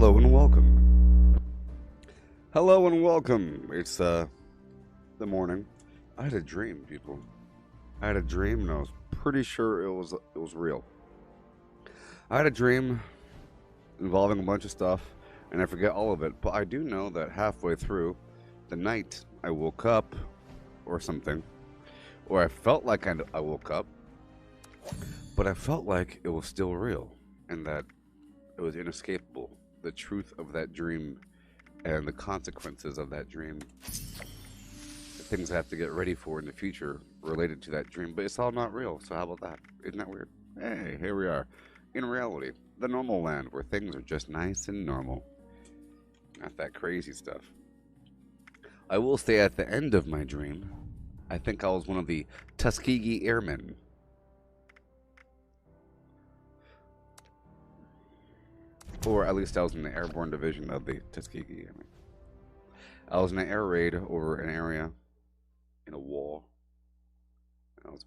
Hello and welcome. Hello and welcome. It's the morning. I had a dream, people. I had a dream, and I was pretty sure it was real. I had a dream involving a bunch of stuff, and I forget all of it. But I do know that halfway through the night, I woke up, or something, or I felt like I woke up, but I felt like it was still real, and that it was inescapable. The truth of that dream and the consequences of that dream, the things I have to get ready for in the future related to that dream. But it's all not real, so how about that? Isn't that weird? Hey, here we are. In reality, the normal land where things are just nice and normal. Not that crazy stuff. I will say at the end of my dream, I think I was one of the Tuskegee Airmen. Or at least I was in the airborne division of the Tuskegee Airmen. I was in an air raid over an area in a wall. I was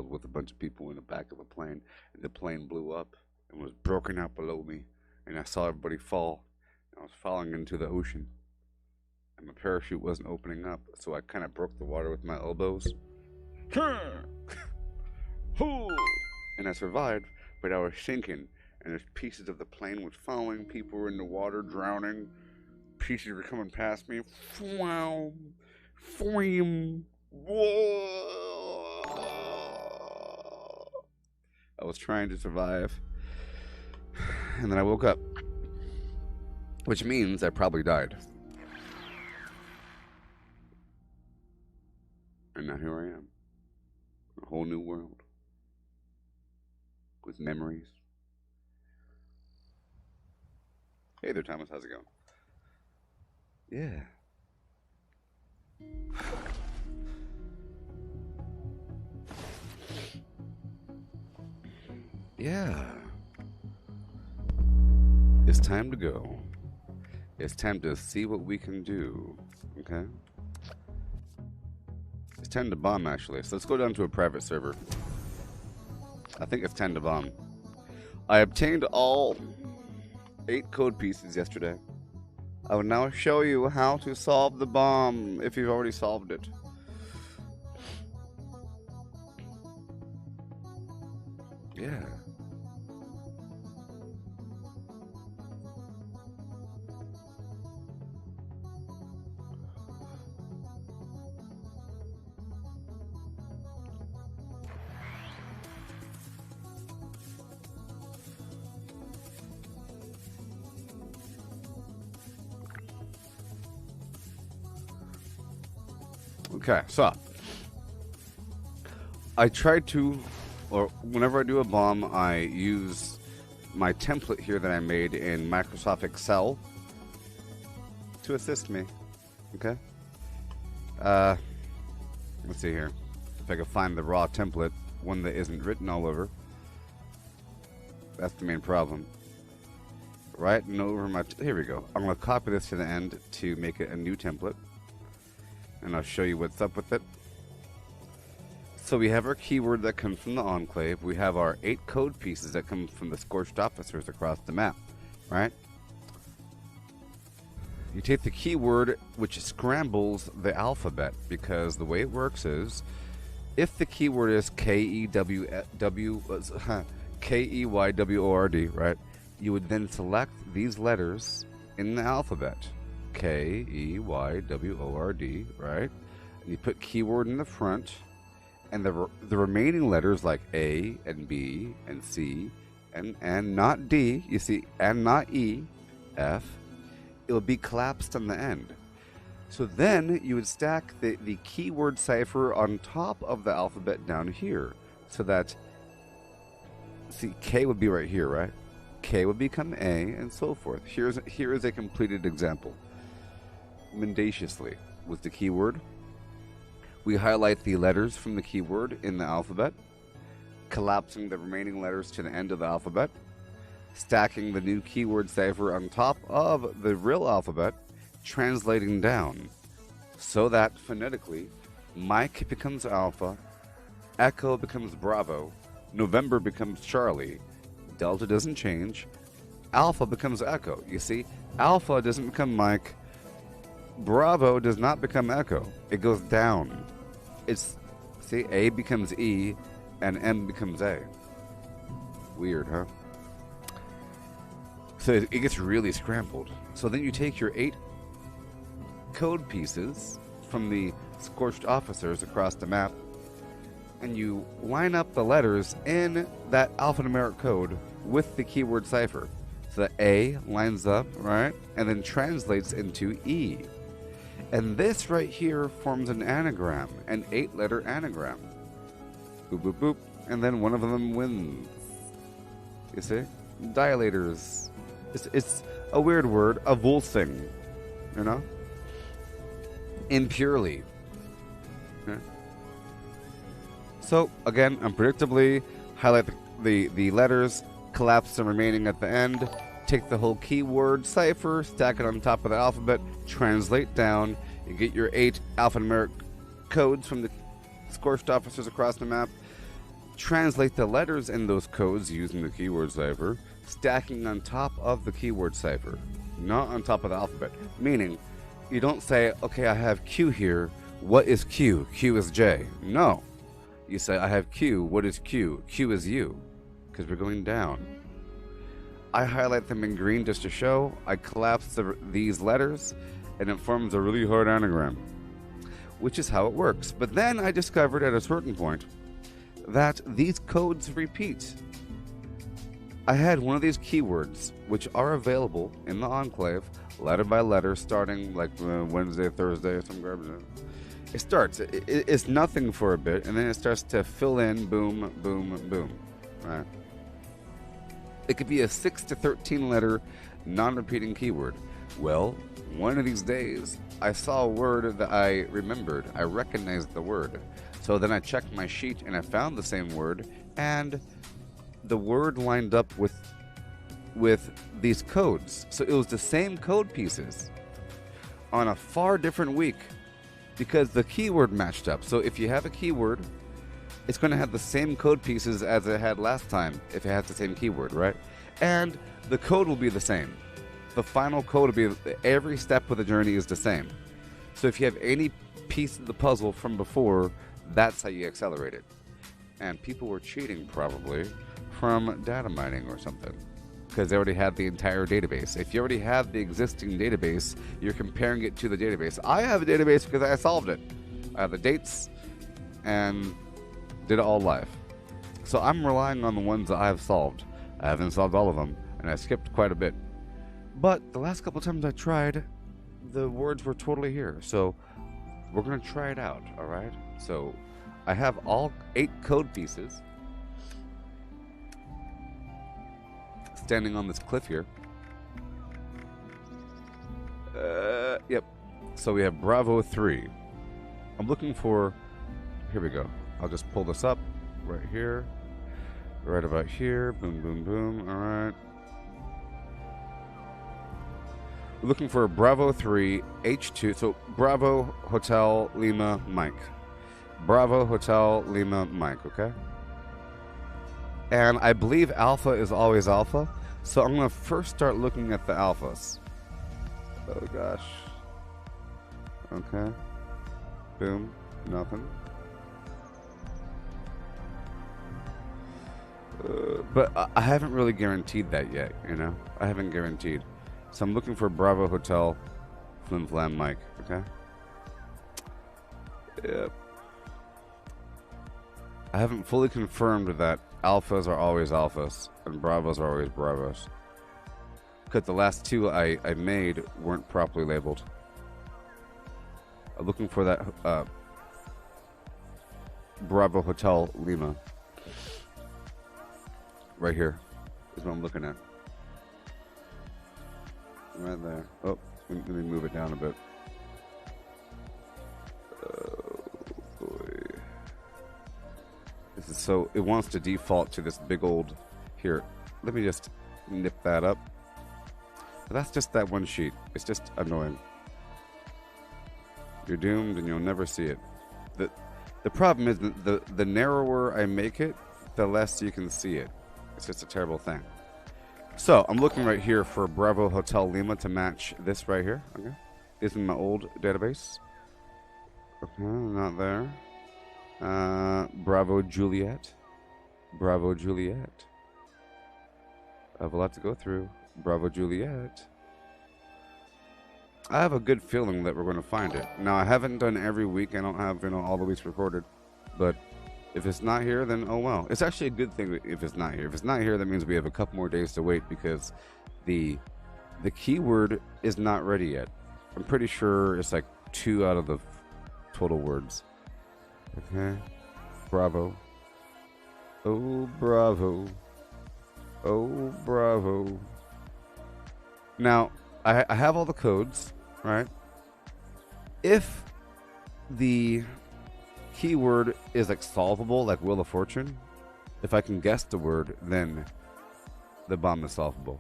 with a bunch of people in the back of a plane, and the plane blew up and was broken out below me, and I saw everybody fall. I was falling into the ocean, and my parachute wasn't opening up, so I kind of broke the water with my elbows. And I survived, but I was sinking. And there's pieces of the plane was falling. People were in the water drowning. Pieces were coming past me. Wow. I was trying to survive. And then I woke up. Which means I probably died. And now here I am. A whole new world. With memories. Hey there, Thomas. How's it going? Yeah. Yeah. It's time to go. It's time to see what we can do. Okay? It's time to bomb, actually. So let's go down to a private server. I think it's time to bomb. I obtained all 8 code pieces yesterday. I will now show you how to solve the bomb if you've already solved it. Yeah. Okay, so I try to, or whenever I do a bomb, I use my template here that I made in Microsoft Excel to assist me. Okay. Let's see here if I can find the raw template, one that isn't written all over. That's the main problem. Right, and over my here we go. I'm gonna copy this to the end to make it a new template. And I'll show you what's up with it. So we have our keyword that comes from the Enclave. We have our 8 code pieces that come from the Scorched Officers across the map, right? You take the keyword, which scrambles the alphabet, because the way it works is, if the keyword is Keyword, right? You would then select these letters in the alphabet. Keyword, right? And you put keyword in the front, and the remaining letters like A and B and C and not D, you see, and not E, F, it'll be collapsed on the end. So then you would stack the keyword cipher on top of the alphabet down here, so that, see, K would be right here, right? K would become A, and so forth. Here is a completed example. Mendaciously with the keyword, we highlight the letters from the keyword in the alphabet, collapsing the remaining letters to the end of the alphabet, stacking the new keyword cipher on top of the real alphabet, translating down, so that phonetically Mike becomes Alpha, Echo becomes Bravo, November becomes Charlie, Delta doesn't change, Alpha becomes Echo. You see, Alpha doesn't become Mike. Bravo does not become Echo. It goes down. See, A becomes E, and M becomes A. Weird, huh? So it gets really scrambled. So then you take your 8 code pieces from the scorched officers across the map, and you line up the letters in that alphanumeric code with the keyword cipher. So that A lines up, right, and then translates into E. And this right here forms an anagram, an 8-letter anagram. Boop, boop, boop. And then one of them wins. You see? Dilators. It's a weird word, a Volsing, you know? Impurely. Okay. So, again, unpredictably, highlight the letters, collapse the remaining at the end, take the whole keyword cipher, stack it on top of the alphabet, translate down, you get your 8 alphanumeric codes from the scorched officers across the map, translate the letters in those codes using the keyword cipher, stacking on top of the keyword cipher, not on top of the alphabet. Meaning, you don't say, okay, I have Q here, what is Q? Q is J. No. You say, I have Q, what is Q? Q is U, because we're going down. I highlight them in green just to show. I collapse these letters, and it forms a really hard anagram, which is how it works. But then I discovered at a certain point that these codes repeat. I had one of these keywords, which are available in the Enclave, letter by letter, starting like Wednesday, Thursday, or some garbage. It starts, it's nothing for a bit, and then it starts to fill in, boom, boom, boom, right? It could be a 6 to 13 letter non-repeating keyword. Well, one of these days, I saw a word that I remembered. I recognized the word. So then I checked my sheet and I found the same word, and the word lined up with these codes. So it was the same code pieces on a far different week because the keyword matched up. So if you have a keyword, it's going to have the same code pieces as it had last time if it has the same keyword, right? And the code will be the same. The final code will be, every step of the journey is the same. So if you have any piece of the puzzle from before, that's how you accelerate it. And people were cheating probably from data mining or something, because they already had the entire database. If you already have the existing database, you're comparing it to the database. I have a database because I solved it. I have the dates and did it all live. So I'm relying on the ones that I have solved. I haven't solved all of them, and I skipped quite a bit. But the last couple times I tried, the words were totally here. So we're going to try it out, all right? So I have all 8 code pieces standing on this cliff here. Yep. So we have Bravo 3. I'm looking for... Here we go. I'll just pull this up right here. Right about here. Boom, boom, boom. All right. We're looking for Bravo 3, H2. So Bravo, Hotel, Lima, Mike. Bravo, Hotel, Lima, Mike, okay? And I believe alpha is always alpha. So I'm going to first start looking at the alphas. Oh, gosh. Okay. Boom. Nothing. But I haven't really guaranteed that yet, you know? I haven't guaranteed. So I'm looking for Bravo Hotel, Flimflam Mike, okay? Yep. I haven't fully confirmed that alphas are always alphas and bravos are always bravos, because the last 2 I made weren't properly labeled. I'm looking for that Bravo Hotel Lima. Right here is what I'm looking at. Right there. Oh, let me move it down a bit. Oh, boy. This is so... It wants to default to this big old... Here, let me just nip that up. But that's just that one sheet. It's just annoying. You're doomed and you'll never see it. The problem is the narrower I make it, the less you can see it. It's just a terrible thing. So I'm looking right here for Bravo Hotel Lima to match this right here. Okay, is in my old database. Okay, not there. Bravo Juliet. Bravo Juliet. I have a lot to go through. Bravo Juliet. I have a good feeling that we're going to find it. Now, I haven't done every week. I don't have, all the weeks recorded. But if it's not here, then oh well. It's actually a good thing if it's not here. If it's not here, that means we have a couple more days to wait because the keyword is not ready yet. I'm pretty sure it's like 2 out of the total words. Okay. Bravo. Oh, bravo. Oh, bravo. Now, I have all the codes, right? If the keyword is like solvable, like Wheel of Fortune, if I can guess the word, then the bomb is solvable.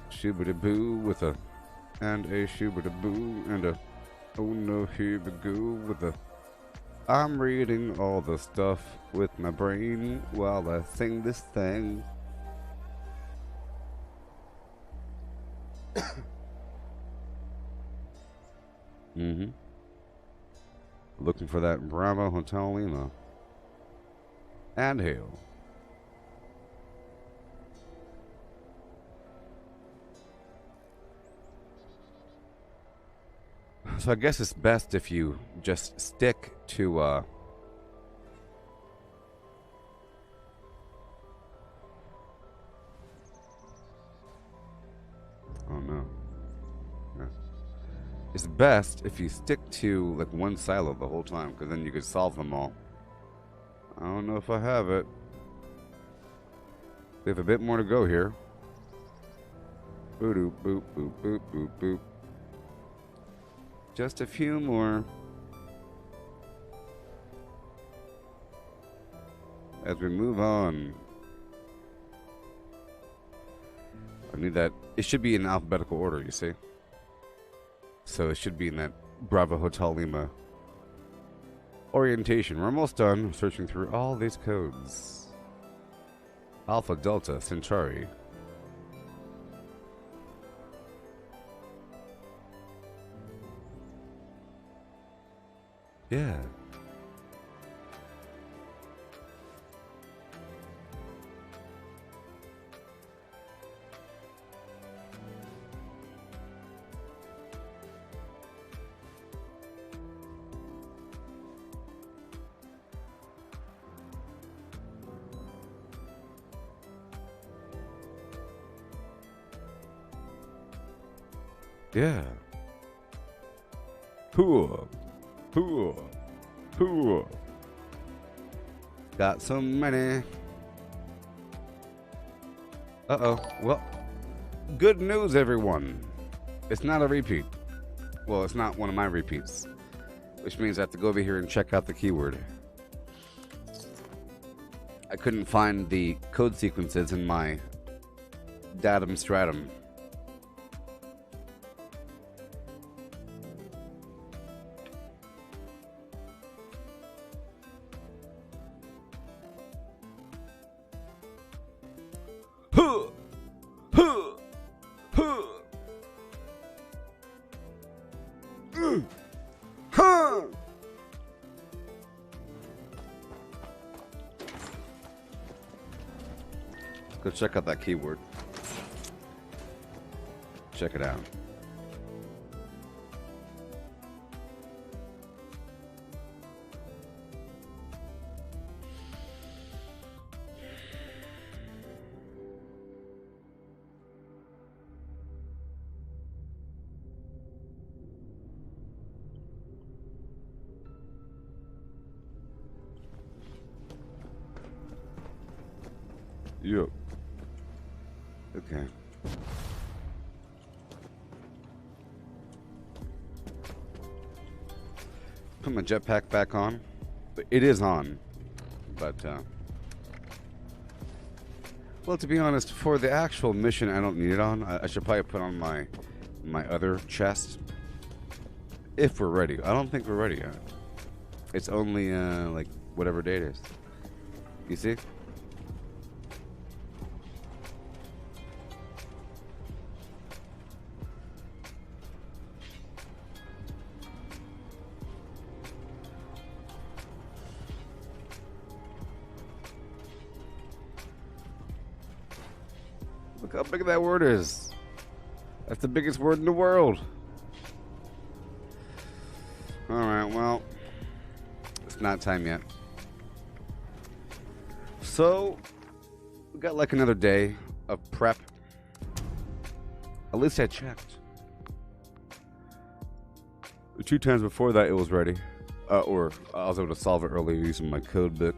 Shoobity-boo with a, and a shoobity-boo, and a, oh no, here we go with a, I'm reading all the stuff with my brain while I sing this thing. Looking for that Bravo Hotel Lima. And hail. So I guess it's best if you just stick to oh no. Yeah. It's best if you stick to like one silo the whole time, because then you could solve them all. I don't know if I have it. We have a bit more to go here. Boop boop boop boop boop boop. Just a few more. As we move on. I need that. It should be in alphabetical order, you see. So it should be in that Bravo Hotel Lima orientation. We're almost done searching through all these codes. Alpha, Delta, Centauri. Yeah. Yeah. Cool. Cool. Cool. Got so many. Uh-oh. Well, good news, everyone. It's not a repeat. Well, it's not one of my repeats, which means I have to go over here and check out the keyword. I couldn't find the code sequences in my datum stratum. Go check out that keyword. Check it out. Yep. Okay. Put my jetpack back on. It is on, but well, to be honest, for the actual mission, I don't need it on. I should probably put on my other chest if we're ready. I don't think we're ready yet. It's only like whatever date it is. You see? Look how big that word is. That's the biggest word in the world. Alright, well, it's not time yet. So, we got like another day of prep. At least I checked. The 2 times before that, it was ready. Or I was able to solve it earlier using my code book.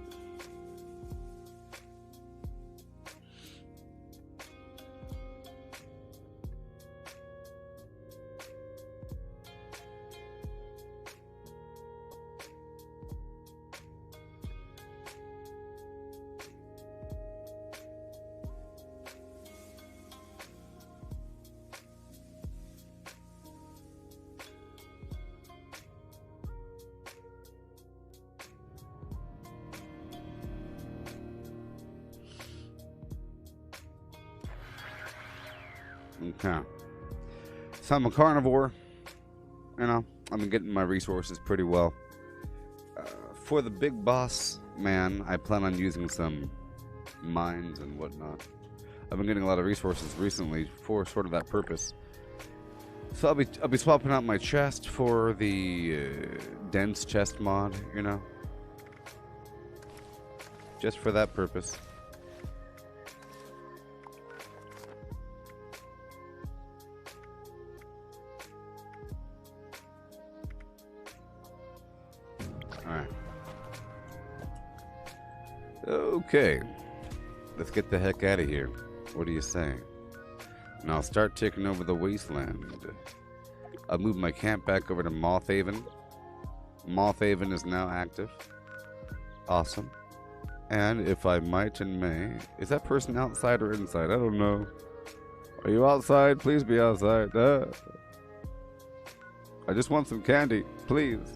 Okay. So I'm a carnivore. You know, I've been getting my resources pretty well. For the big boss man, I plan on using some mines and whatnot. I've been getting a lot of resources recently for sort of that purpose. So I'll be swapping out my chest for the dense chest mod, you know, just for that purpose. Alright. Okay. Let's get the heck out of here. What do you say? And I'll start taking over the wasteland. I'll move my camp back over to Mothhaven. Mothhaven is now active. Awesome. And if I might and may... Is that person outside or inside? I don't know. Are you outside? Please be outside. I just want some candy. Please.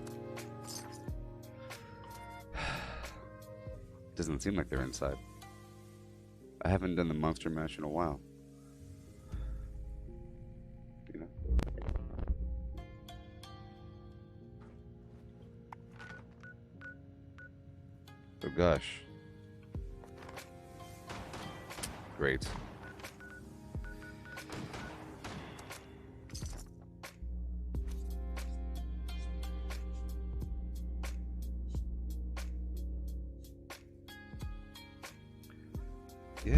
Doesn't seem like they're inside. I haven't done the monster mash in a while. You know? Oh gosh. Great. Yeah.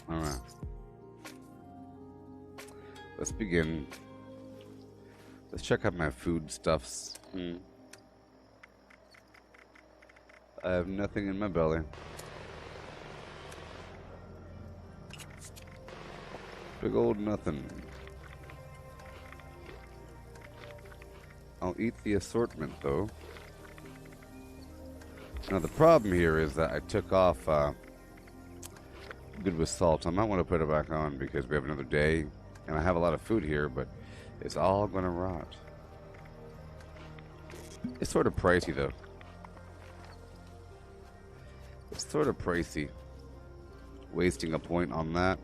All right. Let's begin. Let's check out my foodstuffs. I have nothing in my belly. Big old nothing. I'll eat the assortment though. Now the problem here is that I took off Good with Salt. I might want to put it back on because we have another day. And I have a lot of food here, but it's all gonna rot. It's sort of pricey, though. It's sort of pricey. Wasting a point on that.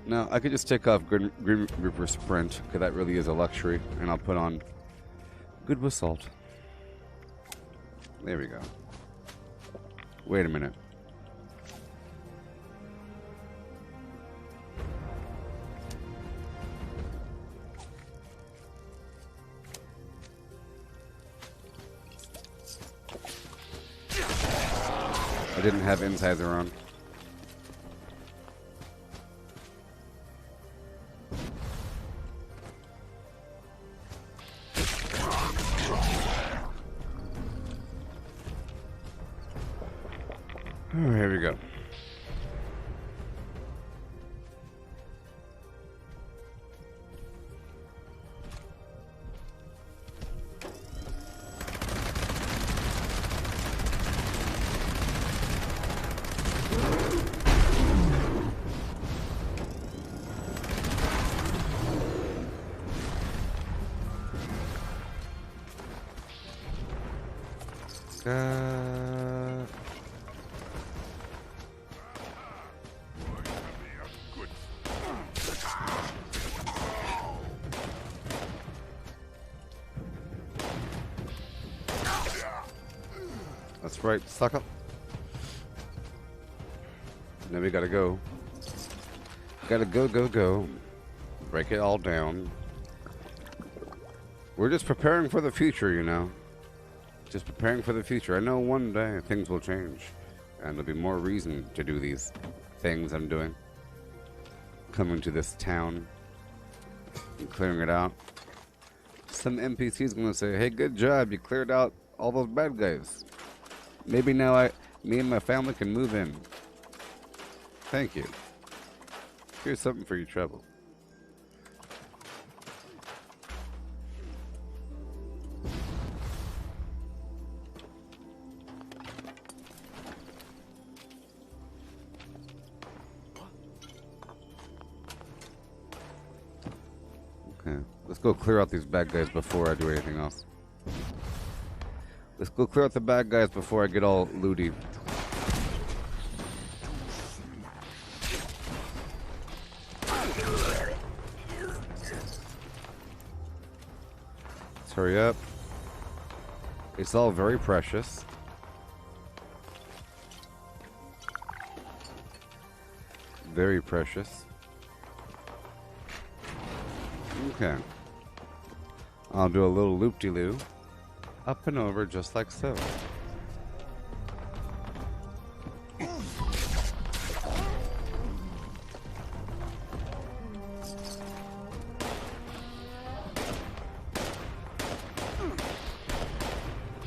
Now, I could just take off Grim Reaper Sprint, because that really is a luxury. And I'll put on Good with Salt. There we go. Wait a minute. I didn't have insider on. Alright, There we go. That's right, sucker. Now we gotta go. Gotta go. Break it all down. We're just preparing for the future, you know. Just preparing for the future. I know one day things will change. And there'll be more reason to do these things I'm doing. Coming to this town. And clearing it out. Some NPC's gonna say, hey, good job, you cleared out all those bad guys. Maybe now me and my family can move in. Thank you. Here's something for your trouble. Okay, let's go clear out these bad guys before I do anything else. Let's go clear out the bad guys before I get all looty. Let's hurry up. It's all very precious. Very precious. Okay. I'll do a little loop-de-loo. Up and over, just like so.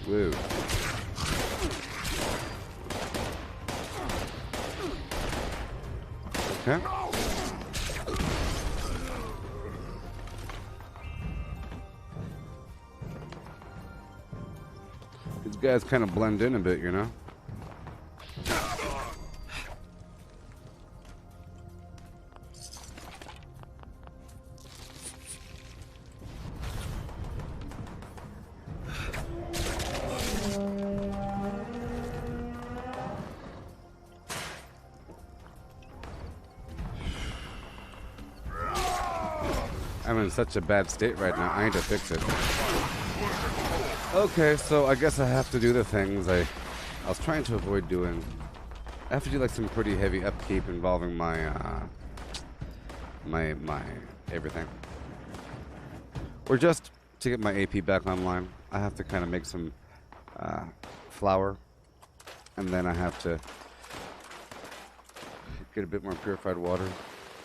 Woo. Okay. These guys kind of blend in a bit, you know? I'm in such a bad state right now. I need to fix it. Okay, so I guess I have to do the things I was trying to avoid doing. I have to do like some pretty heavy upkeep involving my my everything. Or just to get my AP back online, I have to kind of make some flour, and then I have to get a bit more purified water,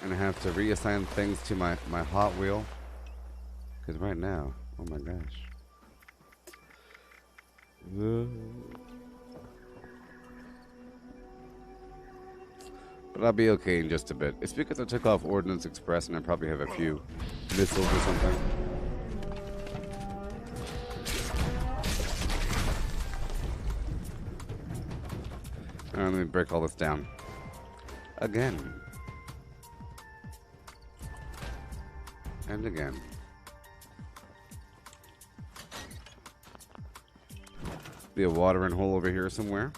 and I have to reassign things to my hot wheel. Because right now, oh my gosh. But I'll be okay in just a bit. It's because I took off Ordnance Express and I probably have a few missiles or something. Alright, let me break all this down. Again. And again. Be a watering hole over here somewhere.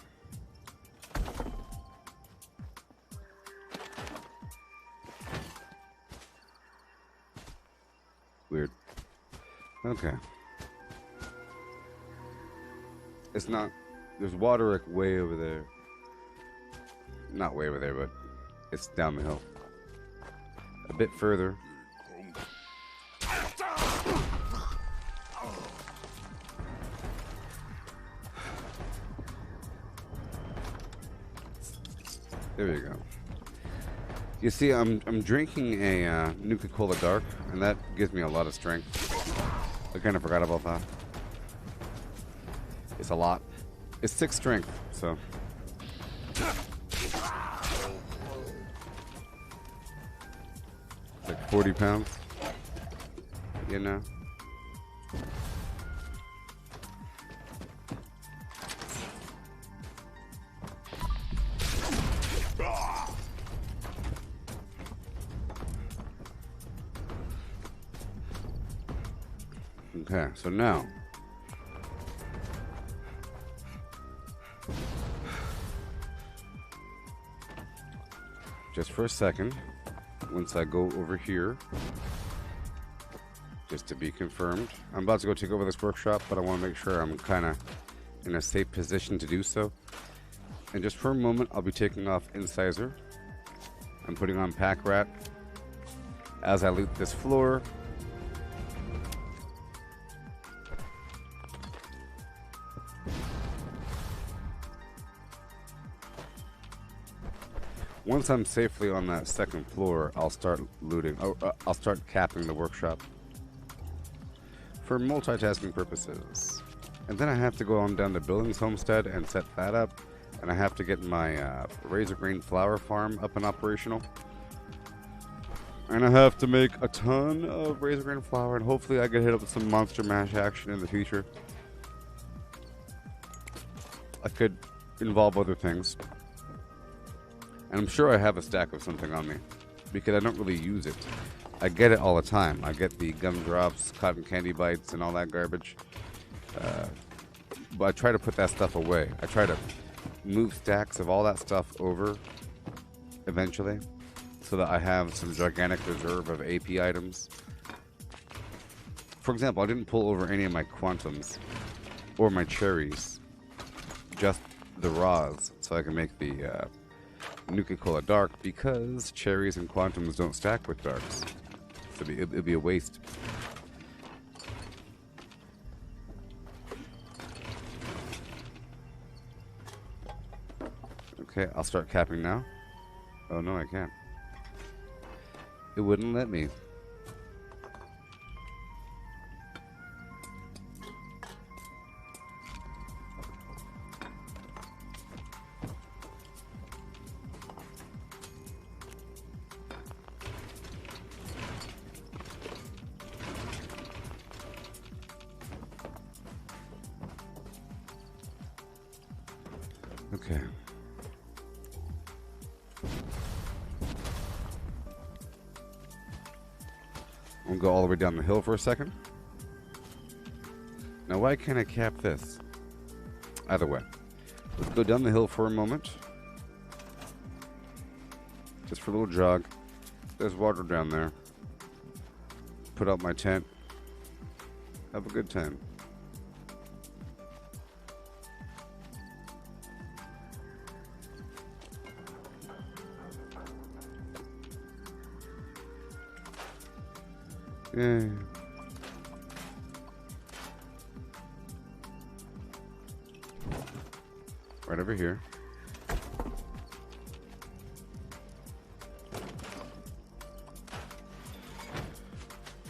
Weird. Okay. It's not... There's water like way over there. Not way over there, but it's down the hill. A bit further. There you go. You see, I'm drinking a Nuke Cola Dark, and that gives me a lot of strength. I kind of forgot about that. It's a lot. It's 6 strength, so. 40 pounds. You know? Okay, so now just for a second, once I go over here, just to be confirmed, I'm about to go take over this workshop, but I want to make sure I'm kind of in a safe position to do so. And just for a moment, I'll be taking off Incisor and putting on Pack Rat as I loot this floor. Once I'm safely on that second floor, I'll start looting. I'll start capping the workshop for multitasking purposes. And then I have to go on down to Billings Homestead and set that up. And I have to get my razor grain flower farm up and operational. And I have to make a ton of razor grain flour, and hopefully I get hit up with some monster mash action in the future. I could involve other things. And I'm sure I have a stack of something on me, because I don't really use it. I get it all the time. I get the gumdrops, cotton candy bites, and all that garbage. But I try to put that stuff away. I try to move stacks of all that stuff over eventually, so that I have some gigantic reserve of AP items. For example, I didn't pull over any of my quantums or my cherries, just the raws, so I can make the Nuke Cola Dark, because cherries and quantums don't stack with darks. So it'd be a waste. Okay, I'll start capping now. Oh no, I can't. It wouldn't let me. Okay. I'll go all the way down the hill for a second. Now, why can't I cap this? Either way. Let's go down the hill for a moment. Just for a little jog. There's water down there. Put out my tent. Have a good time. Yeah. Right over here.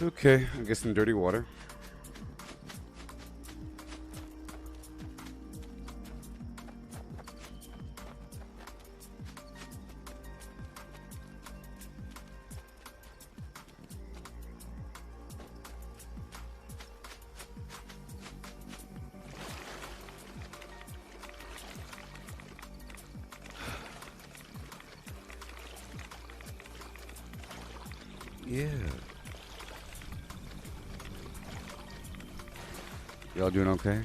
Okay, I get some dirty water. Yeah. Y'all doing okay?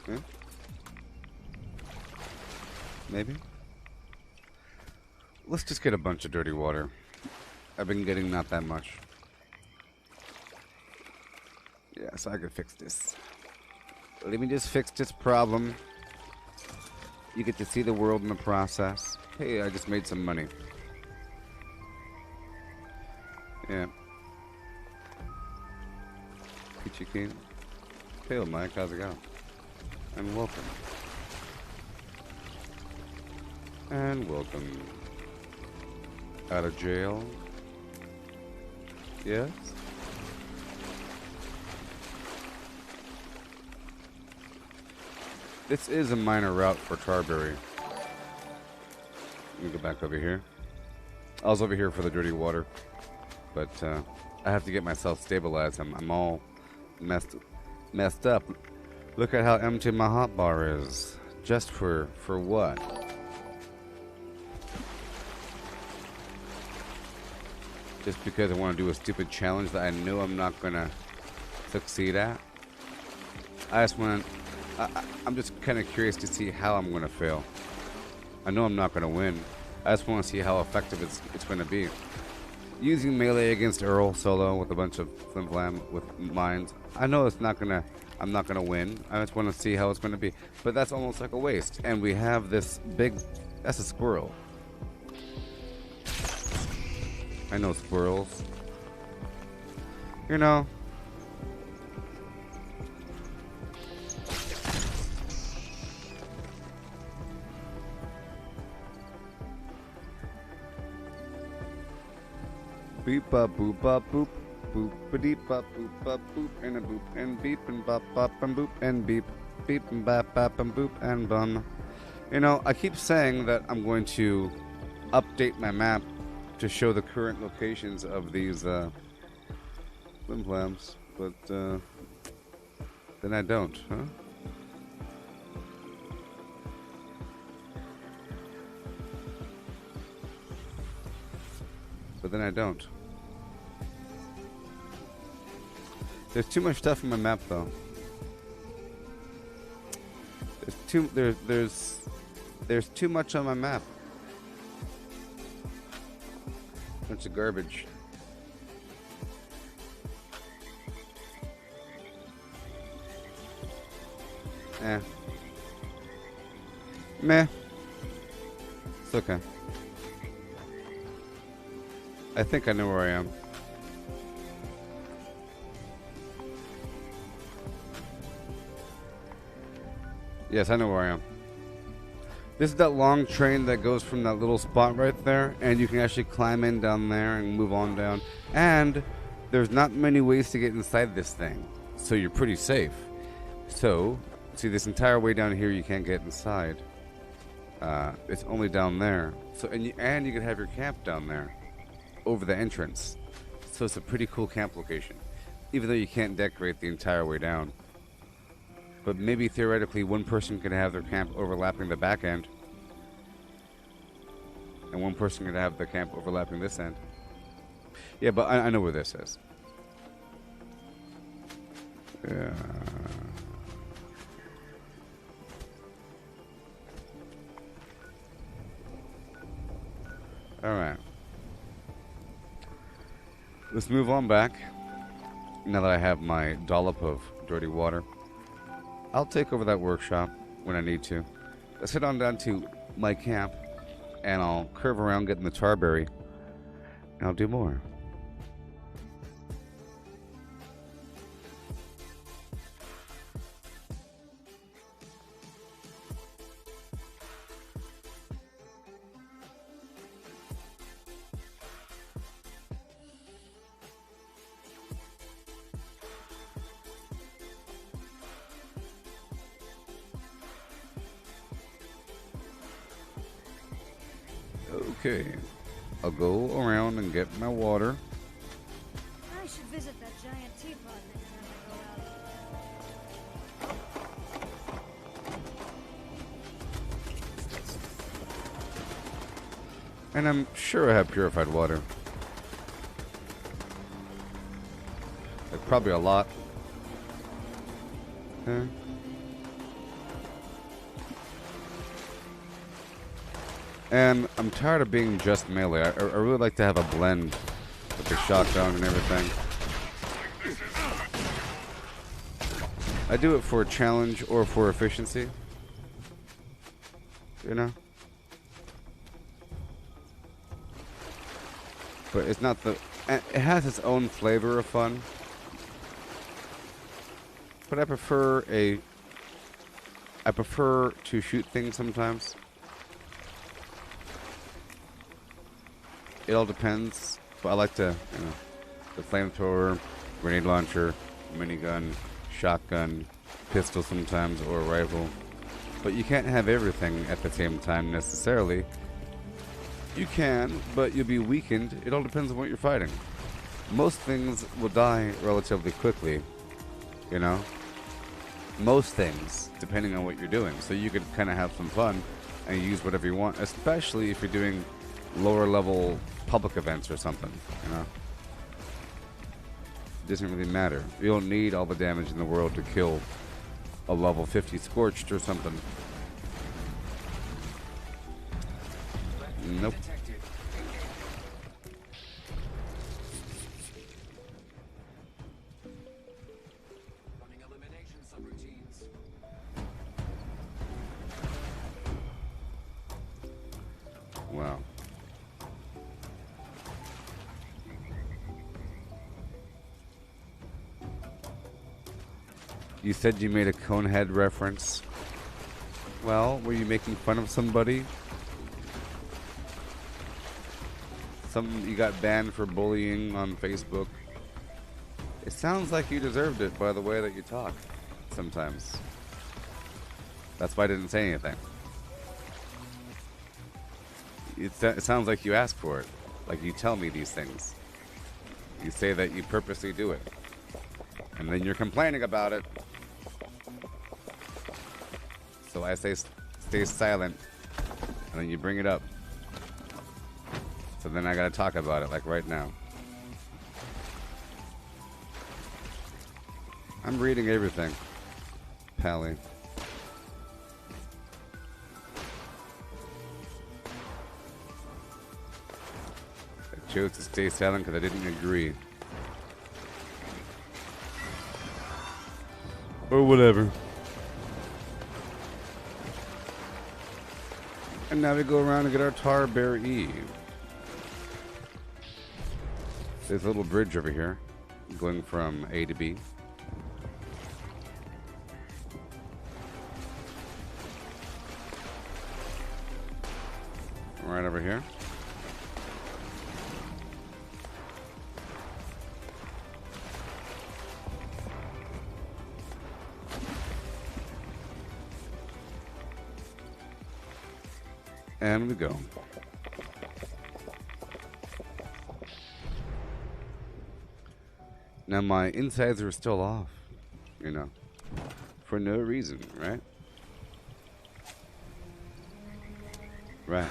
Yeah? Maybe? Let's just get a bunch of dirty water. I've been getting not that much. Yeah, so I can fix this. Let me just fix this problem. You get to see the world in the process. Hey, I just made some money. Yeah. Peachy Keen. Hey, Mike, how's it going? And welcome. And welcome. Out of jail? Yes? This is a minor route for Tarberry. Let me go back over here. I was over here for the dirty water, but I have to get myself stabilized. I'm all messed up. Look at how empty my hotbar is. Just for what? Just because I want to do a stupid challenge that I know I'm not gonna succeed at. I just want to. I'm just kind of curious to see how I'm gonna fail. I know I'm not gonna win. I just want to see how effective it's gonna be. Using melee against Earl solo with a bunch of Flimflam with mines. I know it's not gonna. I'm not gonna win. I just want to see how it's gonna be. But that's almost like a waste. And we have this big. That's a squirrel. I know squirrels. You know. Beep bop boop bop boop boop ba deep bop boop bop boop and a boop and beep and bop bop and boop and beep beep and bop bop and boop and bum. You know, I keep saying that I'm going to update my map to show the current locations of these Flimflams, but then I don't, huh? But then I don't. There's too much stuff in my map, though. There's too much on my map. Bunch of garbage. Meh. It's okay. I think I know where I am. Yes, I know where I am. This is that long train that goes from that little spot right there, and you can actually climb in down there and move on down. And there's not many ways to get inside this thing, so you're pretty safe. So, see, this entire way down here, you can't get inside. It's only down there. So, and you can have your camp down there, over the entrance. So it's a pretty cool camp location, even though you can't decorate the entire way down. But maybe theoretically one person could have their camp overlapping the back end, and one person could have the camp overlapping this end. Yeah, but I know where this is. Yeah. Alright. Let's move on back. Now that I have my dollop of dirty water, I'll take over that workshop when I need to. Let's head on down to my camp, and I'll curve around getting the tarberry, and I'll do more. Okay, I'll go around and get my water. I should visit that giant teapot next time I go out. And I'm sure I have purified water. Like probably a lot. Okay. And I'm tired of being just melee. I really like to have a blend with the shotgun and everything. I do it for a challenge or for efficiency. You know? But it's not the... It has its own flavor of fun. But I prefer to shoot things sometimes. It all depends, but I like to, you know, the flamethrower, grenade launcher, minigun, shotgun, pistol sometimes, or a rifle. But you can't have everything at the same time necessarily. You can, but you'll be weakened. It all depends on what you're fighting. Most things will die relatively quickly, you know? Most things, depending on what you're doing. So you could kind of have some fun and use whatever you want, especially if you're doing lower level public events or something, you know? It doesn't really matter. You don't need all the damage in the world to kill a level 50 Scorched or something. Nope. Wow. You said you made a Conehead reference. Well, were you making fun of somebody? You got banned for bullying on Facebook. It sounds like you deserved it by the way that you talk sometimes. That's why I didn't say anything. It sounds like you ask for it. Like you tell me these things. You say that you purposely do it. And then you're complaining about it. So I say stay silent. And then you bring it up. So then I gotta talk about it, like right now. I'm reading everything, Pally. I chose to stay silent because I didn't agree. Or whatever. And now we go around and get our tar berry. There's a little bridge over here, going from A to B. Right over here. And we go. Now my insides are still off, you know, for no reason, right? Right.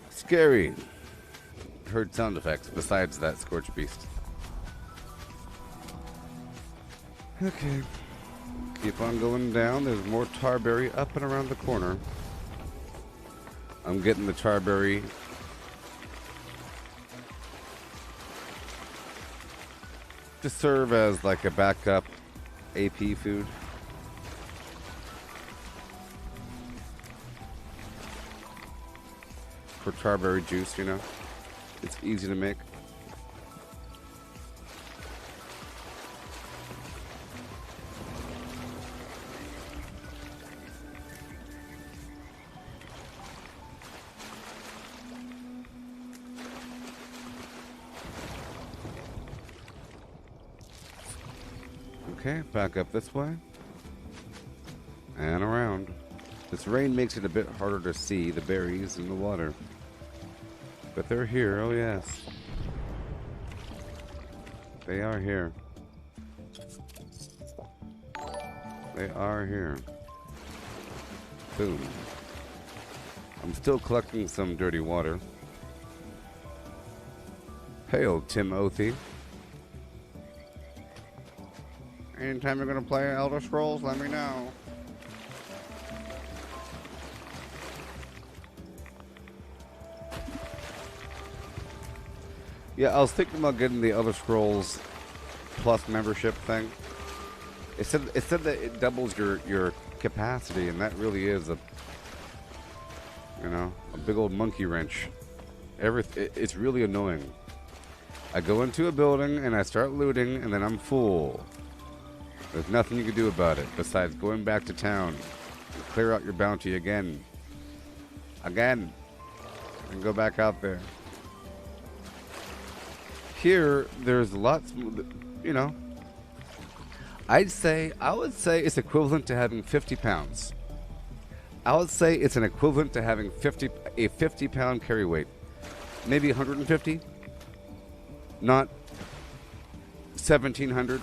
Scary. Heard sound effects besides that Scorch Beast. Okay. Keep on going down. There's more Tarberry up and around the corner. I'm getting the Tarberry to serve as like a backup AP food. For Tarberry juice, you know. It's easy to make. Okay, back up this way. And around. This rain makes it a bit harder to see the berries in the water. But they're here, oh yes. They are here. They are here. Boom. I'm still collecting some dirty water. Hail, Timothy. Anytime you're gonna play Elder Scrolls, let me know. Yeah, I was thinking about getting the Elder Scrolls Plus membership thing. It said that it doubles your capacity, and that really is a big old monkey wrench. It's really annoying. I go into a building and I start looting, and then I'm full. There's nothing you can do about it besides going back to town and clear out your bounty again. And go back out there. Here, there's lots, you know. I would say it's equivalent to having 50 pounds. I would say it's an equivalent to having a 50-pound carry weight. Maybe 150. Not 1,700.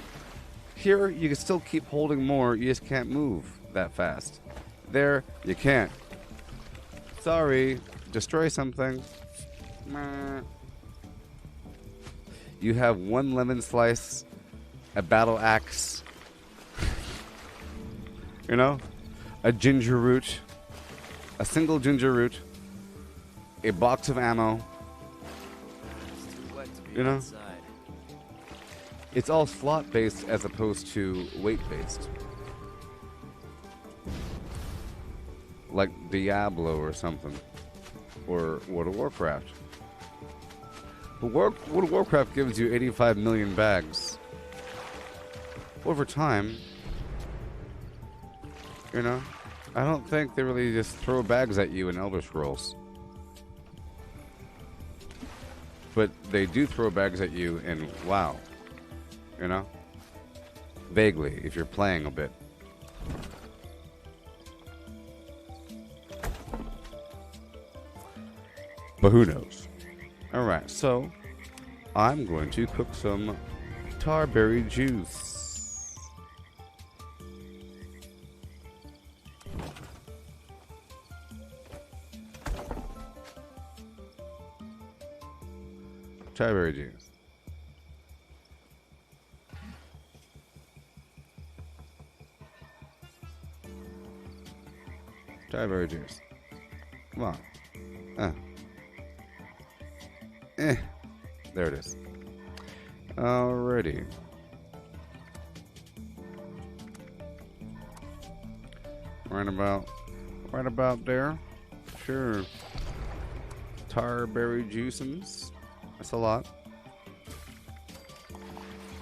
Here, you can still keep holding more. You just can't move that fast. There, you can't. Sorry. Destroy something. You have one lemon slice, a battle axe, you know, a ginger root, a single ginger root, a box of ammo, you know. It's all slot based as opposed to weight based, like Diablo or something, or World of Warcraft. But World of Warcraft gives you 85 million bags. Over time, you know, I don't think they really just throw bags at you in Elder Scrolls. But they do throw bags at you in WoW, you know? Vaguely, if you're playing a bit. But who knows? Alright, so I'm going to cook some tarberry juice. Tarberry juice. Tarberry juice. Come on. There it is. Alrighty. Right about there. Sure. Tarberry juicins. That's a lot.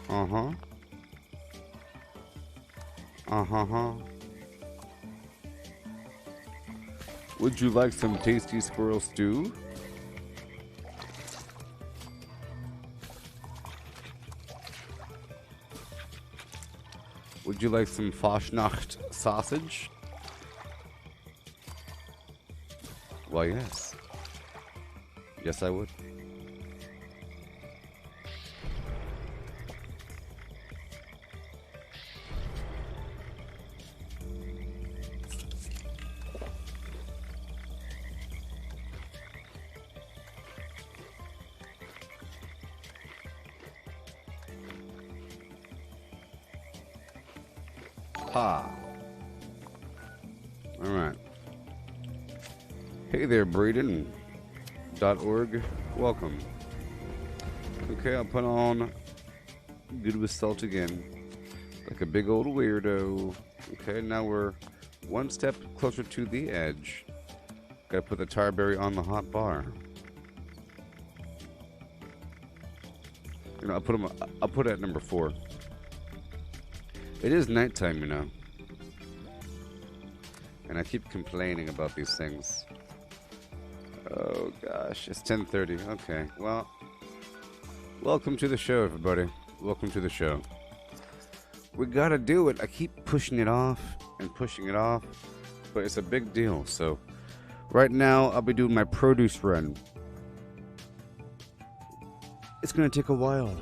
Uh-huh. Would you like some tasty squirrel stew? Would you like some Fashnacht sausage? Well, yes. Yes, I would. Ha. All right. Hey there, Braden.org. Welcome. Okay, I'll put on good with salt again. Like a big old weirdo. Okay, now we're one step closer to the edge. Gotta put the tarberry on the hot bar. You know, I'll put it at number 4. It is nighttime, you know. And I keep complaining about these things. Oh gosh, it's 10:30. Okay, well, welcome to the show, everybody. Welcome to the show. We gotta do it. I keep pushing it off and pushing it off, but it's a big deal. So right now, I'll be doing my produce run. It's gonna take a while,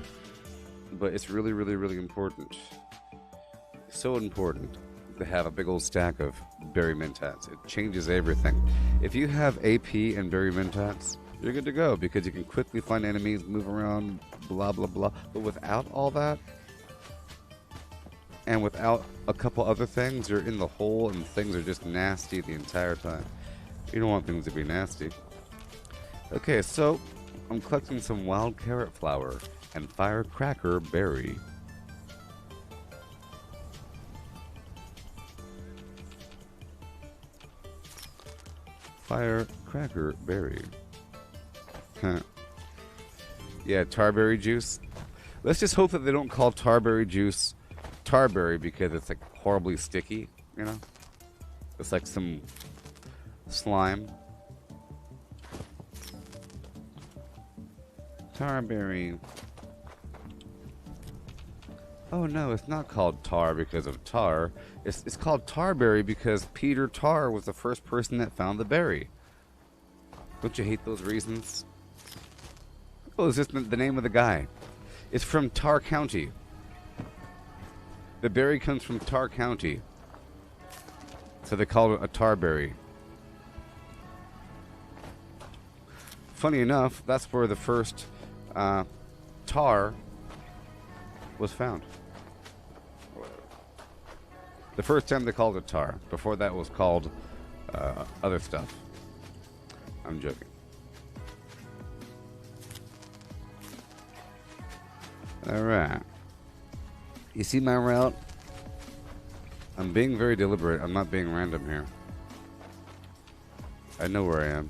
but it's really, really, really important. So important to have a big old stack of berry mentats. It changes everything. If you have AP and berry mentats, you're good to go because you can quickly find enemies, move around, blah, blah, blah. But without all that, and without a couple other things, you're in the hole and things are just nasty the entire time. You don't want things to be nasty. Okay, so I'm collecting some wild carrot flower and firecracker berry. Firecracker berry. Huh. Yeah, tarberry juice. Let's just hope that they don't call tarberry juice tarberry because it's like horribly sticky, you know? It's like some slime. Tarberry. Oh no, it's not called tar because of tar. It's called tarberry because Peter Tar was the first person that found the berry. Don't you hate those reasons? Oh, it's just the name of the guy. It's from Tar County. The berry comes from Tar County. So they call it a tarberry. Funny enough, that's where the first tar was found. The first time they called it tar. Before that was called other stuff. I'm joking. Alright. You see my route? I'm being very deliberate. I'm not being random here. I know where I am.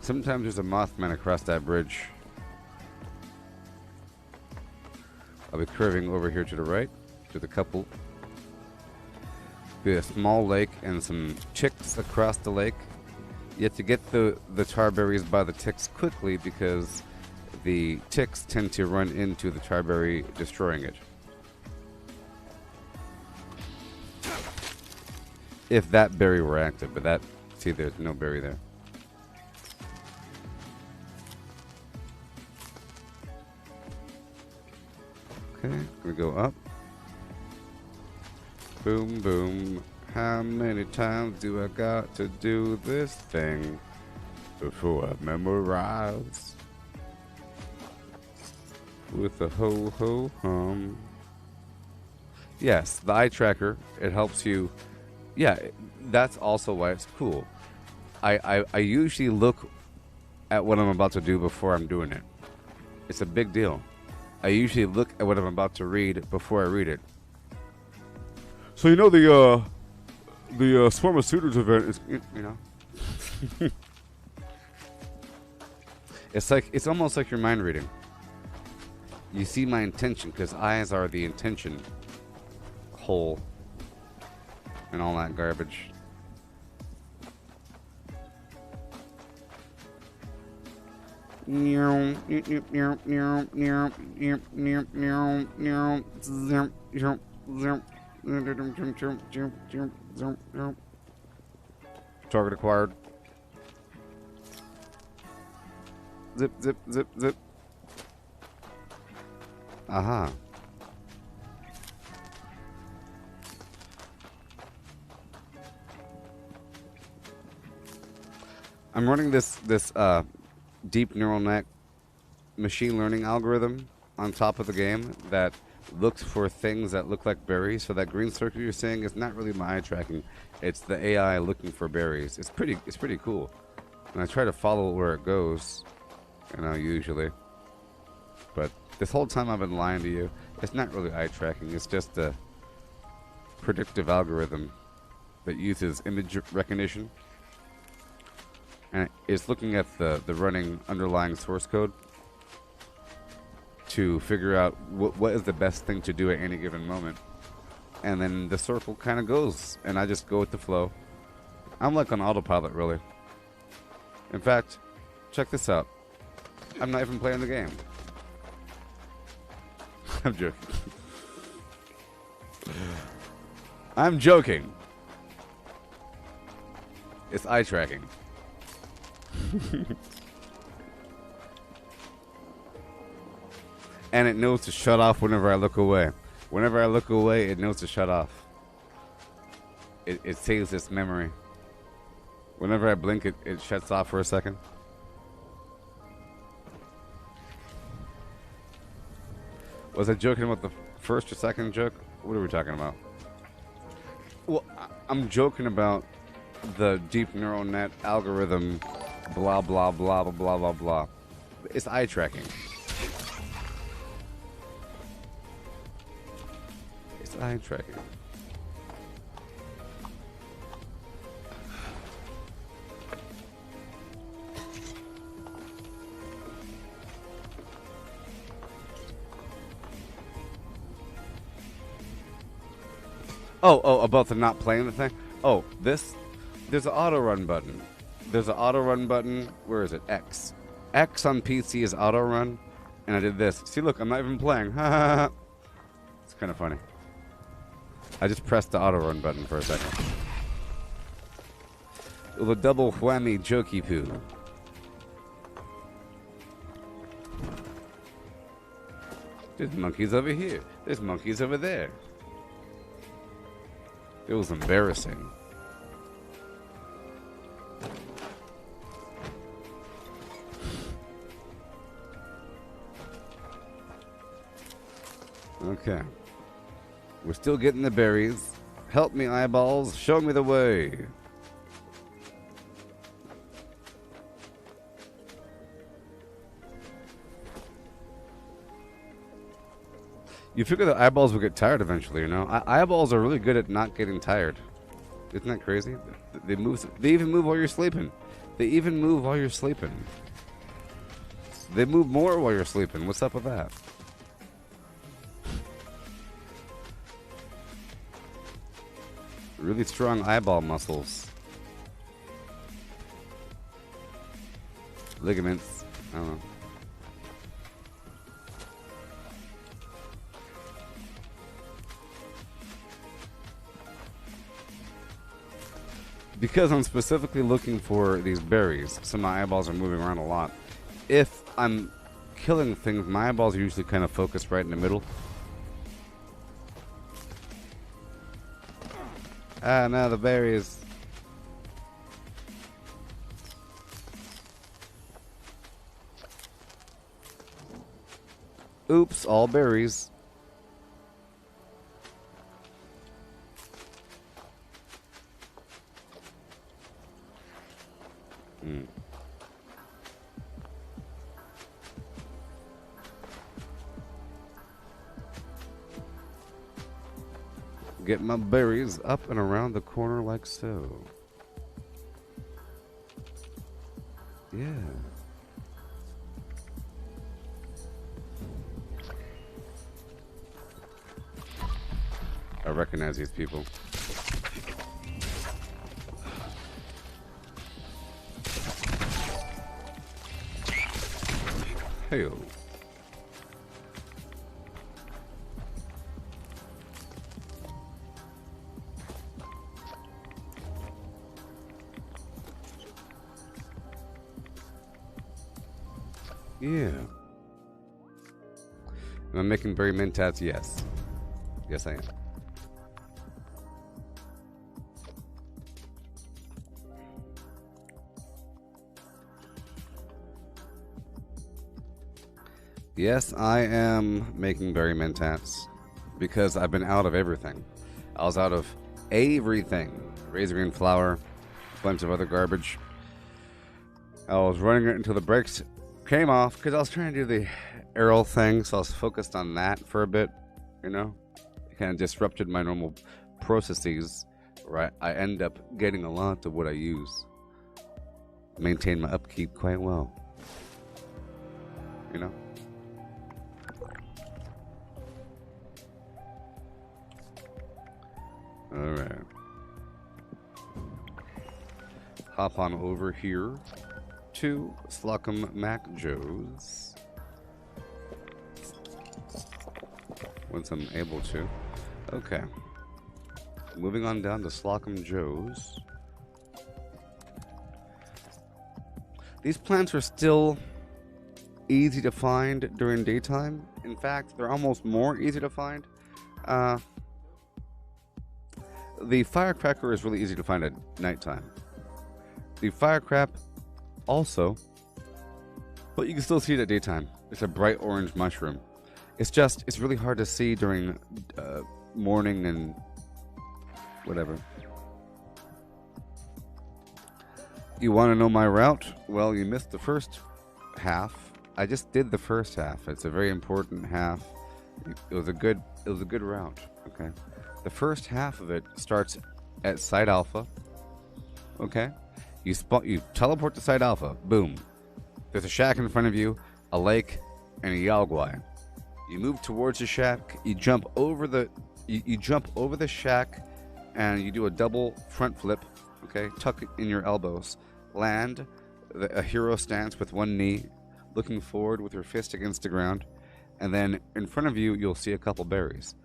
Sometimes there's a Mothman across that bridge. I'll be curving over here to the right, to the couple. Be a small lake and some chicks across the lake. You have to get the tarberries by the ticks quickly because the ticks tend to run into the tarberry, destroying it. If that berry were active, but that, see, there's no berry there. Okay, gonna go up. Boom, boom. How many times do I got to do this thing before I memorize? With the ho-ho hum. Yes, the eye tracker, it helps you. Yeah, that's also why it's cool. I usually look at what I'm about to do before I'm doing it. It's a big deal. I usually look at what I'm about to read before I read it. So you know the Swarm of Suitors event is, you know. It's almost like you're mind reading. You see my intention because eyes are the intention hole and all that garbage. Target acquired. Zip, zip, zip, zip. Aha. I'm running this deep neural net machine learning algorithm on top of the game that looks for things that look like berries. So that green circle you're seeing is not really my eye tracking. It's the AI looking for berries. It's pretty cool. And I try to follow where it goes, you know, usually. But this whole time I've been lying to you. It's not really eye tracking. It's just a predictive algorithm that uses image recognition. And it's looking at the running underlying source code to figure out what is the best thing to do at any given moment. And then the circle kind of goes, and I just go with the flow. I'm like on autopilot, really. In fact, check this out. I'm not even playing the game. I'm joking. I'm joking. It's eye tracking. And it knows to shut off whenever I look away. Whenever I look away, it knows to shut off. It saves its memory. Whenever I blink, it shuts off for a second. Was I joking about the first or second joke? What are we talking about? Well, I'm joking about the deep neural net algorithm, blah, blah, blah, blah, blah, blah, blah. It's eye tracking. It's eye tracking. Oh, about the not playing the thing? Oh, this... There's an auto run button. There's an auto run button. Where is it? X. X on PC is auto run. And I did this. See, look, I'm not even playing. It's kind of funny. I just pressed the auto run button for a second. The double whammy jokey poo. There's monkeys over here. There's monkeys over there. It was embarrassing. Okay. We're still getting the berries. Help me, eyeballs. Show me the way. You figure the eyeballs will get tired eventually, you know? Eyeballs are really good at not getting tired. Isn't that crazy? They move. They even move while you're sleeping. They even move while you're sleeping. They move more while you're sleeping. What's up with that? Really strong eyeball muscles. Ligaments. I don't know. Because I'm specifically looking for these berries, so my eyeballs are moving around a lot. If I'm killing things, my eyeballs are usually kind of focused right in the middle. Ah, now the berries. Oops, all berries. Get my berries up and around the corner like so. Yeah. I recognize these people. Hey-o. Yeah. Am I making berry mentats? Yes. Yes, I am. Yes, I am making berry mentats because I've been out of everything. I was out of everything. Razor green flour, a bunch of other garbage. I was running it until the brakes came off because I was trying to do the arrow thing, so I was focused on that for a bit, you know? It kind of disrupted my normal processes, right? I end up getting a lot of what I use. Maintain my upkeep quite well. You know? Alright. Hop on over here to Slocum Mac Joe's. Once I'm able to. Okay. Moving on down to Slocum Joe's. These plants are still easy to find during daytime. In fact, they're almost more easy to find. The firecracker is really easy to find at nighttime. The firecrap also, but you can still see it at daytime. It's a bright orange mushroom. It's really hard to see during morning and whatever. You want to know my route? Well, you missed the first half. I just did the first half. It's a very important half. It was a good route. Okay. The first half of it starts at Site Alpha. Okay? You teleport to Site Alpha. Boom. There's a shack in front of you, a lake, and a Yalguai. You move towards the shack. You jump over the You jump over the shack, and you do a double front flip. Okay, tuck in your elbows, land a hero stance with one knee, looking forward with your fist against the ground, and then in front of you you'll see a couple berries.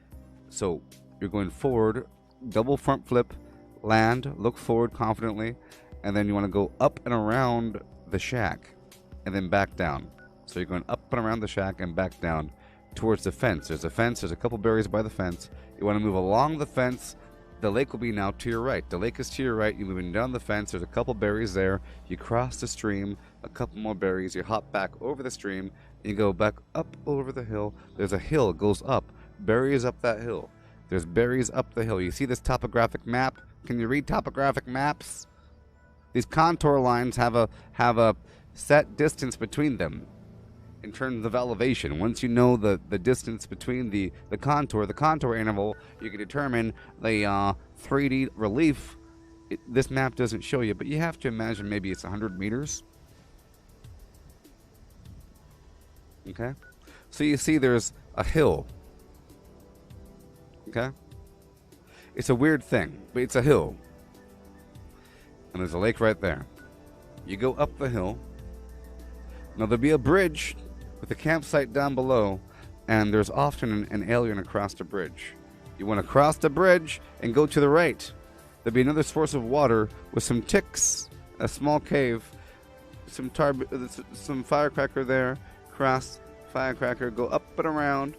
So you're going forward, double front flip, land, look forward confidently, and then you want to go up and around the shack, and then back down. So you're going up and around the shack and back down towards the fence. There's a fence, there's a couple berries by the fence. You want to move along the fence. The lake will be now to your right. The lake is to your right. You're moving down the fence. There's a couple berries there. You cross the stream, a couple more berries. You hop back over the stream. You go back up over the hill. There's a hill, it goes up. Berries up that hill. There's berries up the hill. You see this topographic map? Can you read topographic maps? These contour lines have a set distance between them in terms of elevation. Once you know the distance between the contour interval, you can determine the 3D relief. This map doesn't show you, but you have to imagine maybe it's 100 meters. Okay? So you see there's a hill. Okay? It's a weird thing, but it's a hill. And there's a lake right there. You go up the hill. Now there'll be a bridge with a campsite down below, and there's often an alien across the bridge. You want to cross the bridge and go to the right. There'll be another source of water with some ticks, a small cave, some firecracker there. Cross, firecracker, go up and around.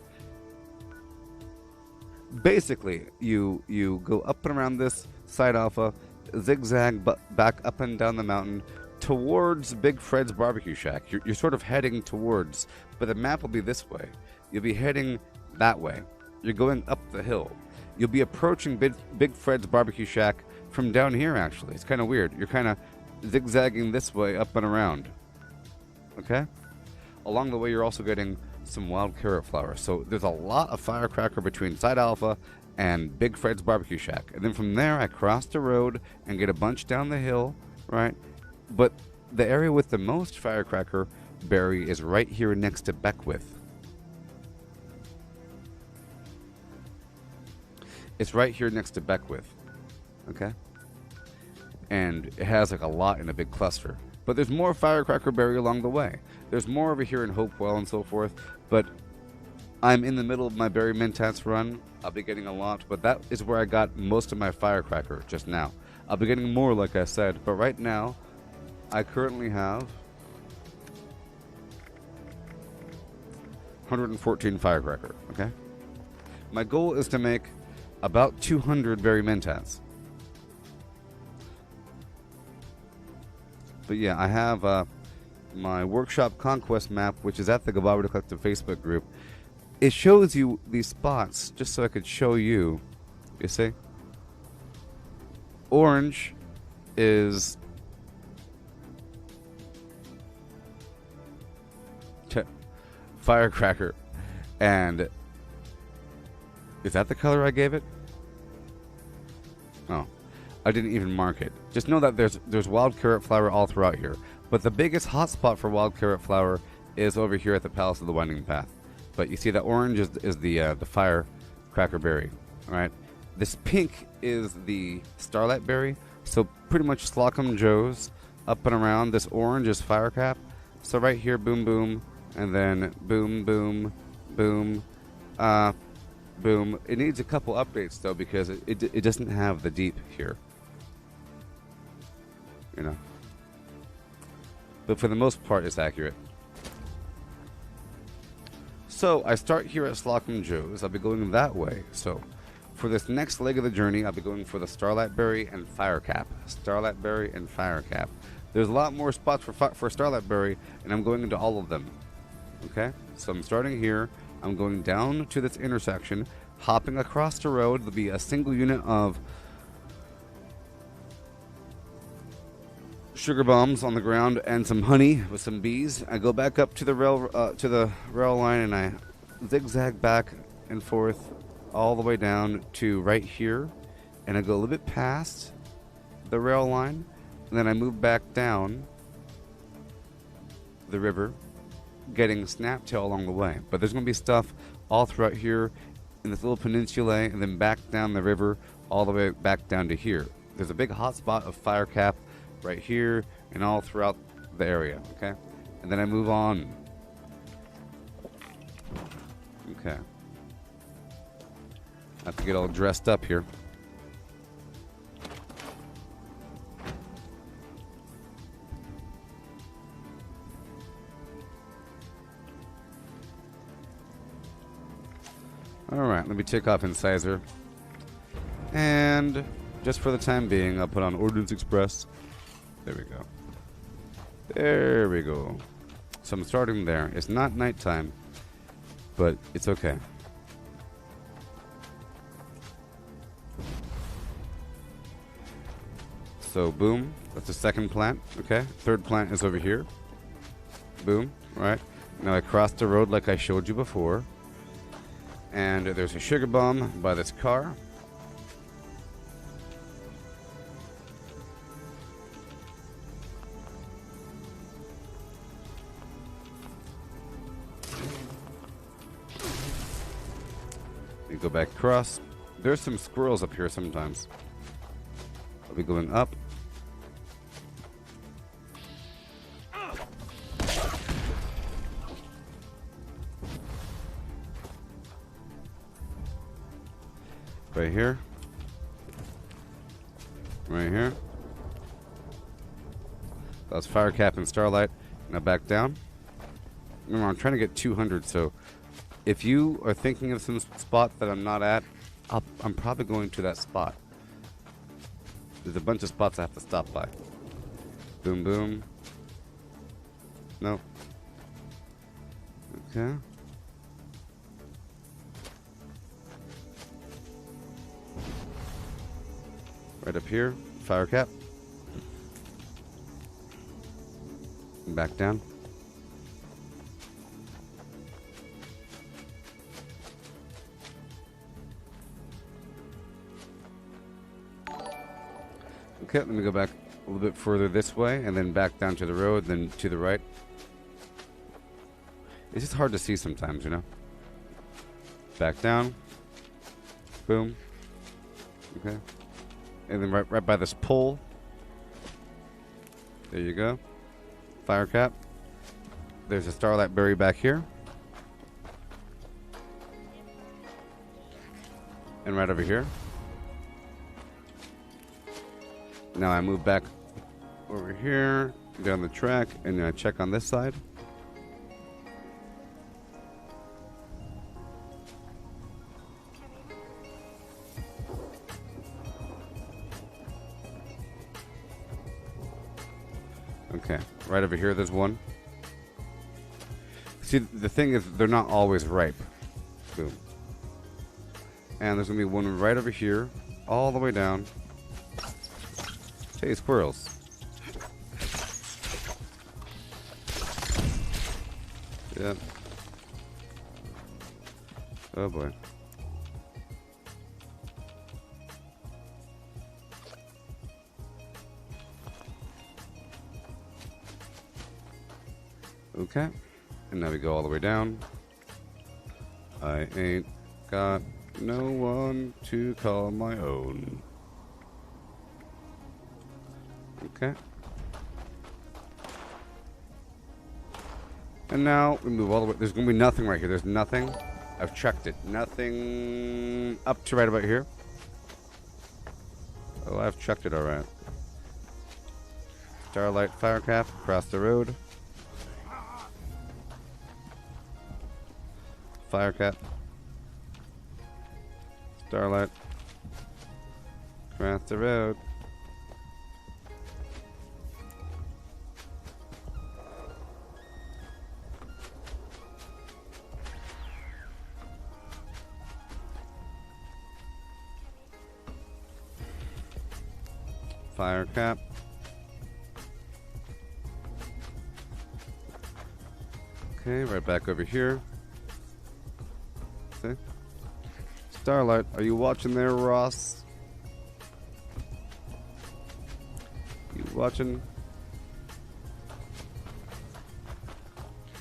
Basically, you go up and around this side alpha, zigzag back up and down the mountain towards Big Fred's barbecue shack. You're sort of heading towards, but the map will be this way. You'll be heading that way. You're going up the hill. You'll be approaching Big Fred's barbecue shack from down here, actually. It's kind of weird. You're kind of zigzagging this way up and around. Okay? Along the way, you're also getting some wild carrot flowers. So there's a lot of firecracker between Side Alpha and Big Fred's barbecue shack. And then from there, I cross the road and get a bunch down the hill, right? But the area with the most firecracker berry is right here next to Beckwith. It's right here next to Beckwith, okay? And it has like a lot in a big cluster. But there's more firecracker berry along the way. There's more over here in Hopewell and so forth, but I'm in the middle of my berry mentats run. I'll be getting a lot, but that is where I got most of my firecracker just now. I'll be getting more, like I said, but right now, I currently have 114 firecracker, okay? My goal is to make about 200 berry mentats. But yeah, I have my Workshop Conquest map, which is at the Gooboberti Collective Facebook group. It shows you these spots, just so I could show you. You see? Orange is firecracker, and is that the color I gave it? Oh, I didn't even mark it. Just know that there's wild carrot flower all throughout here, but the biggest hotspot for wild carrot flower is over here at the Palace of the Winding Path. But you see that orange is the firecracker berry, all right? This pink is the starlight berry. So pretty much Slocum Joe's up and around. This orange is firecap. So right here, boom, boom. And then boom, boom, boom, boom. It needs a couple updates, though, because it doesn't have the deep here. You know. But for the most part, it's accurate. So I start here at Slocum Joe's. I'll be going that way. So for this next leg of the journey, I'll be going for the Starlight Berry and Firecap. Starlight Berry and Firecap. There's a lot more spots for Starlight Berry, and I'm going into all of them. Okay, so I'm starting here. I'm going down to this intersection, hopping across the road. There'll be a single unit of sugar bombs on the ground and some honey with some bees. I go back up to the rail line, and I zigzag back and forth all the way down to right here, and I go a little bit past the rail line, and then I move back down the river, getting Snaptail along the way. But there's going to be stuff all throughout here in this little peninsula, and then back down the river all the way back down to here. There's a big hot spot of fire cap right here and all throughout the area, okay? And then I move on. Okay. I have to get all dressed up here. Alright, let me take off Incisor. And just for the time being, I'll put on Ordnance Express. There we go. There we go. So I'm starting there. It's not nighttime, but it's okay. So boom, that's the second plant, okay? Third plant is over here. Boom, right? Now I crossed the road like I showed you before. And there's a sugar bomb by this car. You go back across. There's some squirrels up here sometimes. I'll be going up. Right here. Right here. That's fire cap and starlight. Now back down. Remember, I'm trying to get 200, so if you are thinking of some spot that I'm not at, I'm probably going to that spot. There's a bunch of spots I have to stop by. Boom, boom. No. Okay. Right up here, fire cap. And back down. Okay, let me go back a little bit further this way, and then back down to the road, then to the right. It's just hard to see sometimes, you know? Back down. Boom. Okay. And then right by this pole. There you go. Fire cap. There's a starlight berry back here. And right over here. Now I move back over here, down the track, and I check on this side. Okay, right over here there's one. See, the thing is, they're not always ripe. Boom. And there's going to be one right over here, all the way down. Hey, squirrels. Yep. Oh boy. Okay. And now we go all the way down. I ain't got no one to call my own. Okay. And now we move all the way. There's going to be nothing right here. There's nothing. I've checked it. Nothing up to right about here. Oh, I've checked it all right. Starlight fire cap across the road. Fire cap. Starlight. Across the road. Fire cap. Okay, right back over here. See? Starlight, are you watching there, Ross? You watching?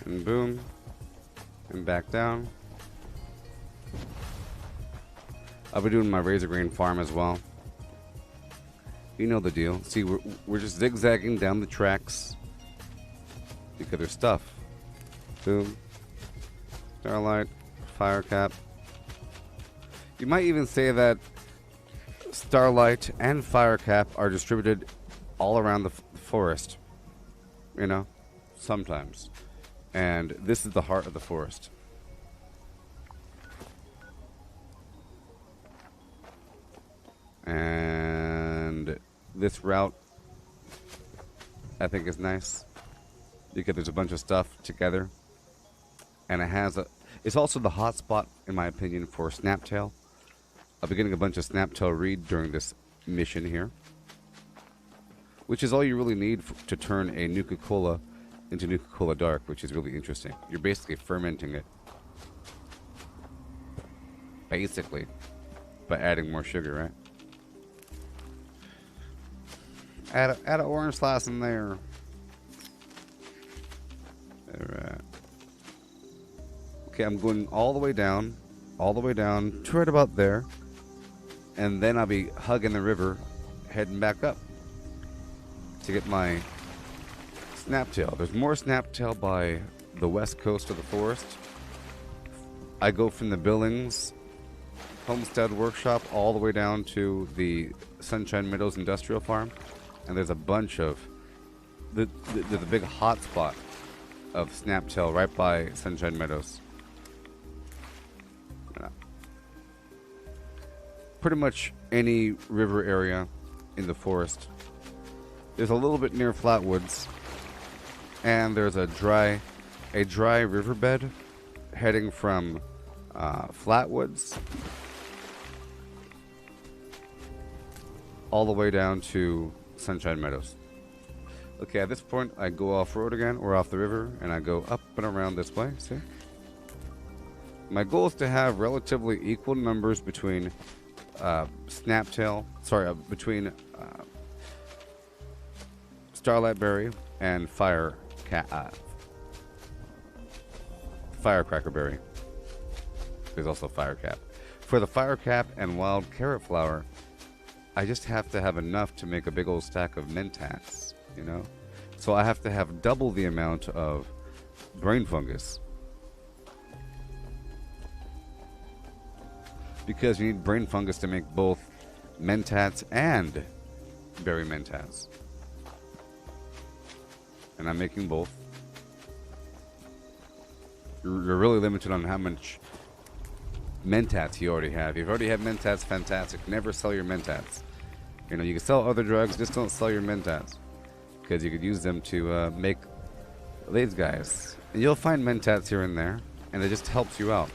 And boom. And back down. I'll be doing my razor grain farm as well. You know the deal. See, we're just zigzagging down the tracks because there's stuff. Boom. Starlight, fire cap. You might even say that Starlight and fire cap are distributed all around the forest. You know, sometimes. And this is the heart of the forest. And this route, I think, is nice because there's a bunch of stuff together, and it's also the hot spot, in my opinion, for Snaptail. I'll be getting a bunch of Snaptail reed during this mission here, which is all you really need to turn a Nuka-Cola into Nuka-Cola Dark, which is really interesting. You're basically fermenting it, basically, by adding more sugar, right? Add an orange slice in there. Alright. Okay, I'm going all the way down to right about there. And then I'll be hugging the river, heading back up to get my Snaptail. There's more Snaptail by the west coast of the forest. I go from the Billings Homestead Workshop all the way down to the Sunshine Meadows Industrial Farm. And there's a bunch of there's a big hot spot of Snaptail right by Sunshine Meadows. Pretty much any river area in the forest. There's a little bit near Flatwoods, and there's a dry riverbed heading from Flatwoods all the way down to Sunshine Meadows. Okay, at this point, I go off-road again, or off the river, and I go up and around this way, see? My goal is to have relatively equal numbers between between Starlight Berry and Firecracker Berry. There's also Fire Cap. For the Fire Cap and Wild Carrot Flower, I just have to have enough to make a big old stack of mentats, you know? So I have to have double the amount of brain fungus. Because you need brain fungus to make both mentats and berry mentats. And I'm making both. You're really limited on how much mentats you already have. If you already have mentats, fantastic. Never sell your mentats. You know, you can sell other drugs, just don't sell your mentats. Because you could use them to make these guys. And you'll find mentats here and there, and it just helps you out.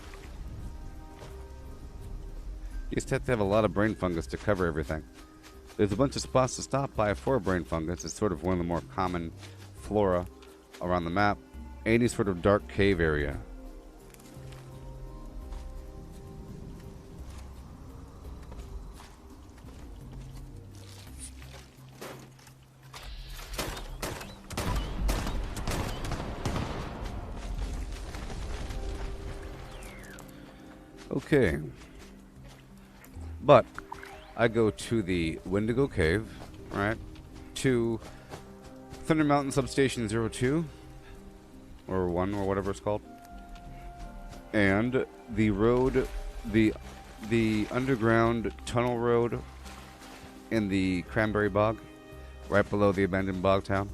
You just have to have a lot of brain fungus to cover everything. There's a bunch of spots to stop by for brain fungus. It's sort of one of the more common flora around the map. Any sort of dark cave area. Okay. But I go to the Wendigo Cave, right? To Thunder Mountain Substation 02 or 1 or whatever it's called. And the road, the underground tunnel road in the Cranberry Bog, right below the abandoned bog town.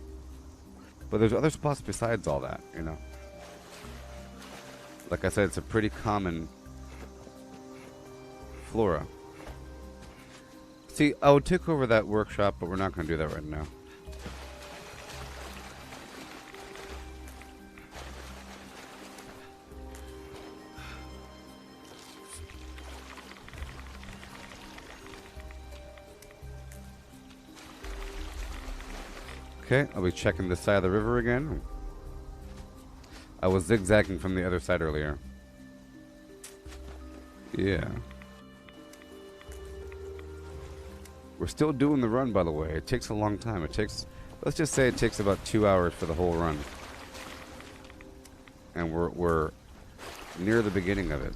But there's other spots besides all that, you know. Like I said, it's a pretty common flora. See, I would take over that workshop, but we're not going to do that right now. Okay, I'll be checking this side of the river again. I was zigzagging from the other side earlier. Yeah. We're still doing the run, by the way. It takes a long time. It takes, let's just say it takes about 2 hours for the whole run. And we're near the beginning of it.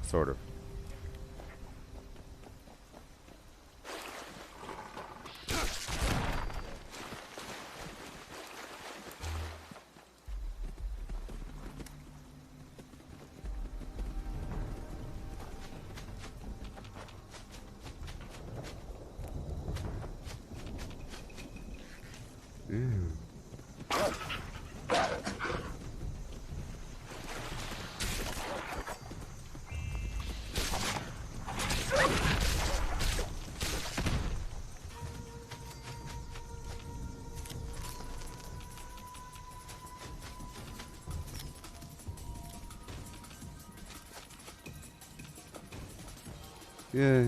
Sort of. Yay.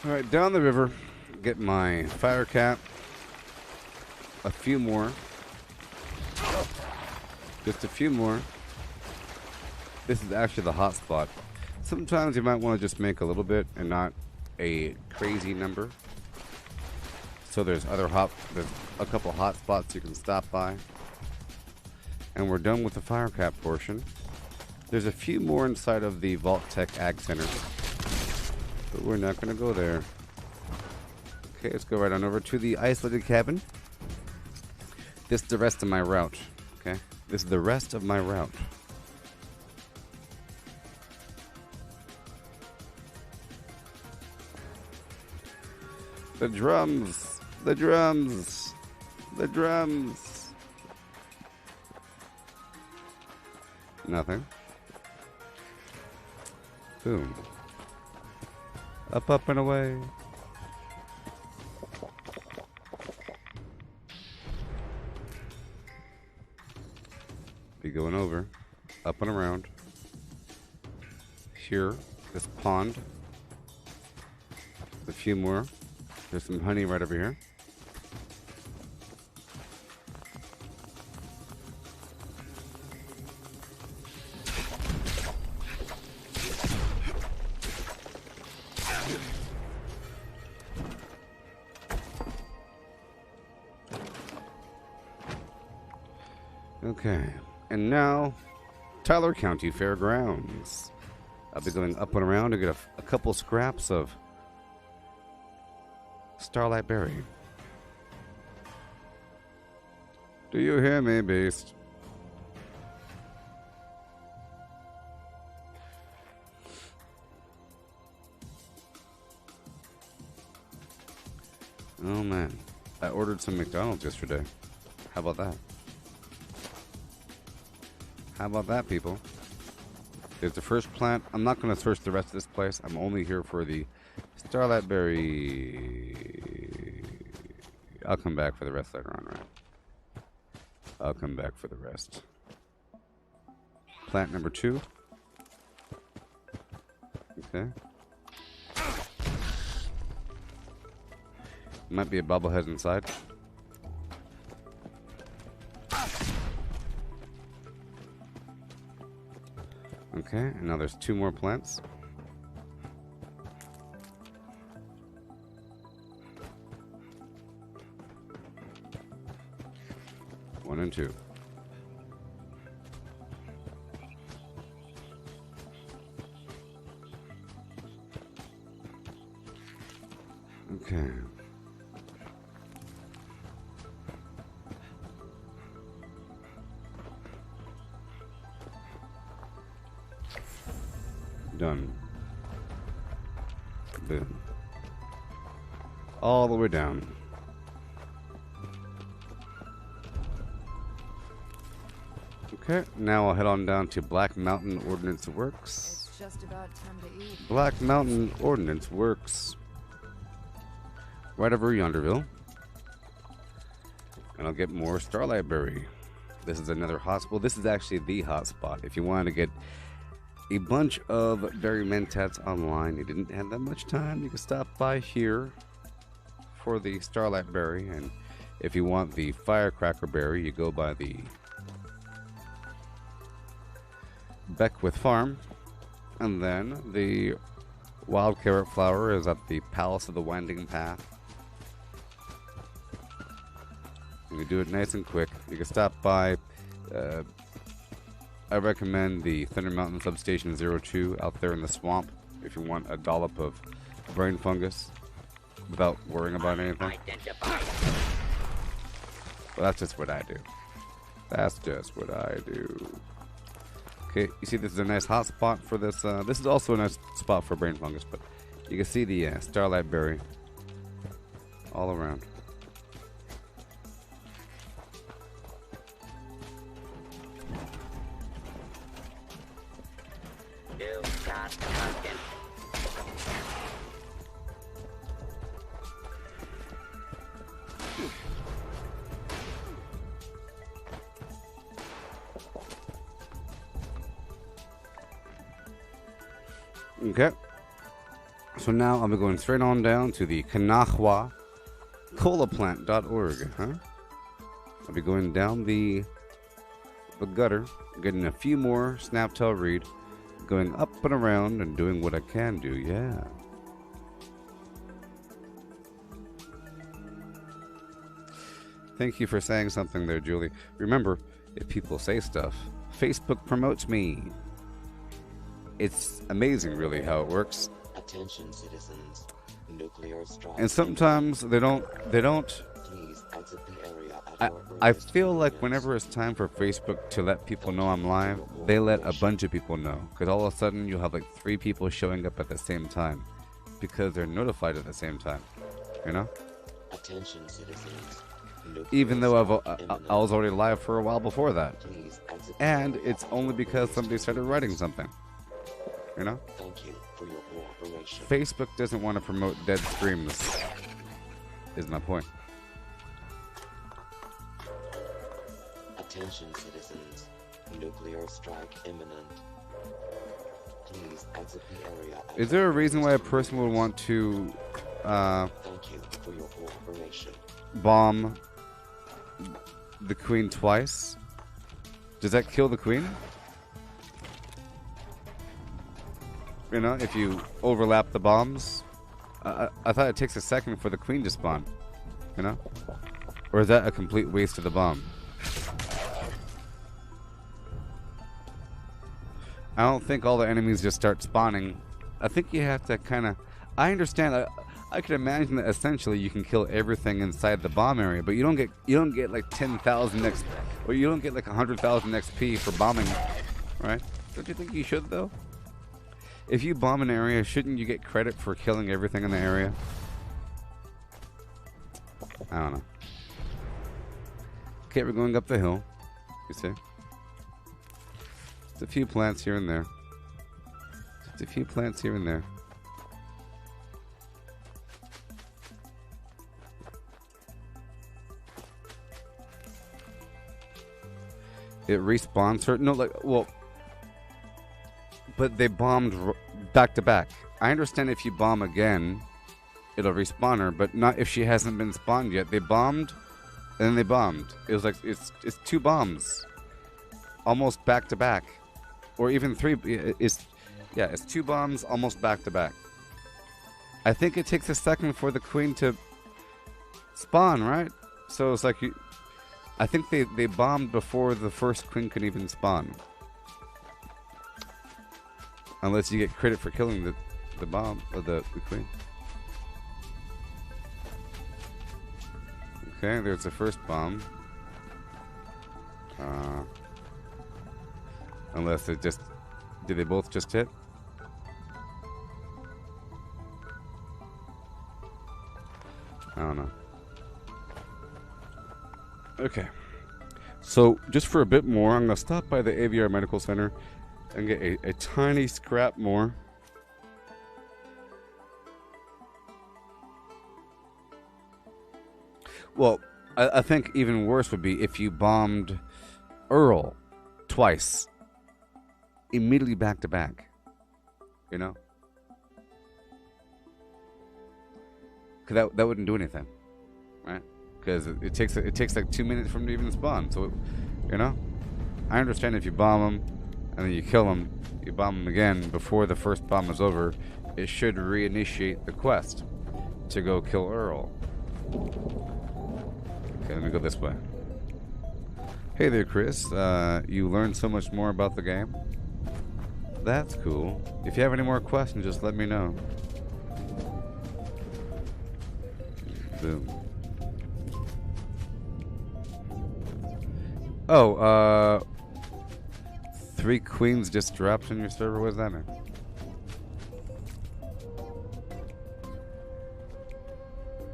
Alright, down the river, get my fire cap, a few more, just a few more. This is actually the hot spot. Sometimes you might want to just make a little bit and not a crazy number. So there's a couple hot spots you can stop by. And we're done with the fire cap portion. There's a few more inside of the Vault Tech Ag Center, but we're not going to go there. Okay, let's go right on over to the isolated cabin. This is the rest of my route. Okay, this is the rest of my route. The drums, the drums, the drums. Nothing. Boom. Up, up, and away. Be going over, up and around. Here, this pond. A few more. There's some honey right over here. Okay, and now Tyler County Fairgrounds. I'll be going up and around to get a couple scraps of Starlight Berry. Do you hear me, beast? Oh man, I ordered some McDonald's yesterday. How about that? How about that, people? There's the first plant. I'm not going to search the rest of this place. I'm only here for the Starlight Berry. I'll come back for the rest later on, right? I'll come back for the rest. Plant number 2. Okay. Might be a bobblehead inside. Okay, and now there's 2 more plants. One and 2. Okay. Done. Boom. All the way down. Okay, now I'll head on down to Black Mountain Ordnance Works. It's just about time to eat. Black Mountain Ordnance Works. Right over Yonderville. And I'll get more Starlight Berry. This is another hospital. This is actually the hotspot. If you wanted to get a bunch of berry mentats online, you didn't have that much time, you can stop by here for the Starlight Berry. And if you want the Firecracker Berry, you go by the Beckwith Farm. And then the Wild Carrot Flower is at the Palace of the Winding Path. You can do it nice and quick. You can stop by. I recommend the Thunder Mountain Substation 02 out there in the swamp if you want a dollop of brain fungus without worrying about anything. Well, that's just what I do. That's just what I do. Okay, you see this is a nice hot spot for this. This is also a nice spot for brain fungus, but you can see the Starlight Berry all around. Okay. So now I'll be going straight on down to the Kanahwa colaplant.org, huh? I'll be going down the gutter, getting a few more snaptail reed, going up and around and doing what I can do, yeah. Thank you for saying something there, Julie. Remember, if people say stuff, Facebook promotes me. It's amazing, really, how it works. Attention, citizens. Nuclear strike. And sometimes they don't. Please exit the area at your I earliest feel like convenience. whenever it's time for Facebook to let people know I'm live, they let a bunch of people know. Because all of a sudden you'll have like 3 people showing up at the same time. Because they're notified at the same time. You know? Attention, citizens. Even though Nuclear I was already live for a while before that. Please exit the And area it's at only your because earliest somebody started writing convenience. something. You know? Thank you for your cooperation. Facebook doesn't want to promote dead streams. Is my point. Attention, citizens. Nuclear strike imminent. Please exit the area at Is there a your reason why a earliest person would convenience. want to Thank you for your cooperation. bomb the queen twice? Does that kill the queen? You know, if you overlap the bombs? I thought it takes a second for the queen to spawn. You know? Or is that a complete waste of the bomb? I don't think all the enemies just start spawning. I think you have to kind of... I understand. I can imagine that essentially you can kill everything inside the bomb area, but you don't get like 10,000 XP, or you don't get like 100,000 XP for bombing, right? Don't you think you should though? If you bomb an area, shouldn't you get credit for killing everything in the area? I don't know. Okay, we're going up the hill. You see? Just a few plants here and there. Just a few plants here and there. It respawns her. No, like, well, but they bombed back to back. I understand if you bomb again, it'll respawn her, but not if she hasn't been spawned yet. They bombed, and then they bombed. It was like it's 2 bombs, almost back to back, or even 3. It's 2 bombs almost back to back. I think it takes a second for the queen to spawn, right? So it's like I think they bombed before the first queen could even spawn. Unless you get credit for killing the bomb or the queen. Okay, there's the first bomb. Unless it just... Did they both just hit? I don't know. Okay. So, just for a bit more, I'm going to stop by the AVR Medical Center and get a tiny scrap more. Well, I think even worse would be if you bombed Earl twice, immediately back to back. You know? Because that wouldn't do anything, right? Because it takes like 2 minutes for them to even spawn. So, you know? I understand if you bomb them and then you kill them, you bomb them again before the first bomb is over, it should reinitiate the quest to go kill Earl. Okay, let me go this way. Hey there, Chris. You learned so much more about the game. That's cool. If you have any more questions, just let me know. Boom. Oh, 3 queens just dropped on your server. What does that mean?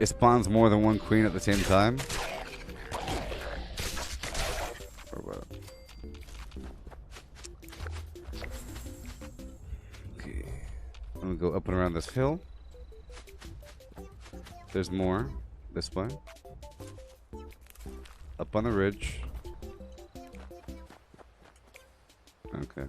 It spawns more than 1 queen at the same time? Or what? Okay. I'm gonna go up and around this hill. There's more this way. Up on the ridge. Okay.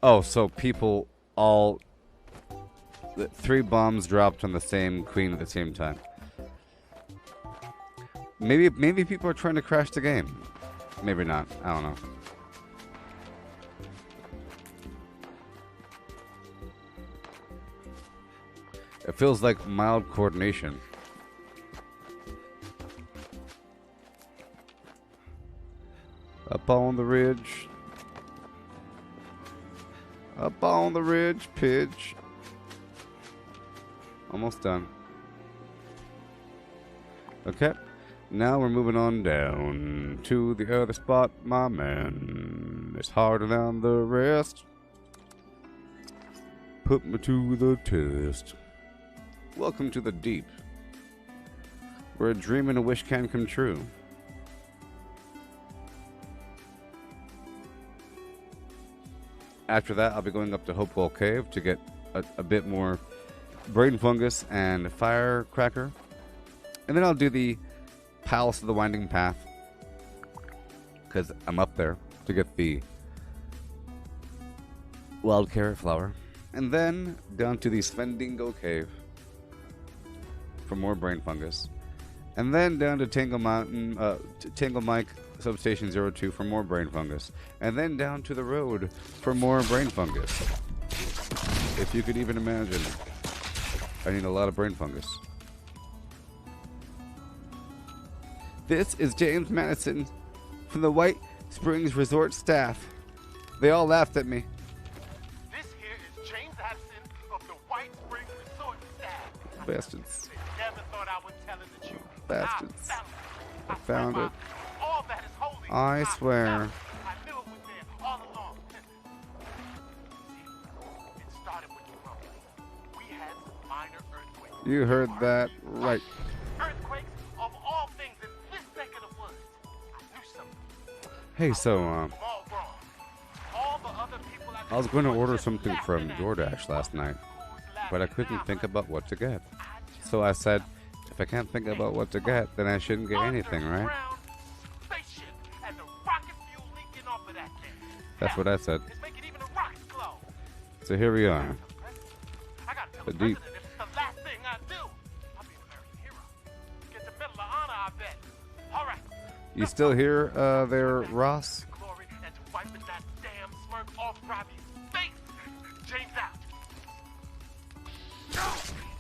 Oh, so people all... 3 bombs dropped on the same queen at the same time. Maybe people are trying to crash the game. Maybe not. I don't know. It feels like mild coordination. Up on the ridge. Up on the ridge, Pidge. Almost done. Okay. Now we're moving on down to the other spot, my man. It's harder than the rest. Put me to the test. Welcome to the deep, where a dream and a wish can come true. After that, I'll be going up to Hopewell Cave to get a bit more brain fungus and firecracker. And then I'll do the Palace of the Winding Path, because I'm up there to get the wild carrot flower. And then down to the Svendingo Cave for more brain fungus. And then down to Tangle Mountain, Tangle Mike Substation 02 for more brain fungus. And then down to the road for more brain fungus. If you could even imagine. I need a lot of brain fungus. This is James Madison from the White Springs Resort staff. They all laughed at me. This here is James Madison of the White Springs Resort staff. Bastards. They never thought I would tell it the truth. Bastards. I Found it. All that is holy. I swear. I knew it was there all along. It started with the rumble. We had some minor earthquakes. You heard that right. Earthquakes of all things in this neck of the woods. I knew something. Hey, so, All wrong. All the other people I was going to order something from DoorDash last night, but I couldn't think about what to get. So I said, if I can't think about what to get, then I shouldn't get anything, right? That's what I said. So here we are. The deep. You still here there, Ross?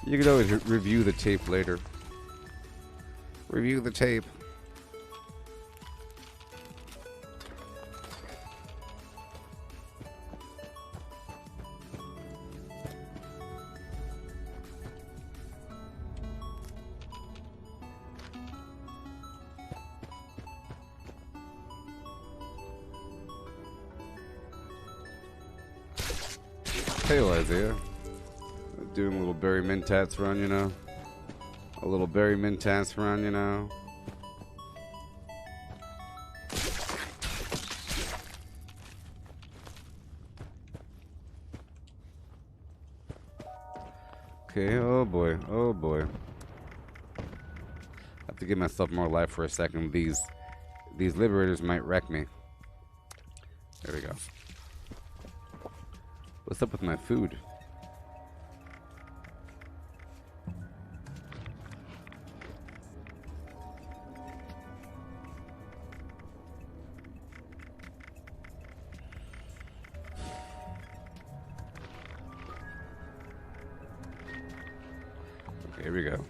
You can always review the tape later. Review the tape. Hey, Isaiah. Doing a little Barry Mintats run, you know? A little Barry Mintats run, you know? Okay, oh boy, oh boy. I have to give myself more life for a second. These liberators might wreck me. There we go. What's up with my food? Okay, here we go.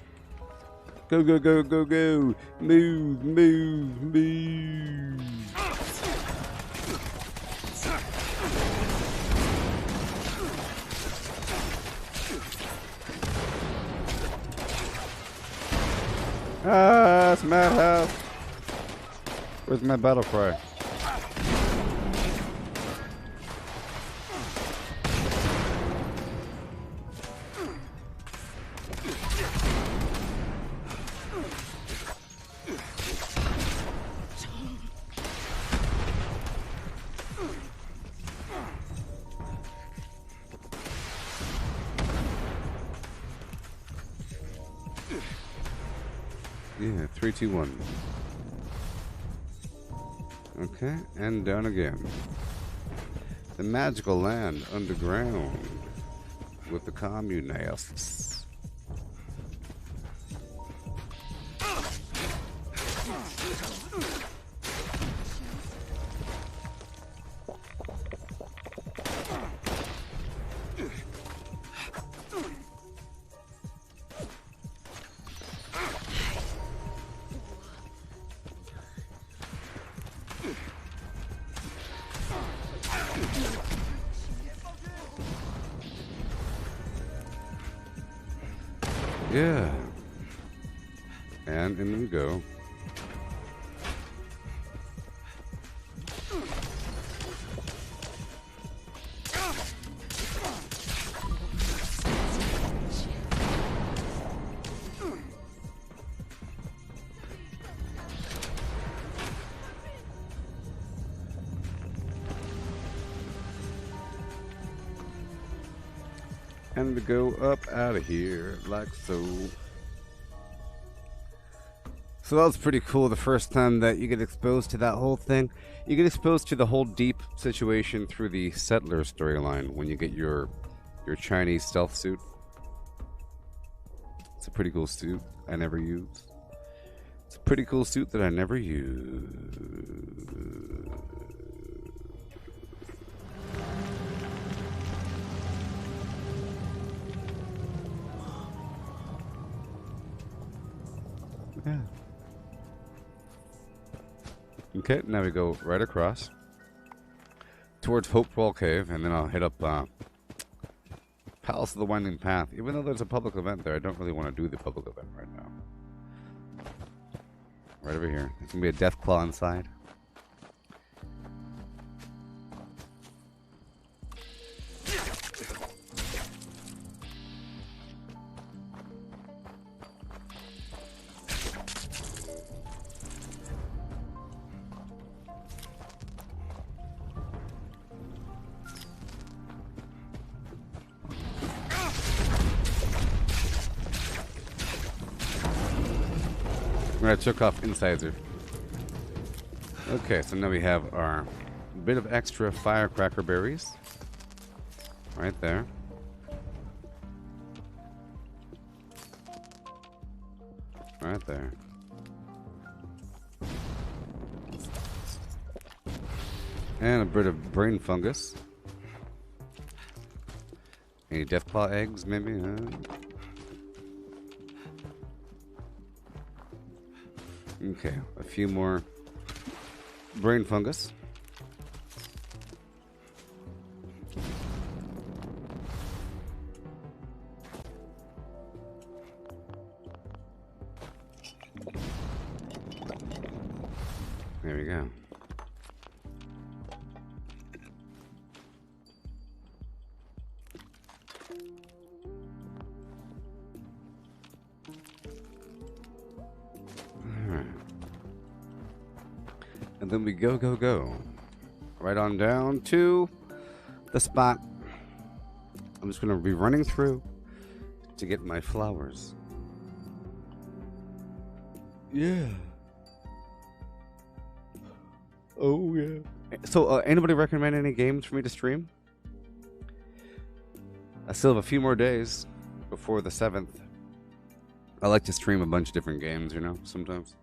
Go, go, go, go, go! Move, move, move! Ah, it's Madhouse. Where's my battle cry? Yeah, 3, 2, 1. Okay, and down again. The magical land underground with the communists. Yeah. And in we go. And to go up out of here like so. So that was pretty cool the first time that you get exposed to that whole thing. You get exposed to the whole deep situation through the settler storyline when you get your Chinese stealth suit. It's a pretty cool suit I never used. It's a pretty cool suit that I never used. Yeah. Okay, now we go right across towards Hopewell Cave, and then I'll hit up Palace of the Winding Path. Even though there's a public event there, I don't really want to do the public event right now. Right over here. There's going to be a death claw inside. I took off incisor. Okay, so now we have our bit of extra firecracker berries. Right there. Right there. And a bit of brain fungus. Any deathclaw eggs, maybe? Okay, a few more brain fungus. There we go. And then we go. Right on down to the spot. I'm just going to be running through to get my flowers. Yeah. Oh, yeah. So, anybody recommend any games for me to stream? I still have a few more days before the 7th. I like to stream a bunch of different games, you know, sometimes.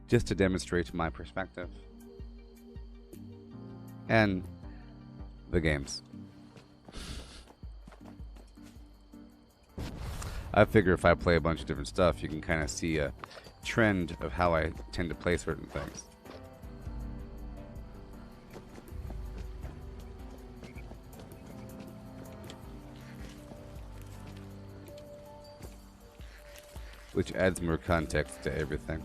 Just to demonstrate my perspective. And the games. I figure if I play a bunch of different stuff, you can kind of see a trend of how I tend to play certain things. Which adds more context to everything.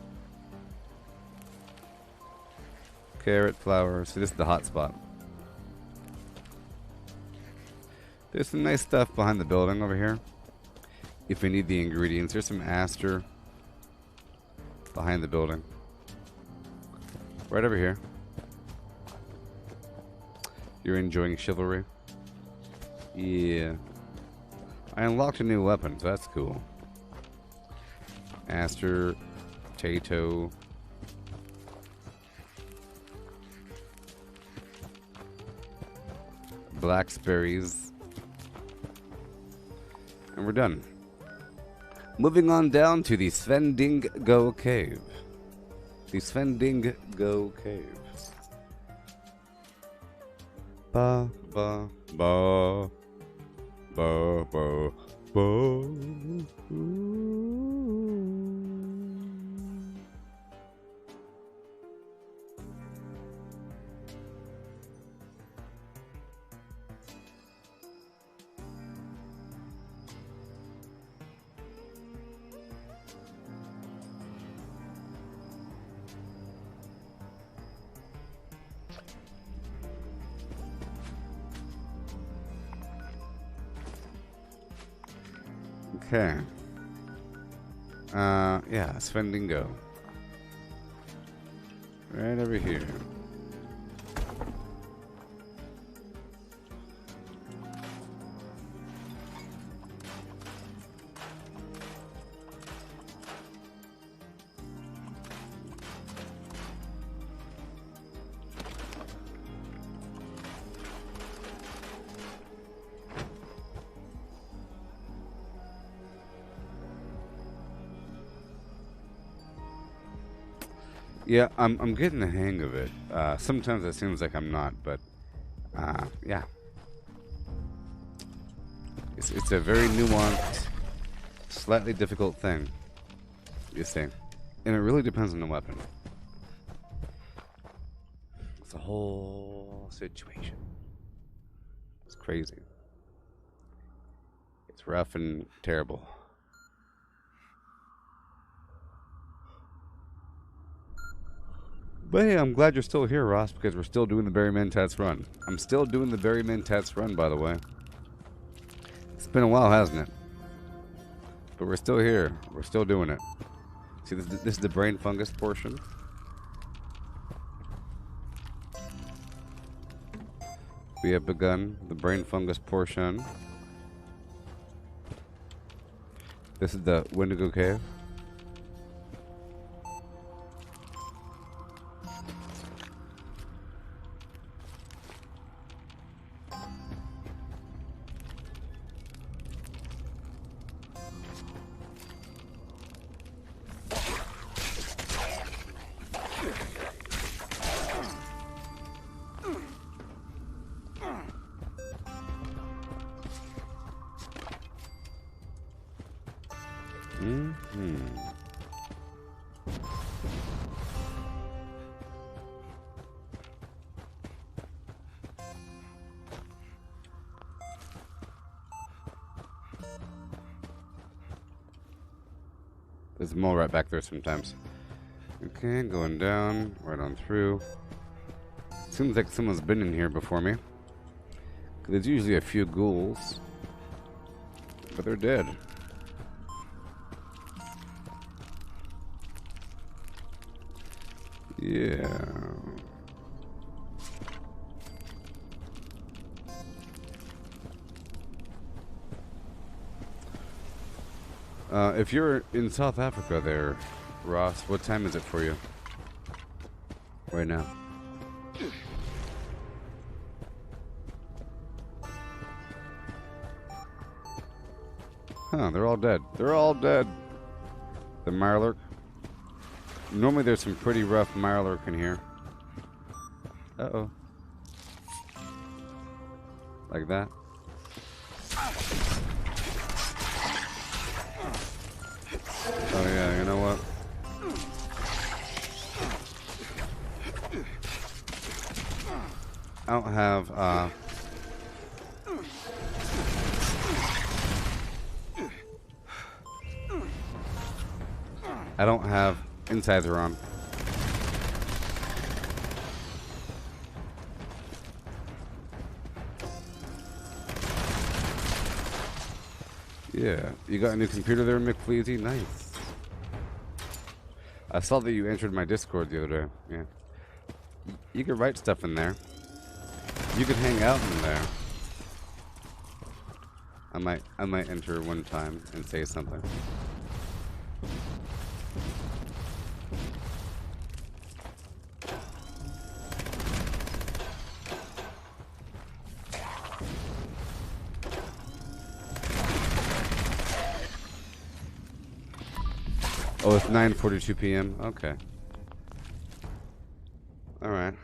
Carrot, flower. So this is the hot spot. There's some nice stuff behind the building over here. If we need the ingredients, there's some aster behind the building. Right over here. You're enjoying chivalry? Yeah. I unlocked a new weapon, so that's cool. Aster, potato. blackberries. And we're done. Moving on down to the Svendingo Cave. The Svendingo Cave. Ba ba ba ba ba ba. Okay. Yeah, Svendingo. Right over here. Yeah, I'm getting the hang of it. Sometimes it seems like I'm not, but yeah. It's a very nuanced, slightly difficult thing, you see. And it really depends on the weapon. It's a whole situation. It's crazy. It's rough and terrible. But hey, I'm glad you're still here, Ross, because we're still doing the Barry Mentats run. I'm still doing the Barry Mentats run, by the way. It's been a while, hasn't it? But we're still here. We're still doing it. See, this is the brain fungus portion. We have begun the brain fungus portion. This is the Wendigo Cave. There's a mole right back there sometimes. Okay, going down, right on through. Seems like someone's been in here before me. There's usually a few ghouls, but they're dead. Yeah. If you're in South Africa there, Ross, what time is it for you right now? Huh, they're all dead. They're all dead. The Mirelurk. Normally there's some pretty rough Mirelurk in here. Uh-oh. Like that. Oh yeah, you know what? I don't have, I don't have incisor on. Yeah, you got a new computer there, McFleasy? Nice. I saw that you entered my Discord the other day. Yeah. You could write stuff in there. You could hang out in there. I might enter one time and say something. Oh, it's 9:42 p.m. Okay. All right.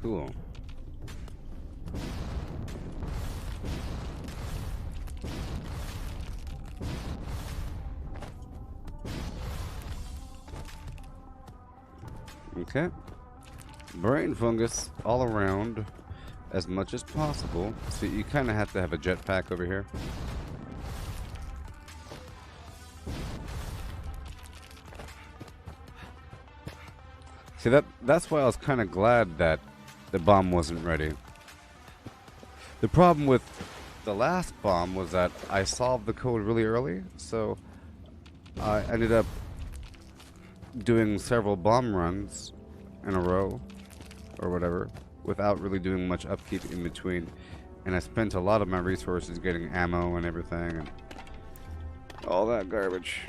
Cool. Okay. Brain fungus all around as much as possible. So you kind of have to have a jetpack over here. See, that's why I was kind of glad that the bomb wasn't ready. The problem with the last bomb was that I solved the code really early, so I ended up doing several bomb runs in a row or whatever without really doing much upkeep in between, and I spent a lot of my resources getting ammo and everything and all that garbage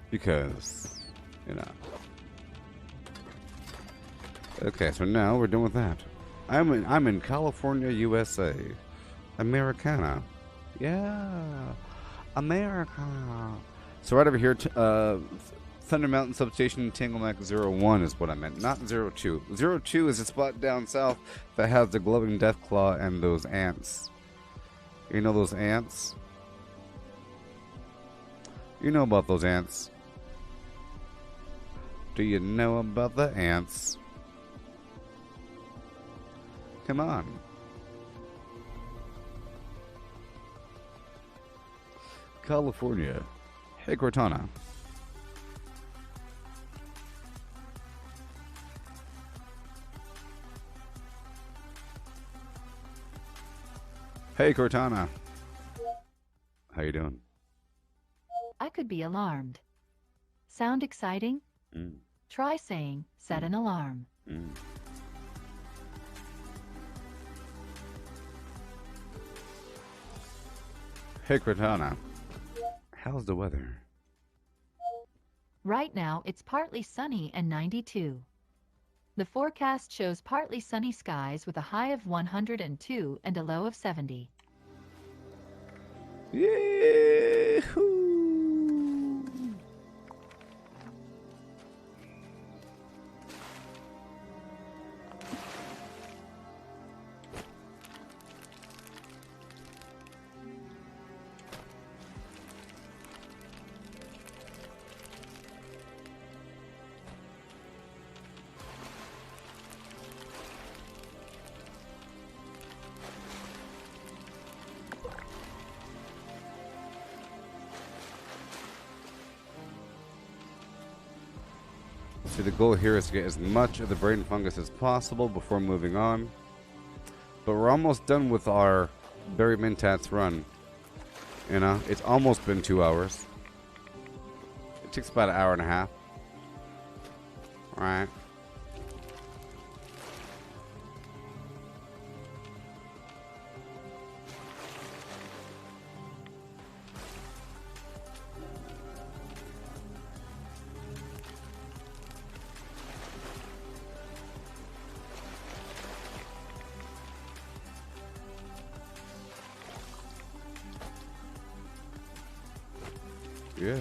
because, you know. Okay, so now we're done with that. I'm in California, USA. Americana. Yeah. America. So right over here, Thunder Mountain Substation, Tangle Mac 01 is what I meant, not 02. 02 is a spot down south that has the glowing death claw and those ants. You know those ants? You know about those ants. Do you know about the ants? Come on. California. Hey, Cortana. Hey, Cortana. How you doing? I could be alarmed. Sound exciting? Try saying, set an alarm. Hey, Cortana. How's the weather? Right now, it's partly sunny and 92. The forecast shows partly sunny skies with a high of 102 and a low of 70. Yahoo! So the goal here is to get as much of the brain fungus as possible before moving on. But we're almost done with our Barry Mintat's run. You know, it's almost been 2 hours. It takes about an hour and a half. Alright. Yeah.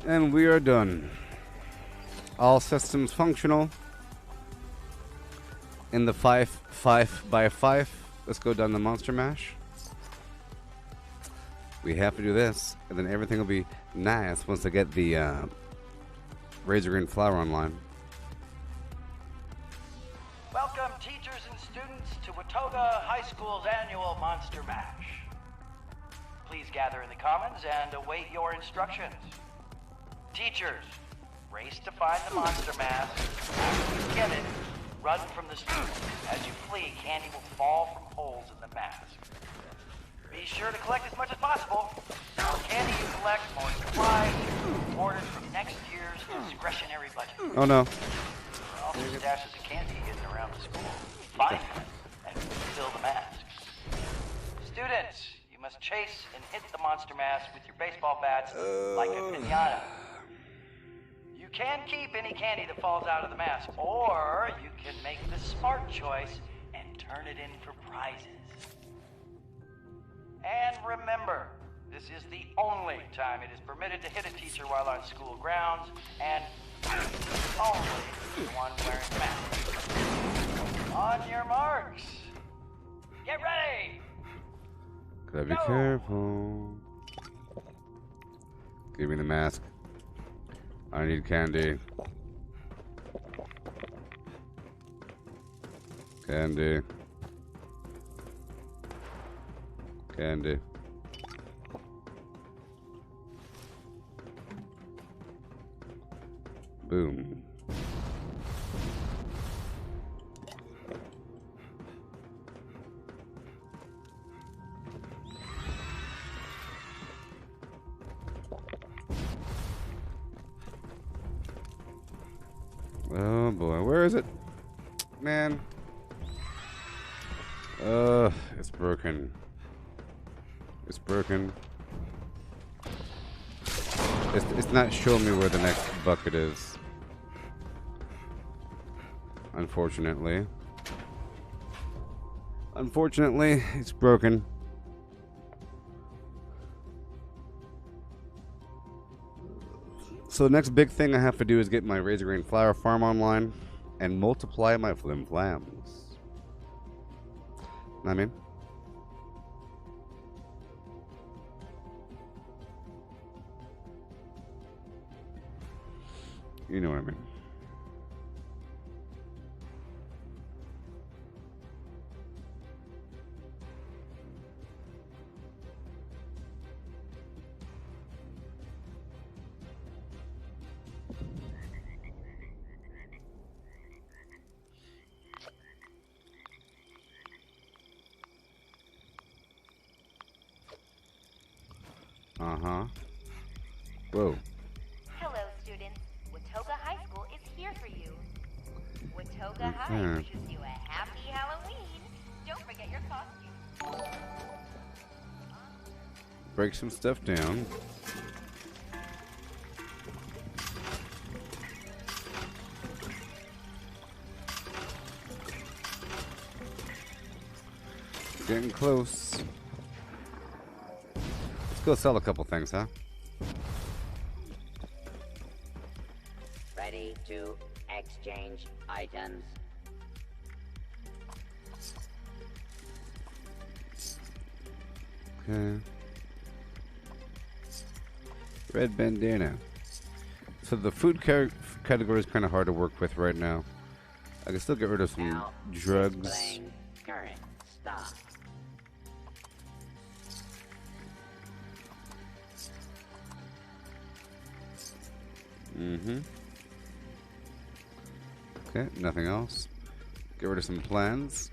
And we are done. All systems functional. In the 5x5. Let's go down the Monster Mash. We have to do this, and then everything will be nice once I get the Razor Green Flower online. Welcome, teachers and students, to Watoga High School's annual Monster Mash. Please gather in the commons and await your instructions. Teachers, race to find the Monster Mask. After you get it, run from the students. As you flee, candy will fall from holes in the mask. Be sure to collect as much as possible. The more candy you collect, more supplies, ordered from next year's discretionary budget. Oh no. There are also stashes of candy hidden around the school. Find them and fill the masks. Students, you must chase and hit the monster mask with your baseball bats like a pinata. You can keep any candy that falls out of the mask, or you can make the smart choice and turn it in for prizes. And remember, this is the only time it is permitted to hit a teacher while on school grounds, and only one wearing a mask. On your marks. Get ready! Gotta be careful. Give me the mask. I need candy. Candy. Candy. Boom. Oh boy, where is it? Man. It's broken. It's broken. It's not showing me where the next bucket is. Unfortunately. Unfortunately, it's broken. So the next big thing I have to do is get my Razor Grain Flower Farm online and multiply my Flimflams. Know what I mean? You know what I mean. Uh-huh. Whoa. Hello, students. Watoga High School is here for you. Watoga High wishes you a happy Halloween. Don't forget your costume. Break some stuff down. Getting close. Let's go sell a couple things, huh? Ready to exchange items. Okay. Red bandana. So the food category is kind of hard to work with right now. I can still get rid of some Now, drugs. displaying current stock. Mm-hmm. Okay, nothing else. Get rid of some plans.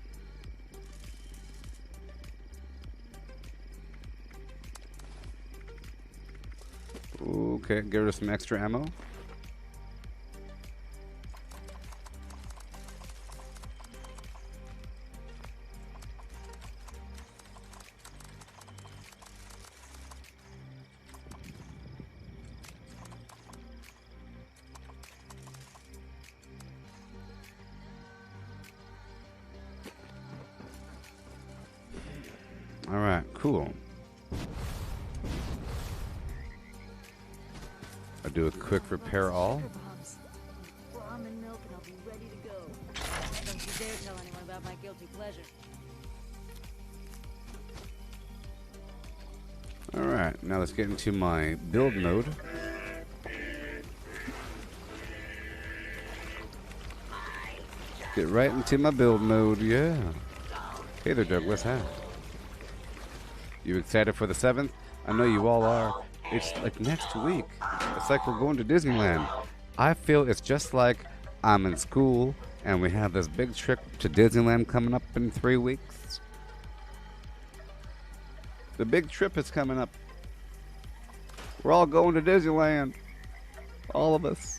Okay, get rid of some extra ammo. All right, cool. I'll do a quick repair all. Sugar bombs. Ramen milk and I'll be ready to go. Don't you dare tell anyone about my guilty pleasure. All right, now let's get into my build mode. Get right into my build mode, yeah. Hey there, Douglas, hi. You excited for the 7th? I know you all are. It's like next week. It's like we're going to Disneyland. I feel it's just like I'm in school and we have this big trip to Disneyland coming up in 3 weeks. The big trip is coming up. We're all going to Disneyland. All of us.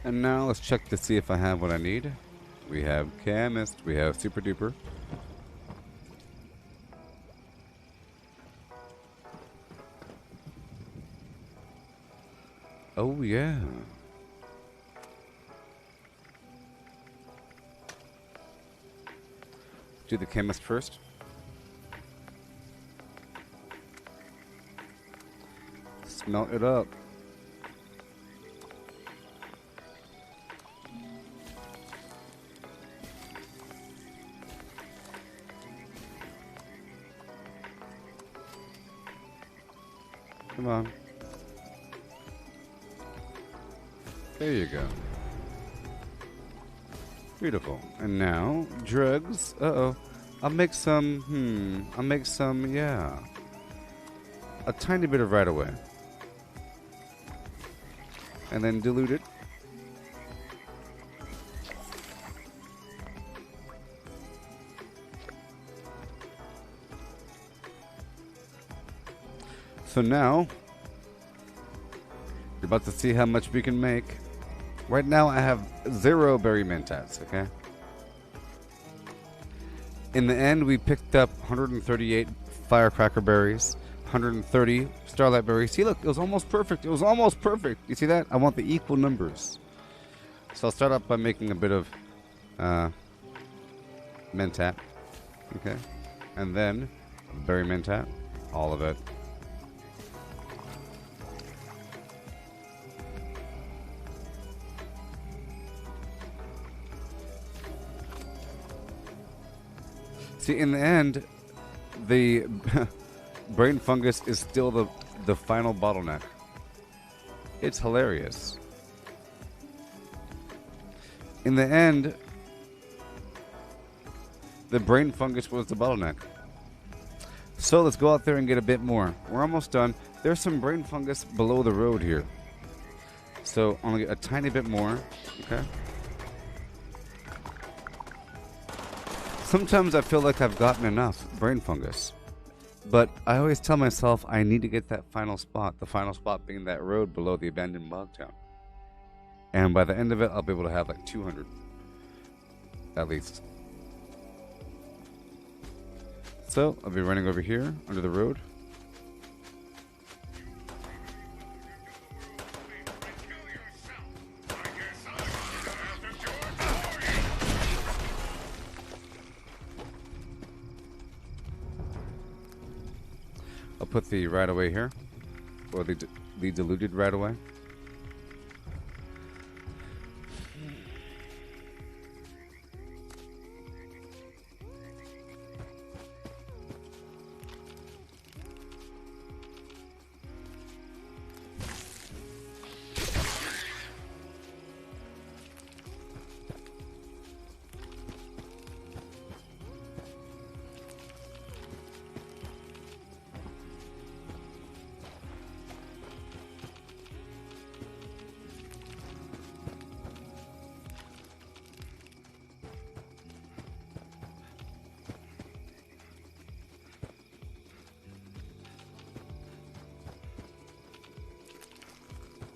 And now let's check to see if I have what I need. We have chemist. We have super duper. Oh yeah. Do the chemist first. Smelt it up. Come on. There you go. Beautiful. And now, drugs. Uh-oh. I'll make some, yeah. A tiny bit of right away. And then dilute it. So now, you're about to see how much we can make. Right now I have 0 berry mentats, okay? In the end, we picked up 138 firecracker berries, 130 starlight berries. See, look, it was almost perfect. It was almost perfect. You see that? I want the equal numbers. So I'll start off by making a bit of mentat, okay? And then berry mentat, all of it. See, in the end, the brain fungus is still the final bottleneck. It's hilarious. In the end, the brain fungus was the bottleneck. So let's go out there and get a bit more. We're almost done. There's some brain fungus below the road here. So only a tiny bit more, okay? Sometimes I feel like I've gotten enough brain fungus, but I always tell myself I need to get that final spot, the final spot being that road below the abandoned bog town. And by the end of it, I'll be able to have like 200, at least. So I'll be running over here under the road. I'll put the right away here, or the diluted right away.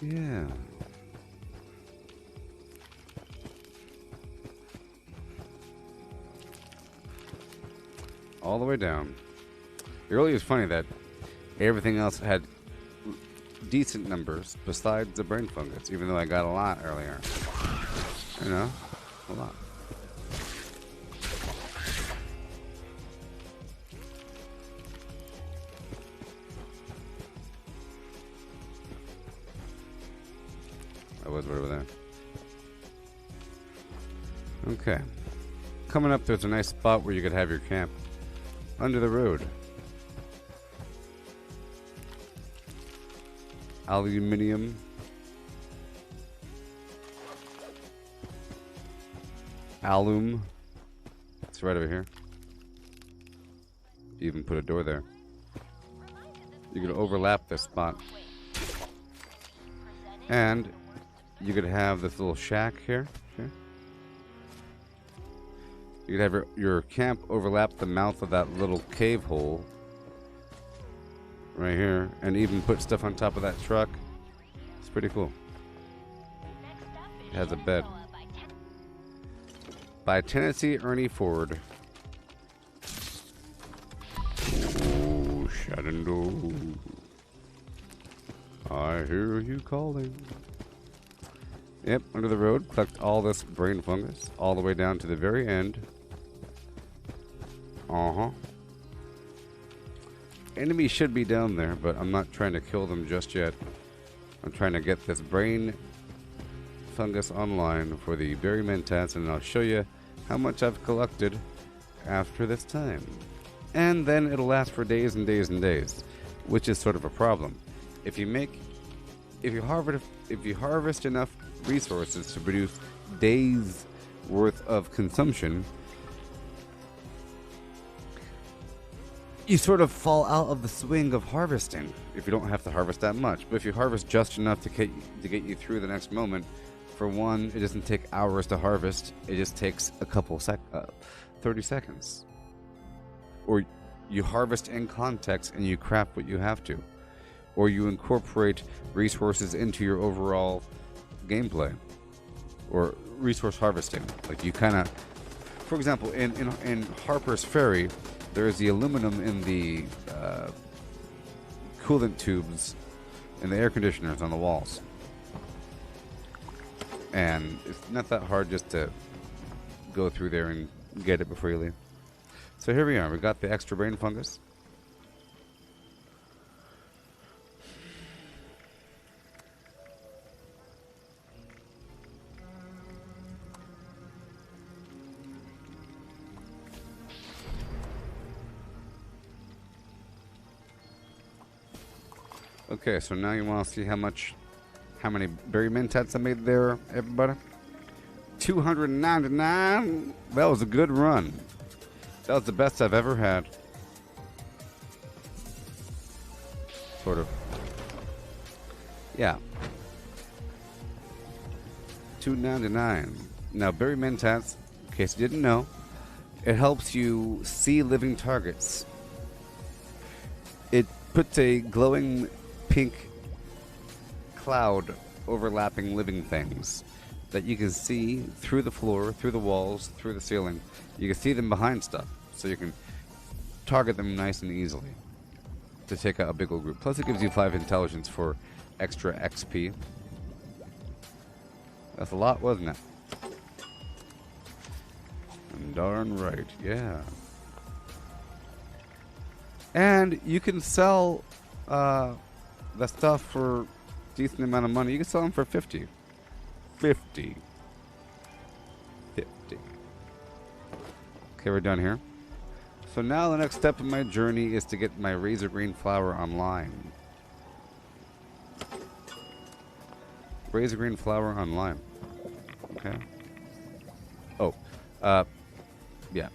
Yeah. All the way down. It really is funny that everything else had decent numbers besides the brain fungus, even though I got a lot earlier. You know? A lot. Was right over there. Okay. Coming up, there's a nice spot where you could have your camp. Under the road. Aluminium. Alum. It's right over here. You even put a door there. You could overlap this spot. And you could have this little shack here. Okay. You could have your camp overlap the mouth of that little cave hole right here, and even put stuff on top of that truck. It's pretty cool. Next up has a bed. By Tennessee Ernie Ford. Oh, Shenandoah. I hear you calling. Yep, under the road, collect all this brain fungus, all the way down to the very end. Enemies should be down there, but I'm not trying to kill them just yet. I'm trying to get this brain fungus online for the berry mentats, and I'll show you how much I've collected after this time. And then it'll last for days and days and days, which is sort of a problem. If you harvest enough resources to produce days worth of consumption, you sort of fall out of the swing of harvesting if you don't have to harvest that much. But if you harvest just enough to get you through the next moment, for one, it doesn't take hours to harvest. It just takes a couple 30 seconds. Or you harvest in context and you craft what you have to. Or you incorporate resources into your overall gameplay. Or resource harvesting. Like you kind of, for example, in Harper's Ferry, there's the aluminum in the coolant tubes and the air conditioners on the walls. And it's not that hard just to go through there and get it before you leave. So here we are. We got the extra brain fungus. Okay, so now you want to see how many berry mentats I made there, everybody? 299. That was a good run. That was the best I've ever had. Sort of. Yeah. 299. Now, berry mentats, in case you didn't know, it helps you see living targets. It puts a glowing pink cloud overlapping living things that you can see through the floor, through the walls, through the ceiling. You can see them behind stuff, so you can target them nice and easily to take out a big old group. Plus it gives you 5 intelligence for extra XP. That's a lot, wasn't it? And darn right, yeah. And you can sell the stuff for a decent amount of money. You can sell them for 50. 50. Okay, we're done here. So now the next step in my journey is to get my razor green flower online. Razor green flower online. Okay. Oh, yeah.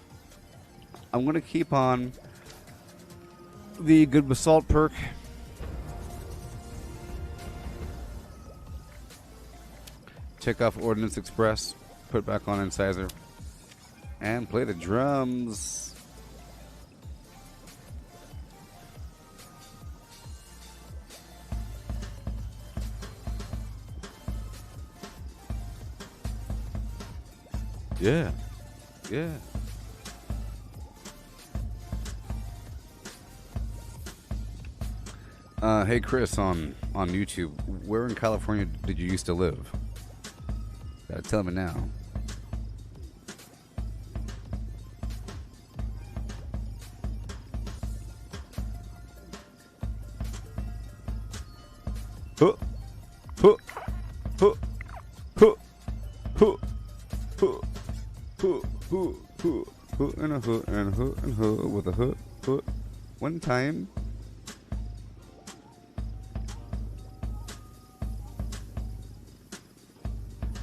I'm going to keep on the good basalt perk. Take off Ordnance Express, put back on Incisor, and play the drums. Yeah. Yeah. Hey Chris on YouTube, where in California did you used to live? Gotta tell me now. Huh. Huh. Huh. Huh. Huh. Huh. Huh. Huh. Huh. Huh. And a hook and a hook and a hook with a hook. Hook. One time.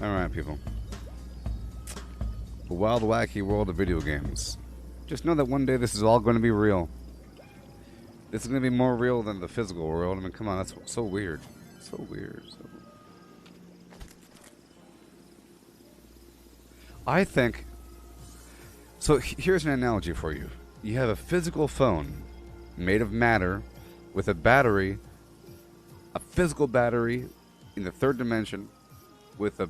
Alright, people. The wild, wacky world of video games. Just know that one day this is all going to be real. This is going to be more real than the physical world. I mean, come on, that's so weird. So weird. I think... So here's an analogy for you. You have a physical phone made of matter with a battery, a physical battery in the third dimension with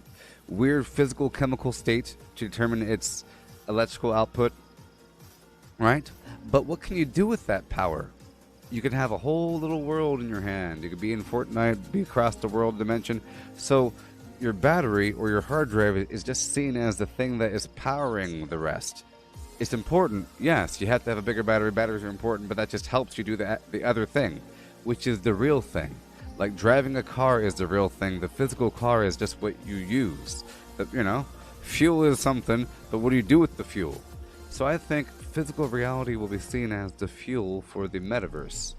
weird physical chemical state to determine its electrical output, right? But what can you do with that power? You can have a whole little world in your hand. You could be in Fortnite, be across the world dimension. So your battery or your hard drive is just seen as the thing that is powering the rest. It's important, yes, you have to have a bigger battery. Batteries are important, but that just helps you do the other thing, which is the real thing. Like driving a car is the real thing. The physical car is just what you use. Fuel is something, but what do you do with the fuel? So I think physical reality will be seen as the fuel for the metaverse,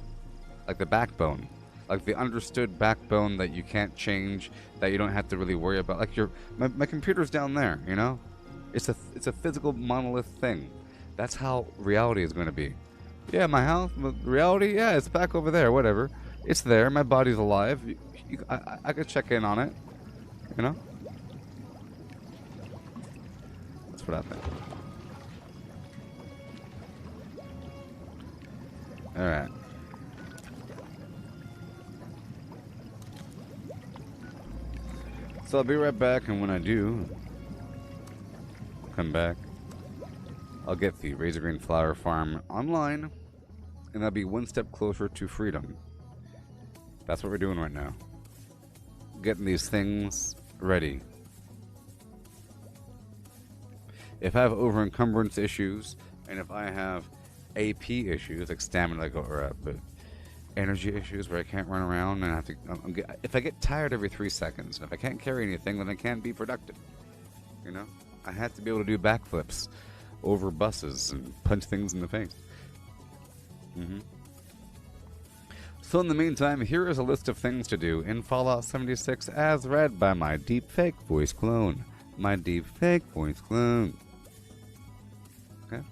like the backbone, like the understood backbone that you can't change, that you don't have to really worry about. Like my computer's down there, it's a physical monolith thing. That's how reality is going to be. Yeah, my house, reality, yeah, it's back over there. Whatever, it's there. My body's alive. I could check in on it. That's what I think. Alright. So I'll be right back, and when I do come back, I'll get the Razor Green Flower Farm online, and I'll be one step closer to freedom. That's what we're doing right now. Getting these things ready. If I have over-encumbrance issues, and if I have AP issues, like stamina, but energy issues where I can't run around and I have to. If I get tired every 3 seconds, and if I can't carry anything, then I can't be productive. I have to be able to do backflips over buses and punch things in the face. So in the meantime, here is a list of things to do in Fallout 76 as read by my deepfake voice clone. Okay.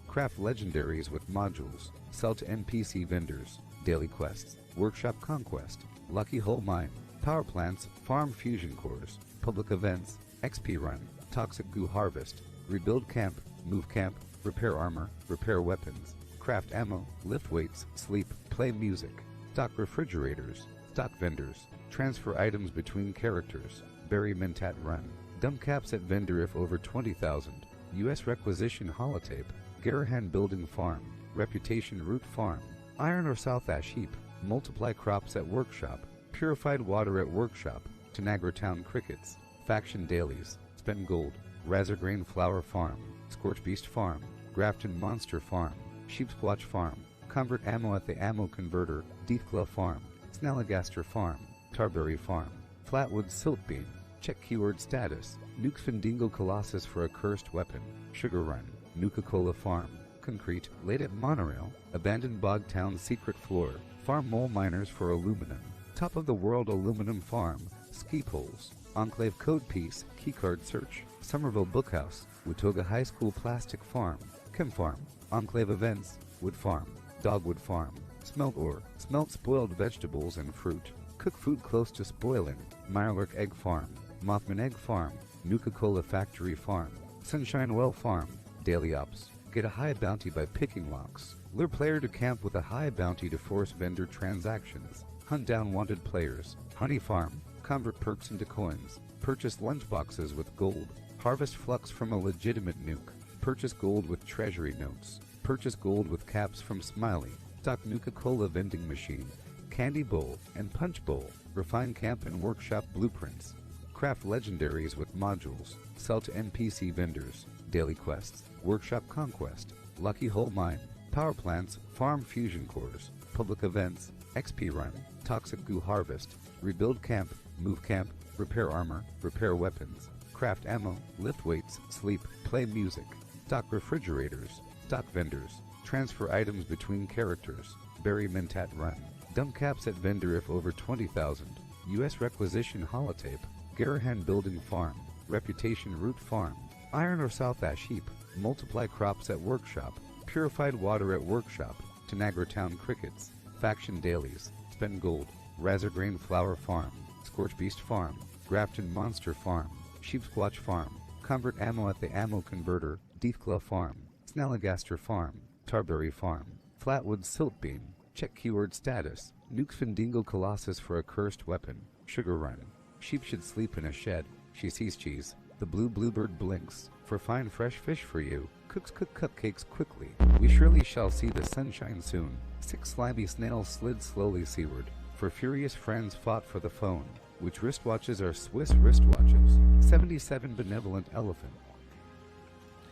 Craft legendaries with modules. Sell to NPC vendors. Daily quests. Workshop conquest. Lucky Hole mine. Power plants. Farm fusion cores. Public events. XP run. Toxic goo harvest. Rebuild camp. Move camp. Repair armor. Repair weapons. Craft ammo. Lift weights. Sleep. Play music. Stock refrigerators. Stock vendors. Transfer items between characters. Bury Mentat run. Dump caps at vendor if over 20,000. U.S. requisition holotape. Garahan building farm. Reputation root farm. Iron or South Ash heap. Multiply crops at workshop. Purified water at workshop. Tanagra Town crickets. Faction dailies. Spend gold. Razor Grain flower farm. Scorch Beast farm. Grafton monster farm. Sheepsquatch farm. Convert ammo at the ammo converter. Deathclaw farm. Snalligaster farm. Tarberry farm. Flatwood silt beam. Check keyword status. Nuke Findingo Colossus for a cursed weapon. Sugar Run. Nuka-Cola Farm. Concrete. Laid at Monorail. Abandoned Bog Town secret floor. Farm mole miners for aluminum. Top of the world aluminum farm. Ski poles. Enclave code piece. Keycard search. Somerville Bookhouse. Watoga High School plastic farm. Chem farm. Enclave events. Wood farm. Dogwood farm. Smelt ore. Smelt spoiled vegetables and fruit. Cook food close to spoiling. Mirelurk egg farm. Mothman egg farm. Nuka-Cola factory farm. Sunshine Well farm. Daily ops. Get a high bounty by picking locks. Lure player to camp with a high bounty to force vendor transactions. Hunt down wanted players. Honey farm. Convert perks into coins. Purchase lunchboxes with gold. Harvest flux from a legitimate nuke. Purchase gold with treasury notes. Purchase gold with caps from Smiley. Stock Nuka-Cola vending machine. Candy bowl and punch bowl. Refine camp and workshop blueprints. Craft legendaries with modules. Sell to NPC vendors. Daily quests. Workshop conquest. Lucky Hole mine. Power plants. Farm fusion cores. Public events. XP run. Toxic goo harvest. Rebuild camp. Move camp. Repair armor. Repair weapons. Craft ammo. Lift weights. Sleep. Play music. Stock refrigerators. Stock vendors. Transfer items between characters. Bury Mentat run. Dump caps at vendor if over 20,000. U.S. requisition holotape. Garahan building farm. Reputation root farm. Iron or South Ash heap. Multiply crops at workshop. Purified water at workshop. Tanagra Town crickets. Faction dailies. Spend gold. Razor Grain flower farm. Scorch Beast farm. Grafton monster farm. Sheepsquatch farm. Convert ammo at the ammo converter. Deathclaw farm. Snalligaster farm. Tarberry farm. Flatwood silt beam. Check keyword status. Nuke Findingo Colossus for a cursed weapon. Sugar Run. Sheep should sleep in a shed. She sees cheese. The blue bluebird blinks. For fine fresh fish for you. Cooks cook cupcakes quickly. We surely shall see the sunshine soon. 6 slimy snails slid slowly seaward. For furious friends fought for the phone. Which wristwatches are Swiss wristwatches. 77 benevolent elephant.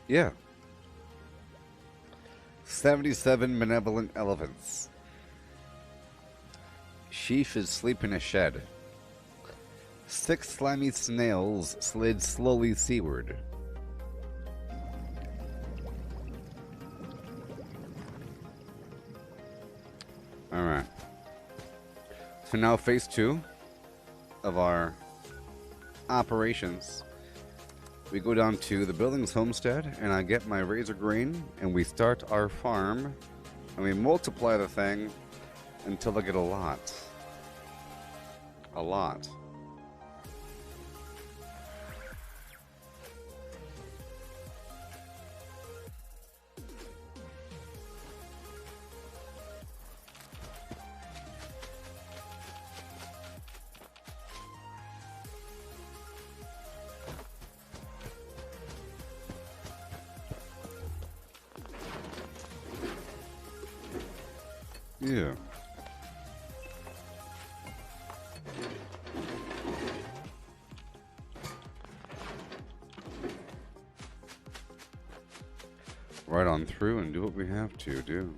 Yeah. 77 benevolent elephants. She should sleep in a shed. 6 slimy snails slid slowly seaward. Alright. So now phase 2 of our operations. We go down to the Billings homestead and I get my razor grain and we start our farm and we multiply the thing until I get a lot. A lot. Yeah. Right on through and do what we have to do.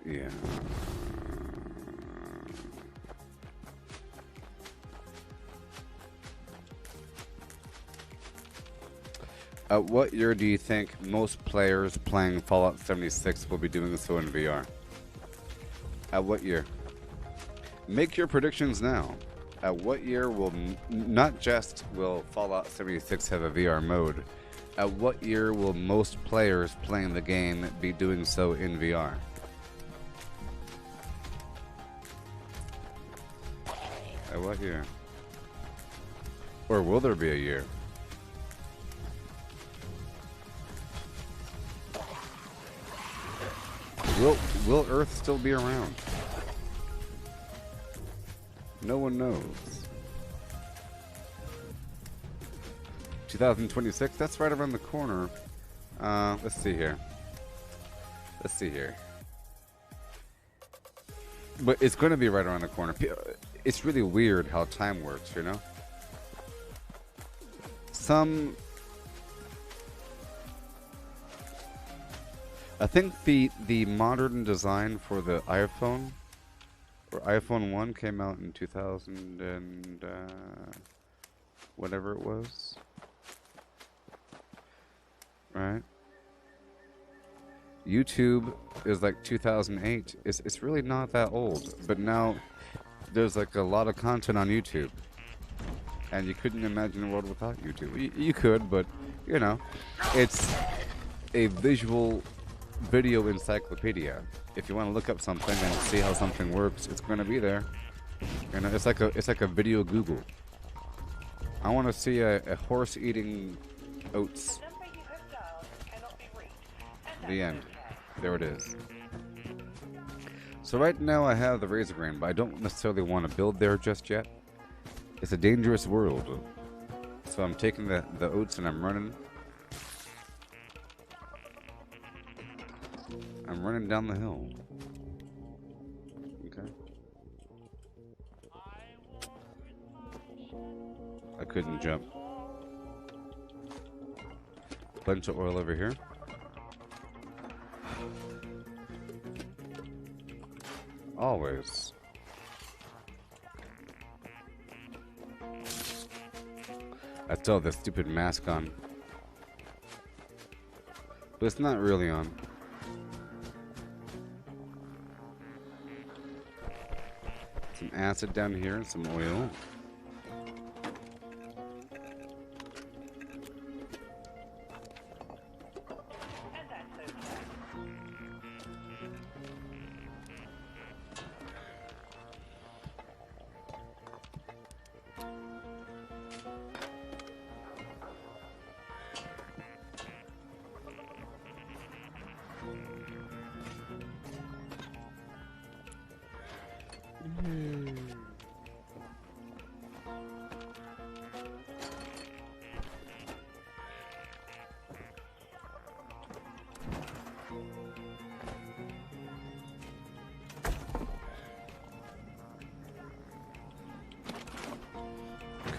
Yeah. What year do you think most players playing Fallout 76 will be doing so in VR? At what year? Make your predictions now. At what year will, not just will Fallout 76 have a VR mode, at what year will most players playing the game be doing so in VR? At what year? Or will there be a year? Will Earth still be around? No one knows. 2026, that's right around the corner. Let's see here. Let's see here. But it's going to be right around the corner. It's really weird how time works, you know? I think the modern design for the iPhone, or iPhone 1 came out in 2000 and whatever it was, right? YouTube is like 2008. It's really not that old, but now there's like a lot of content on YouTube, and you couldn't imagine a world without YouTube. You could, but you know, it's a visual video encyclopedia. If you want to look up something and see how something works, it's going to be there. You know, it's like a video Google. I want to see a horse eating oats. The end. There it is. So right now I have the razor grain, but I don't necessarily want to build there just yet. It's a dangerous world. So I'm taking the oats and I'm running. I'm running down the hill. Okay. I couldn't jump. Bunch of oil over here. Always. I still have the stupid mask on. But it's not really on. Some acid down here and some oil.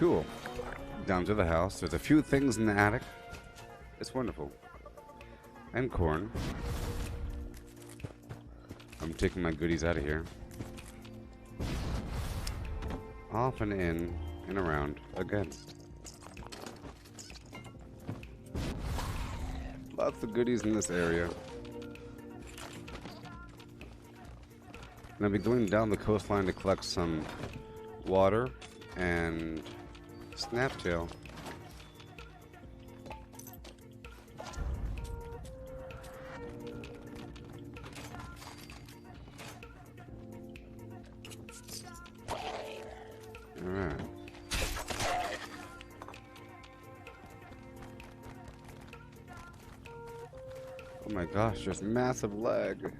Cool. Down to the house. There's a few things in the attic. It's wonderful. And corn. I'm taking my goodies out of here. Off and in and around again. Lots of goodies in this area. And I'll be going down the coastline to collect some water and snaptail. Alright. Oh my gosh, there's massive lag.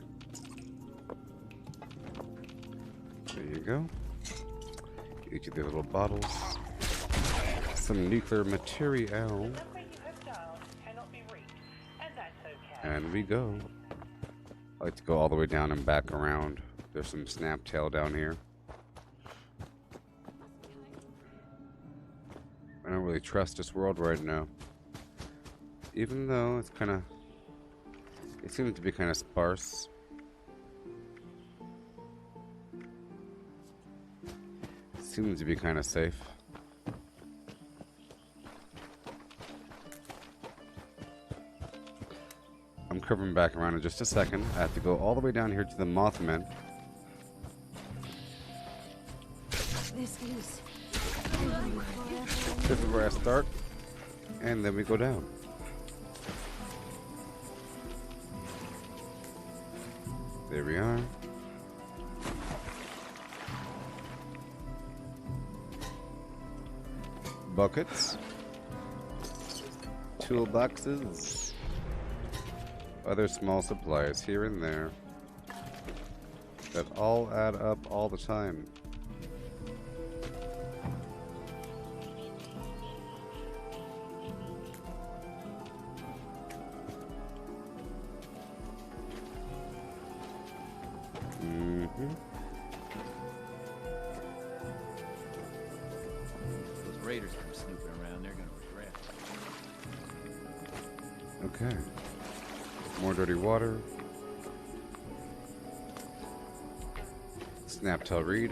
There you go. Each of the little bottles. Some nuclear material. And we go. I like to go all the way down and back around. There's some snaptail down here. I don't really trust this world right now. Even though it's kind of... It seems to be kind of sparse. It seems to be kind of safe. I'm curving back around in just a second. I have to go all the way down here to the Mothman. This is... This is where I start. And then we go down. There we are. Buckets. Toolboxes. Other small supplies here and there. That all add up all the time. Those raiders come snooping around, they're gonna regret it. Okay. More dirty water. Snaptail reed.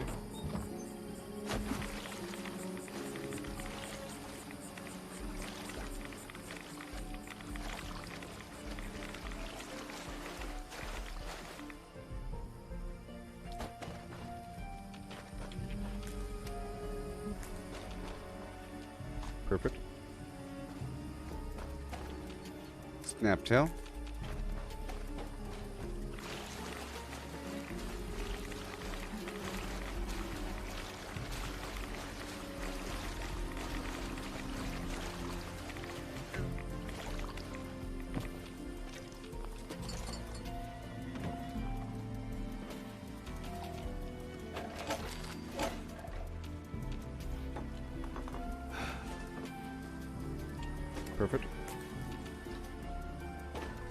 Perfect. Snaptail. Perfect.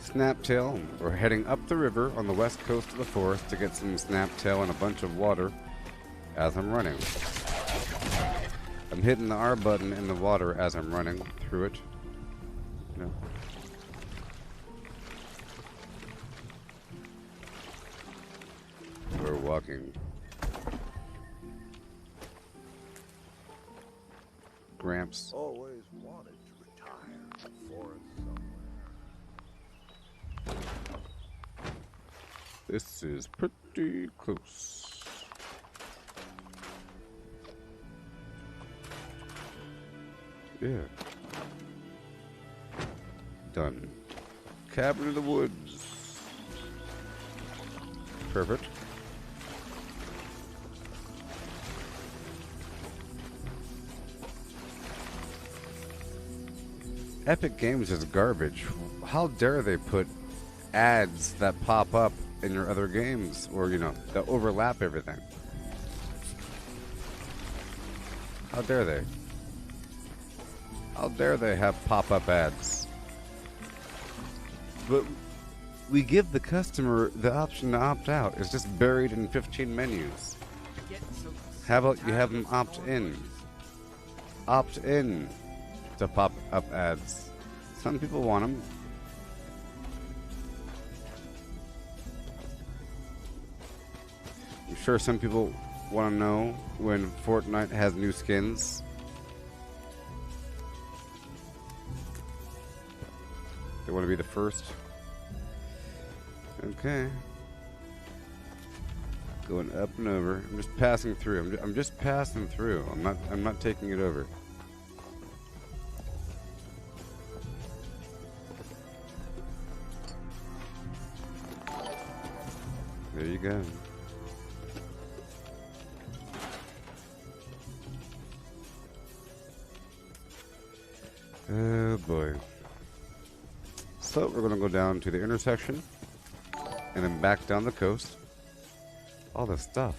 Snaptail. We're heading up the river on the west coast of the forest to get some snaptail and a bunch of water as I'm running. I'm hitting the R button in the water as I'm running through it. You know. We're walking. Gramps. Always wanted to retire in the forest somewhere. This is pretty close. Yeah. Done. Cabin in the woods. Perfect. Epic Games is garbage. How dare they put ads that pop up in your other games, or, you know, that overlap everything. How dare they? How dare they have pop-up ads? But we give the customer the option to opt out. It's just buried in 15 menus. How about you have them opt in? opt in to pop up ads. Some people want them. I'm sure some people want to know when Fortnite has new skins. They want to be the first. Okay. Going up and over. I'm just passing through. I'm just passing through. I'm not taking it over. There you go. Oh boy. So we're going to go down to the intersection and then back down the coast. All this stuff.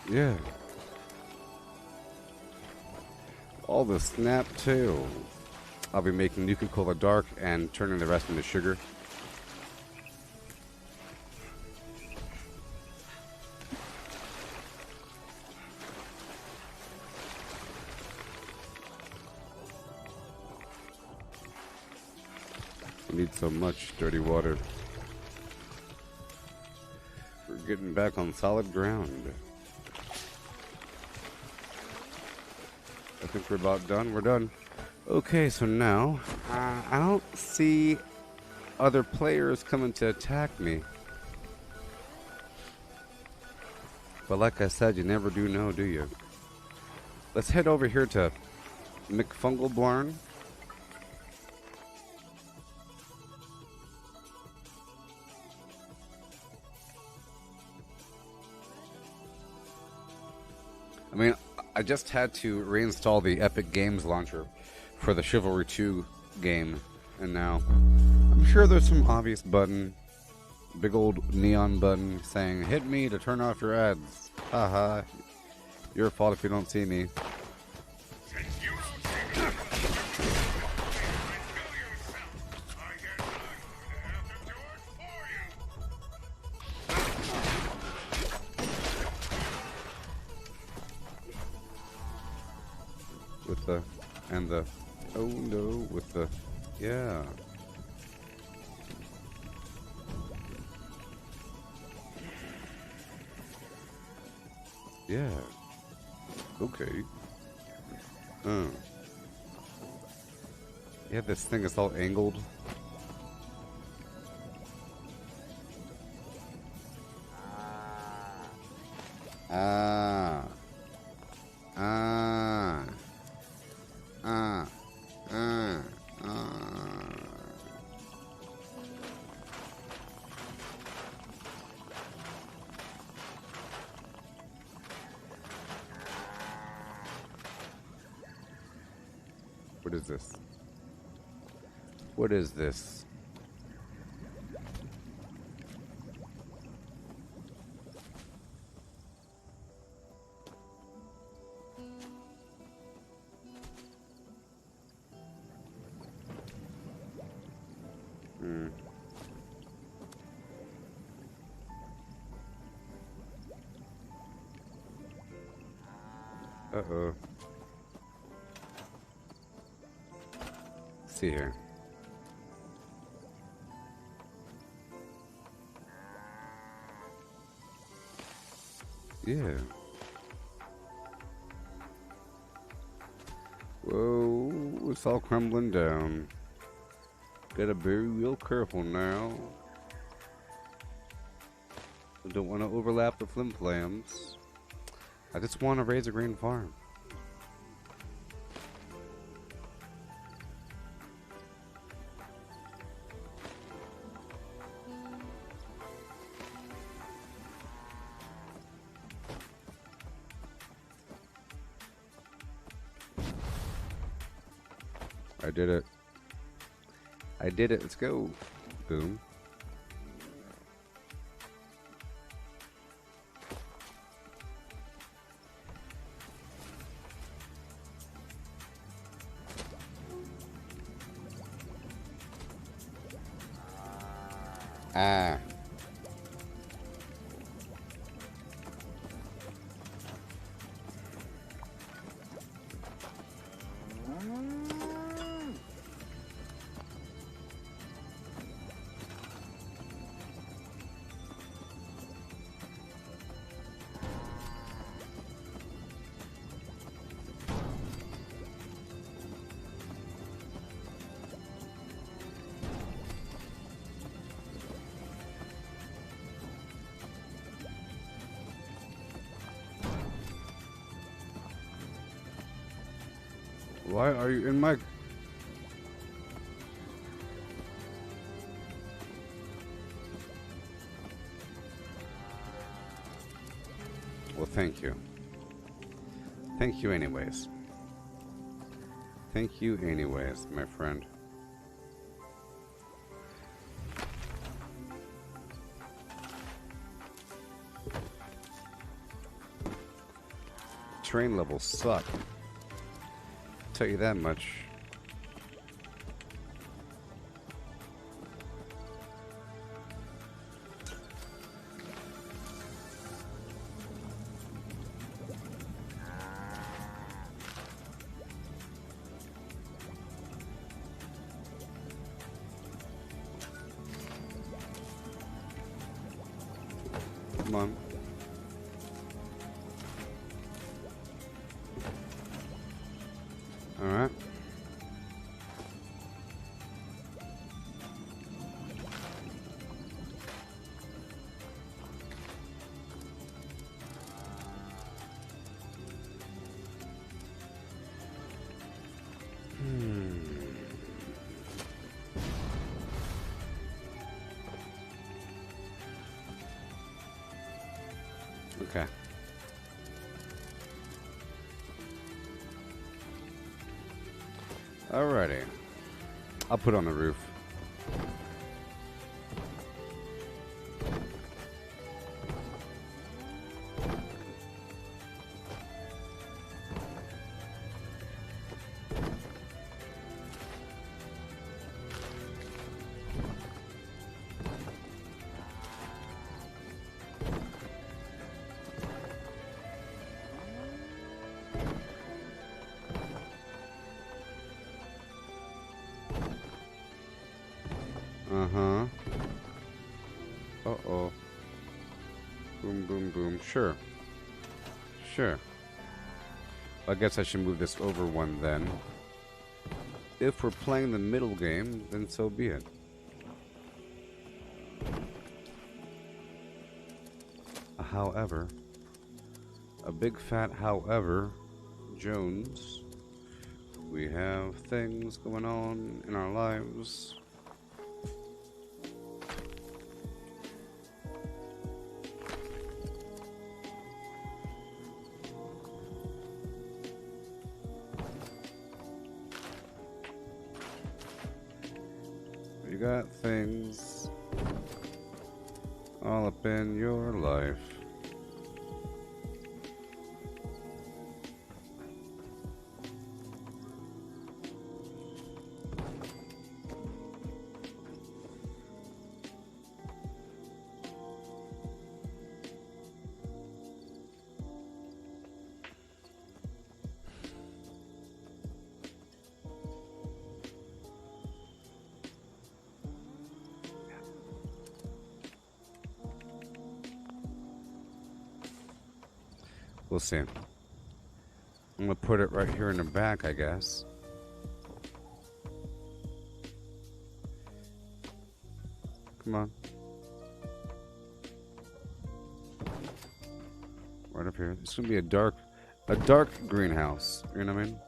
Yeah. All the snap too. I'll be making Nuke-Cola dark and turning the rest into sugar. I need so much dirty water. We're getting back on solid ground. I think we're about done. We're done. Okay, so now I don't see other players coming to attack me. But like I said, you never do know, do you? Let's head over here to McFunglebarn. I mean, I just had to reinstall the Epic Games launcher for the Chivalry 2 game, and now I'm sure there's some obvious button, big old neon button saying, hit me to turn off your ads. Haha, your fault if you don't see me. With the, and the, oh no, with the, yeah. Yeah. Okay. Yeah, this thing is all angled. What is this? What is this? Uh-oh. See here. Yeah. Whoa, it's all crumbling down. Gotta be real careful now. I don't want to overlap the Flimflams. I just want to raise a green farm. I did it. I did it. Let's go. Boom. Ah. Why are you in my... Well, thank you. Thank you anyways. Thank you anyways, my friend. Train levels suck. Tell you that much. Come on. All right. Okay. Alrighty. I'll put on the roof. Uh-huh. Uh-oh. Boom, boom, boom. Sure. Sure. I guess I should move this over one then. If we're playing the middle game, then so be it. However, a big fat however, Jones, we have things going on in our lives. You got things all up in your life. We'll see. I'm gonna put it right here in the back, I guess. Come on. Right up here. It's gonna be a dark greenhouse. You know what I mean?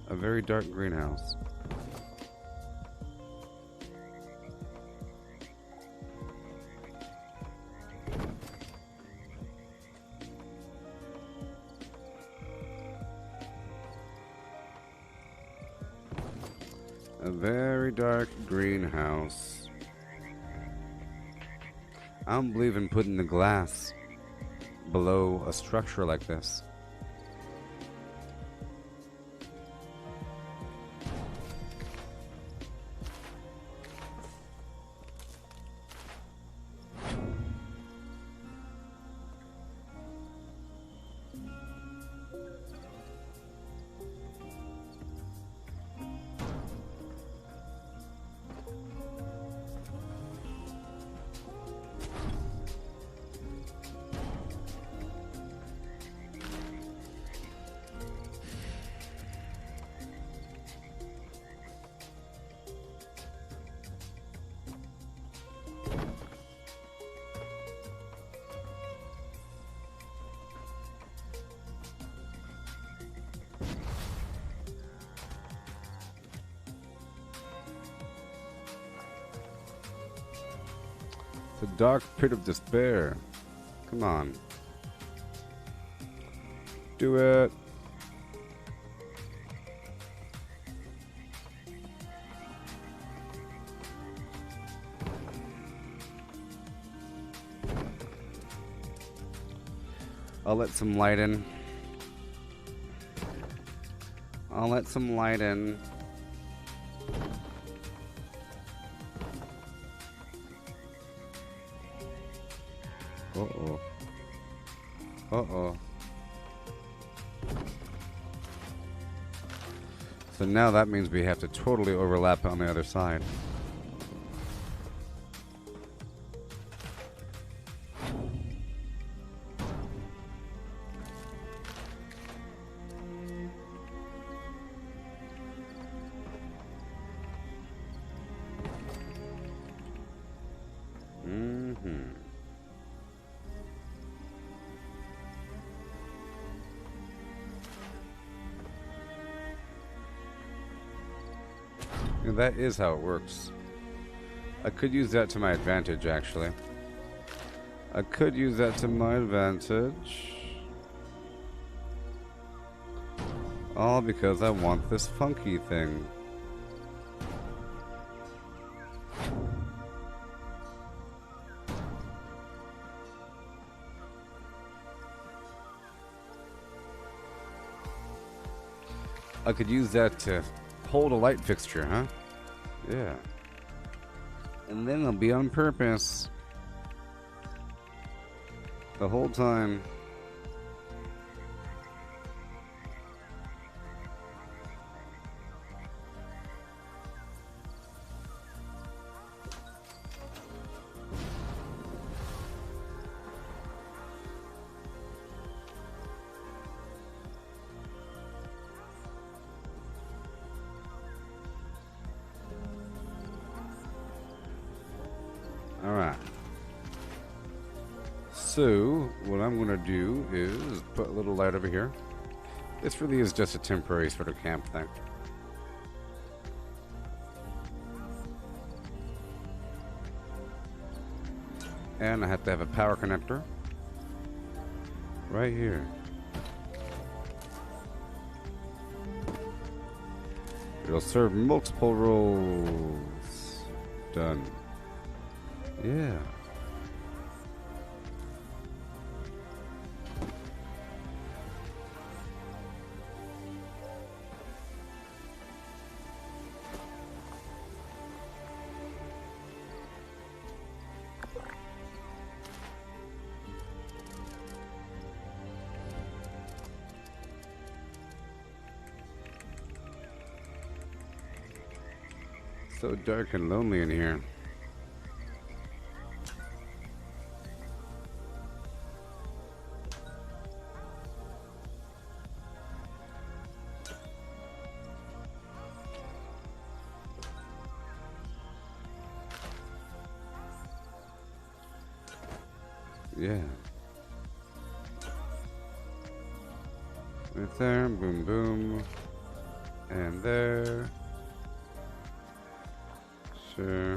A very dark greenhouse. A very dark greenhouse. I don't believe in putting the glass below a structure like this. The dark pit of despair. Come on. Do it. I'll let some light in. I'll let some light in. Uh-oh. Uh-oh. So now that means we have to totally overlap on the other side. That is how it works. I could use that to my advantage, actually. I could use that to my advantage. All because I want this funky thing. I could use that to hold a light fixture, huh? Yeah. And then they'll be on purpose the whole time. Alright. So, what I'm going to do is put a little light over here. This really is just a temporary sort of camp thing. And I have to have a power connector right here. It'll serve multiple roles. Done. Yeah. So dark and lonely in here. Yeah. Right there, boom, boom. And there. Sure.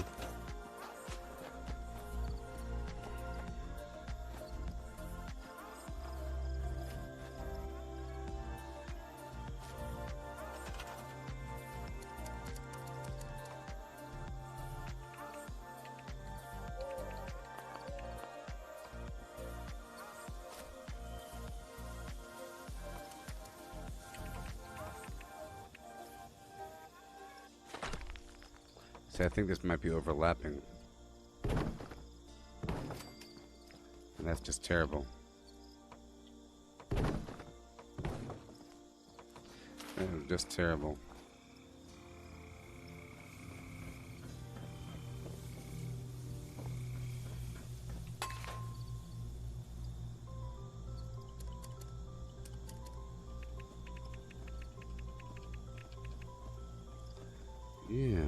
See, I think this might be overlapping. And that's just terrible. That is just terrible. Yeah.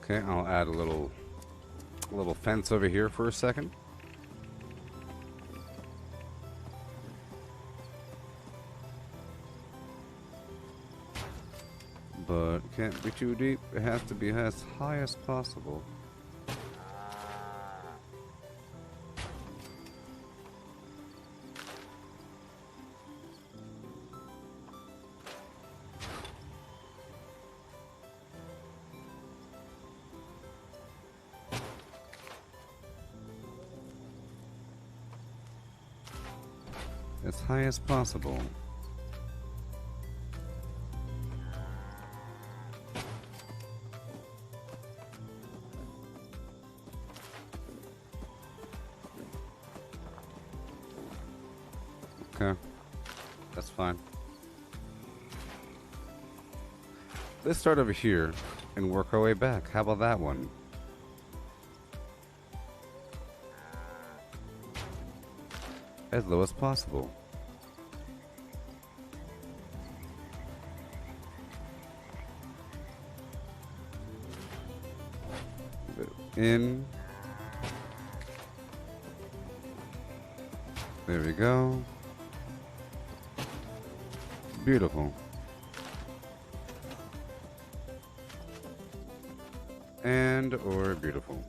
Okay, I'll add a little fence over here for a second. But can't be too deep. It has to be as high as possible. As high as possible. Okay, that's fine. Let's start over here and work our way back. How about that one? As low as possible. In. There we go. Beautiful. And or beautiful.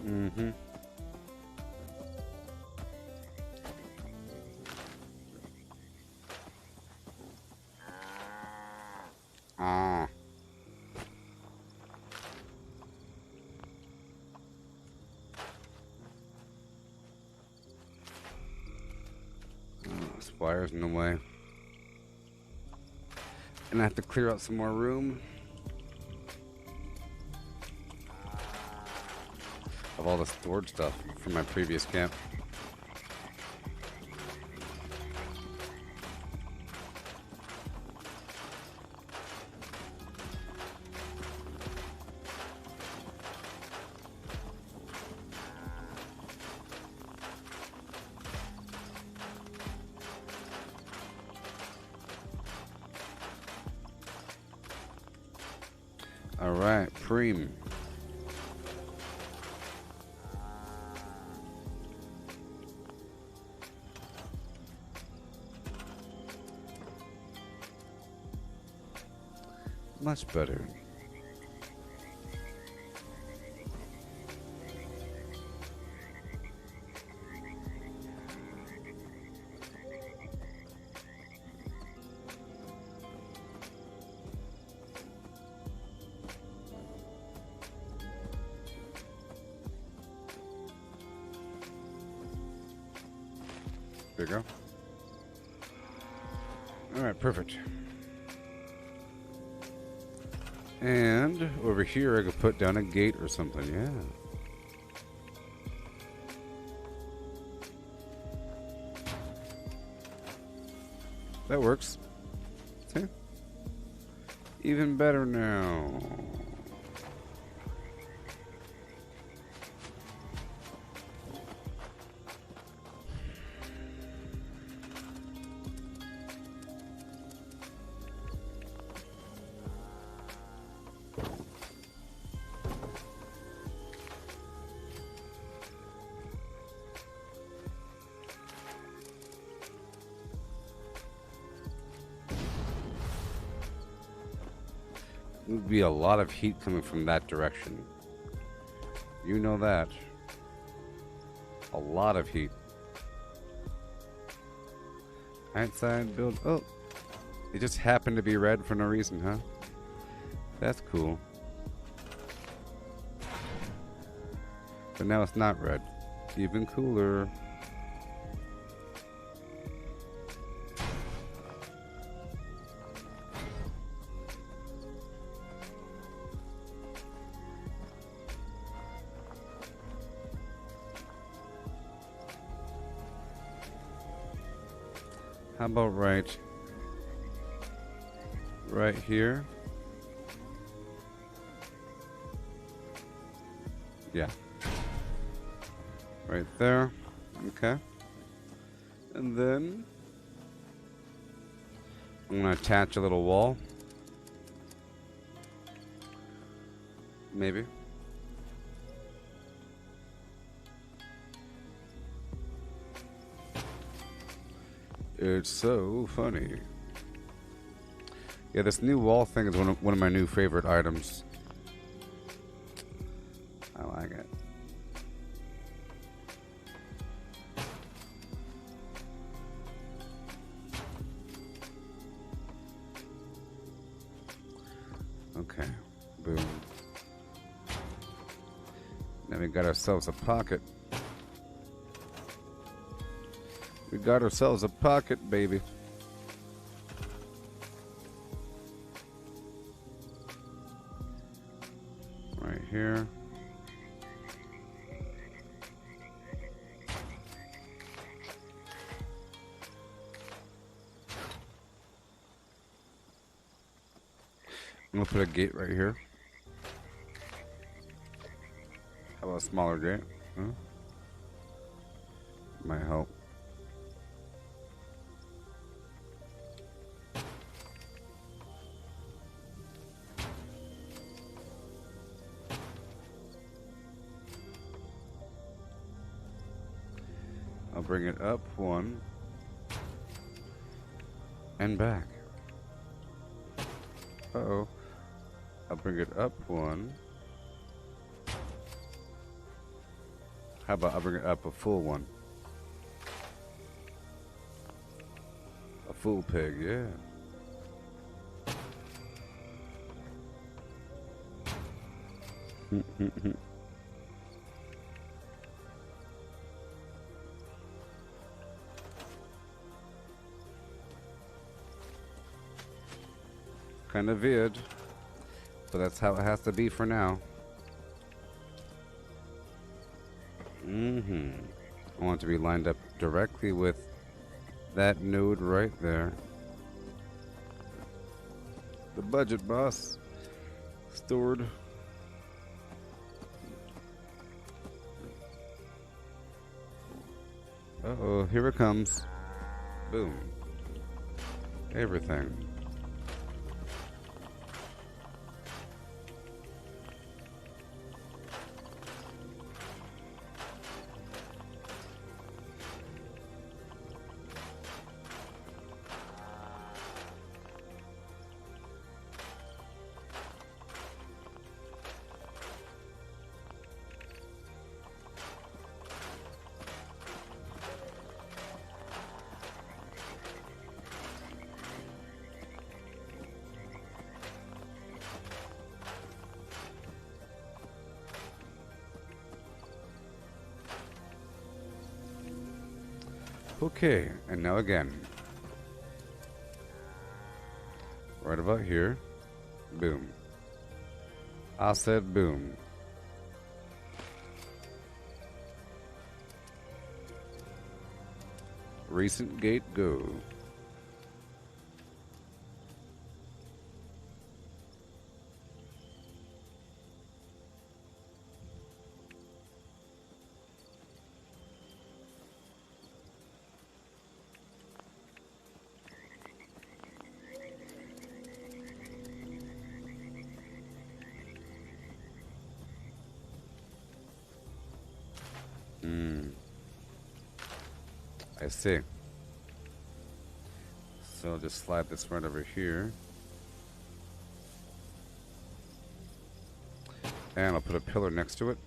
Mm-hmm. Ah. Oh, Spire's in the way. And I have to clear out some more room. Of all the stored stuff from my previous camp. All right, Preem. Much better. There you go. All right, perfect. And over here I could put down a gate or something, yeah. That works. See? Even better now. There'd be a lot of heat coming from that direction. You know that. A lot of heat. Outside build. Oh, it just happened to be red for no reason, huh? That's cool. But now it's not red. Even cooler. How about right here? Yeah. Right there. Okay. And then I'm going to attach a little wall. Maybe. It's so funny. Yeah, this new wall thing is one of my new favorite items. I like it. Okay, boom. Now we got ourselves a pocket. We got ourselves a pocket, baby. Right here. I'm gonna put a gate right here. How about a smaller gate? Huh? Might help. I'll bring it up one and back. Uh-oh. I'll bring it up one. How about I'll bring it up a full one? A full pig, yeah. Kind of weird, but that's how it has to be for now. I want it to be lined up directly with that node right there. The budget boss stored. Uh-oh, here it comes. Boom. Everything. Okay, and now again. Right about here. Boom. I said boom. Recent gate go. I see. So I'll just slide this right over here. And I'll put a pillar next to it.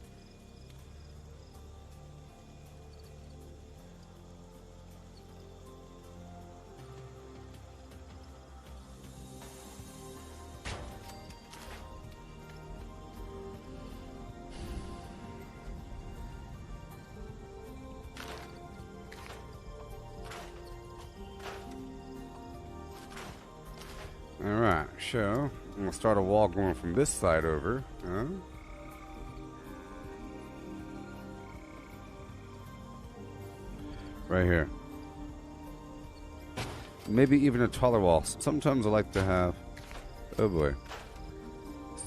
Alright, so I'm gonna start a wall going from this side over. Huh? Right here. Maybe even a taller wall. Sometimes I like to have... Oh boy.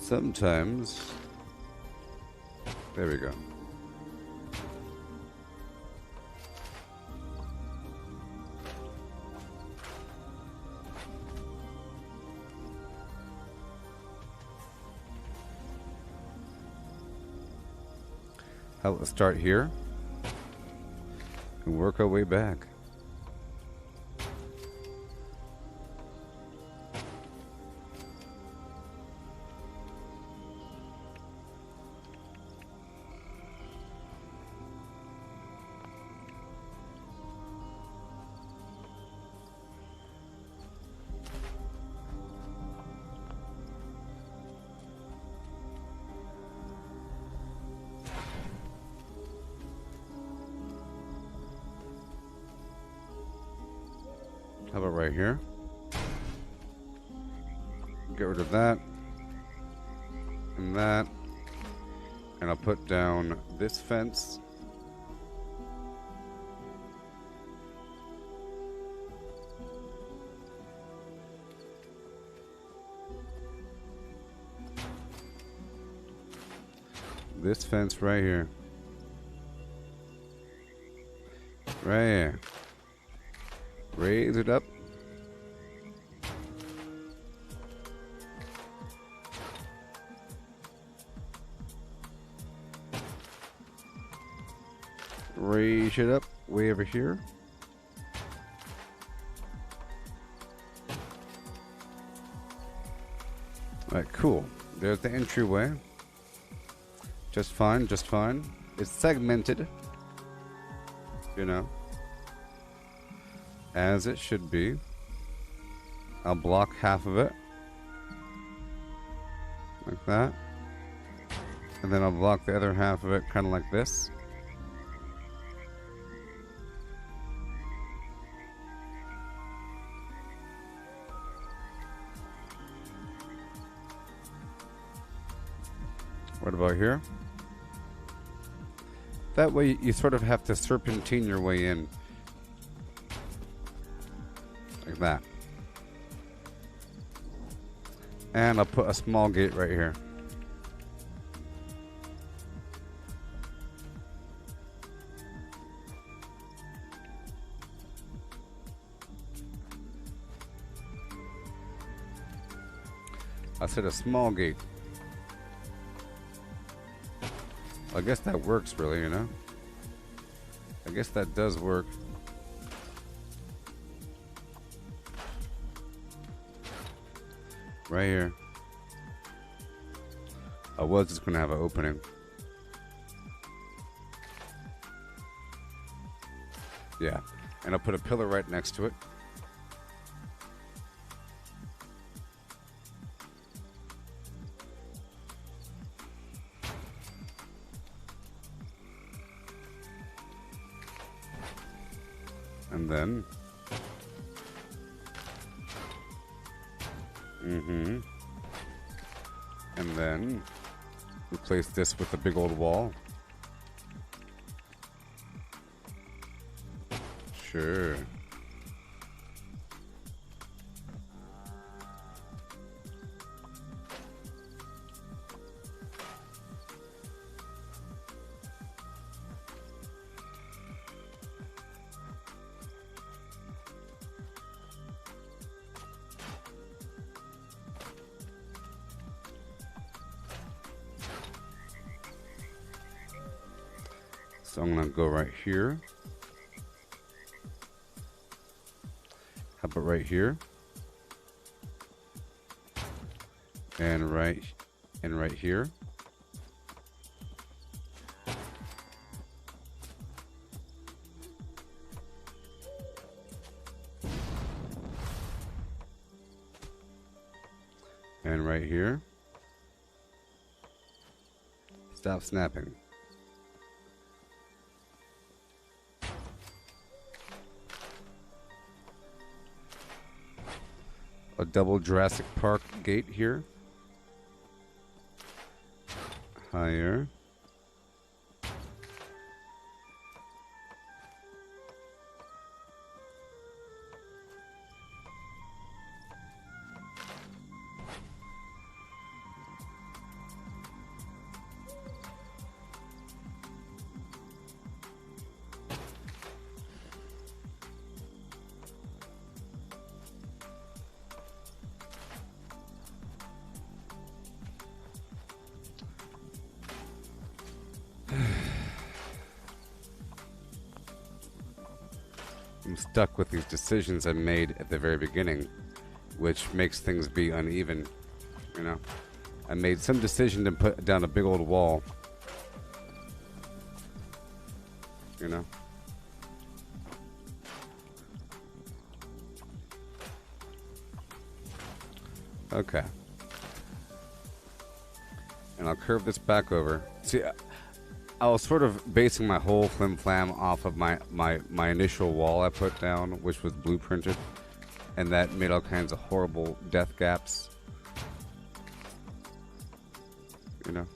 Sometimes... There we go. Let's start here and work our way back. How about right here? Get rid of that. And that. And I'll put down this fence. This fence right here. Right here. Raise it up. Raise it up way over here. Alright, cool. There's the entryway. Just fine, just fine. It's segmented. You know. As it should be. I'll block half of it. Like that. And then I'll block the other half of it kind of like this. What about here? That way you sort of have to serpentine your way in. Like that. And I'll put a small gate right here. I said a small gate. I guess that works really, you know? I guess that does work. Right here. I was just gonna have an opening. Yeah. And I'll put a pillar right next to it. And then and then replace this with a big old wall. Sure. So I'm gonna go right here. How about right here? And right here. then right here. Stop snapping. A double Jurassic Park gate here. Higher. I'm stuck with these decisions I made at the very beginning, which makes things be uneven, you know? I made some decision to put down a big old wall, you know? Okay. And I'll curve this back over. See, I was sort of basing my whole flim-flam off of my initial wall I put down, which was blueprinted, and that made all kinds of horrible death gaps. You know?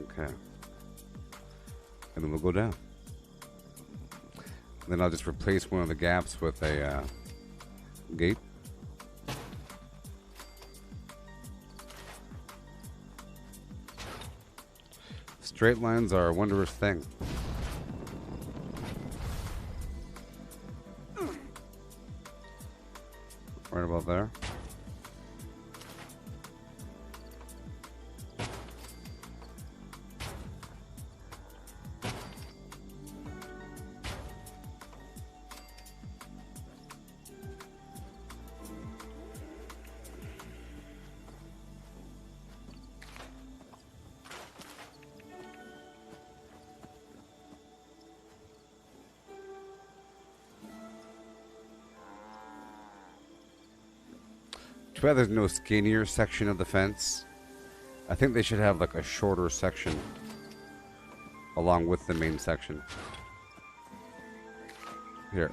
Okay. And then we'll go down. Then I'll just replace one of the gaps with a gate. Straight lines are a wondrous thing. Right about there. Too bad there's no skinnier section of the fence. I think they should have like a shorter section along with the main section. Here.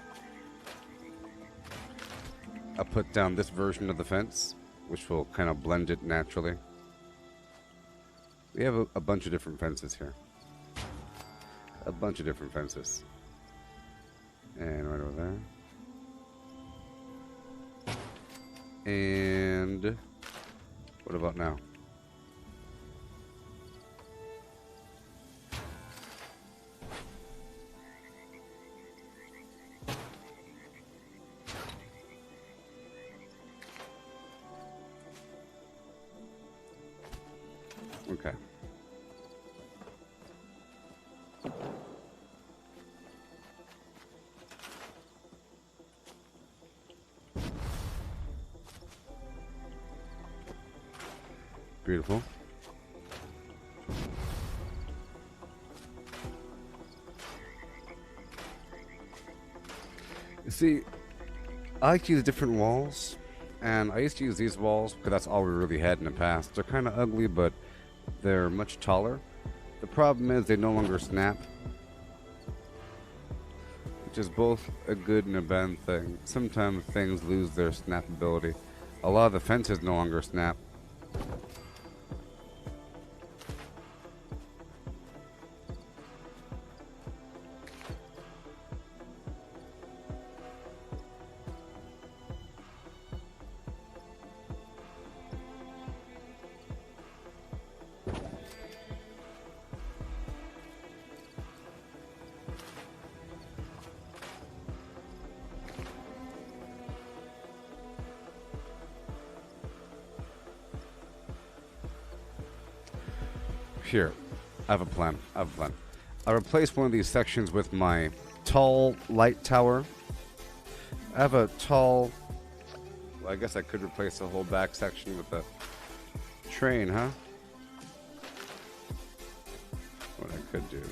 I'll put down this version of the fence, which will kind of blend it naturally. We have a bunch of different fences here. A bunch of different fences. And right over there. And what about now? Okay. Beautiful. You see, I like to use different walls, and I used to use these walls because that's all we really had in the past. They're kind of ugly, but they're much taller. The problem is they no longer snap, which is both a good and a bad thing. Sometimes things lose their snappability. A lot of the fences no longer snap. Here, I have a plan. I'll replace one of these sections with my tall light tower. I have a tall... Well, I guess I could replace the whole back section with a train, huh? What I could do.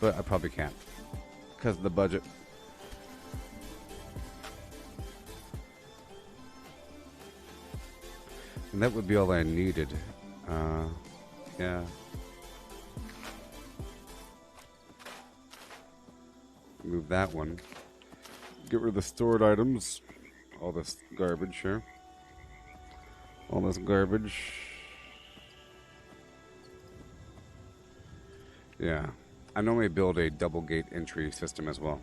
but I probably can't because of the budget. And that would be all I needed. Yeah. Move that one. Get rid of the stored items. All this garbage here. All this garbage. Yeah. I normally build a double gate entry system as well.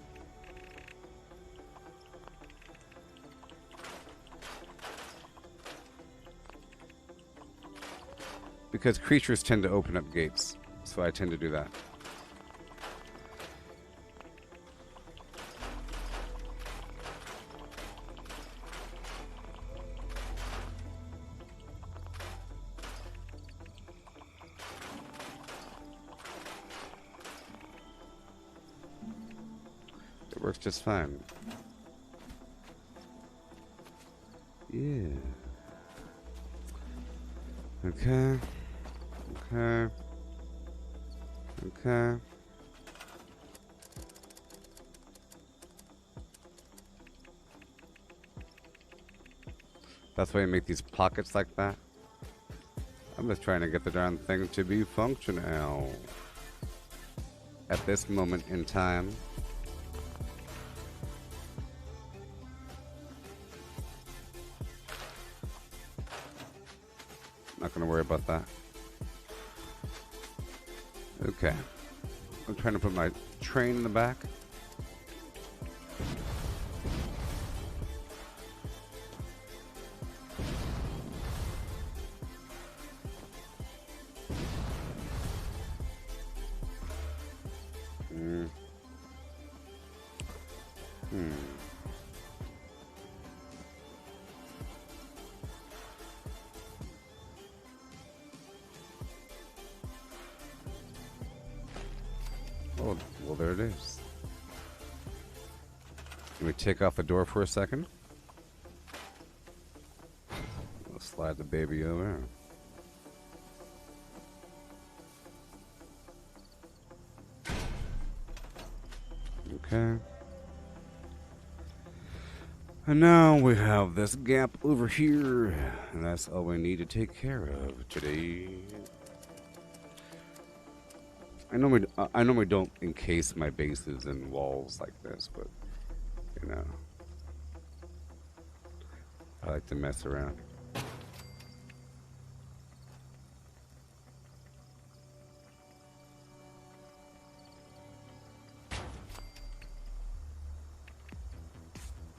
Because creatures tend to open up gates, so I tend to do that. It works just fine. Yeah. Okay. Okay. Okay. That's why you make these pockets like that. I'm just trying to get the darn thing to be functional at this moment in time. Not gonna worry about that. Okay. I'm trying to put my train in the back. Oh, well, there it is. Let me take off the door for a second. We'll slide the baby over. Okay. And now we have this gap over here, and that's all we need to take care of today. I normally don't encase my bases in walls like this, but you know, I like to mess around.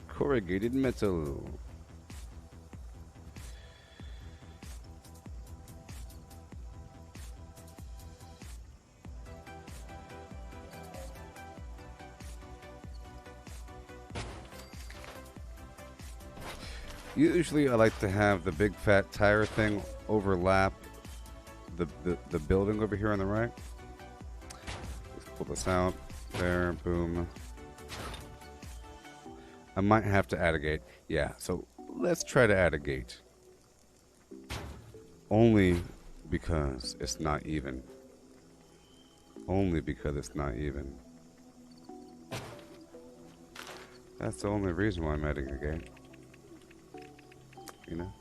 Corrugated metal. Usually I like to have the big fat tire thing overlap the building over here on the right. Let's pull this out. There, boom. I might have to add a gate. Yeah, so let's try to add a gate. Only because it's not even. Only because it's not even. That's the only reason why I'm adding a gate. You know?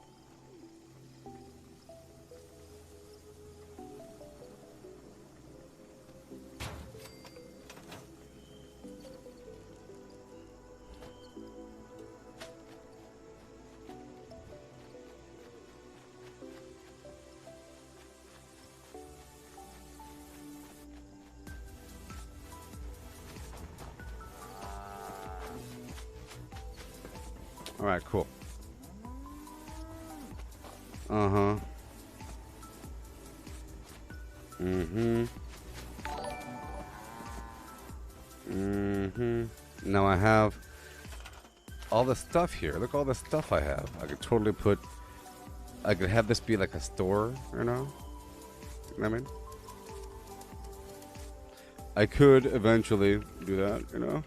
All right, cool. Uh-huh. Mm-hmm. Mm-hmm. Now I have all the stuff here. Look all the stuff I have. I could totally put... I could have this be like a store, you know? You know what I mean? I could eventually do that, you know?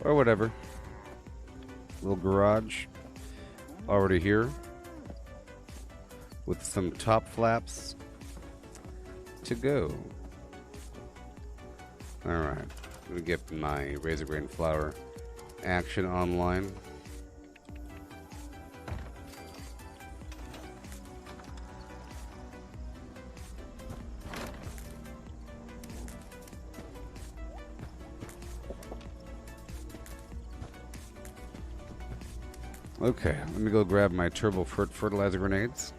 Or whatever. Little garage. Already here. With some top flaps to go. Alright. I'm going to get my razor grain flower action online. Okay, let me go grab my turbo fertilizer grenades.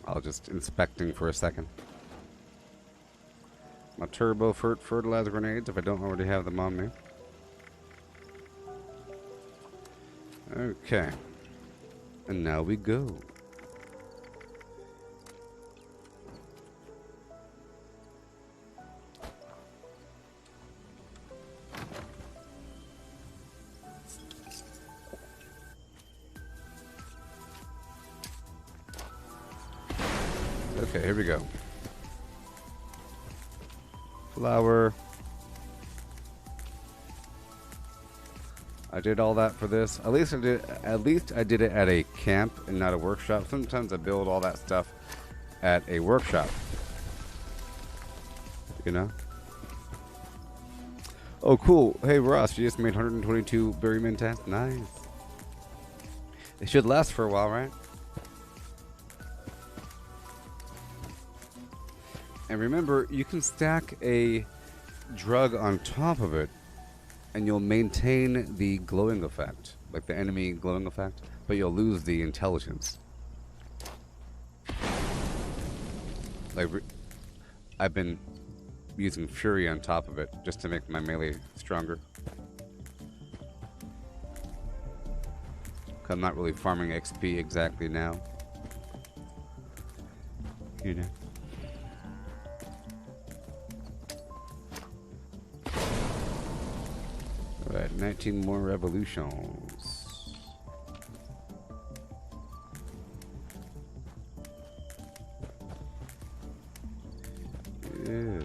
I'll just inspecting for a second. My turbo fertilizer grenades, if I don't already have them on me. Okay. And now we go. Okay, here we go. Flower. I did all that for this. At least I did it at a camp and not a workshop. Sometimes I build all that stuff at a workshop. You know? Oh, cool. Hey, Ross, you just made 122 berry mintas. Nice. It should last for a while, right? And remember, you can stack a drug on top of it, and you'll maintain the glowing effect, like the enemy glowing effect, but you'll lose the intelligence. Like, I've been using Fury on top of it just to make my melee stronger. I'm not really farming XP exactly now. You know. Alright, 19 more revolutions. Yeah.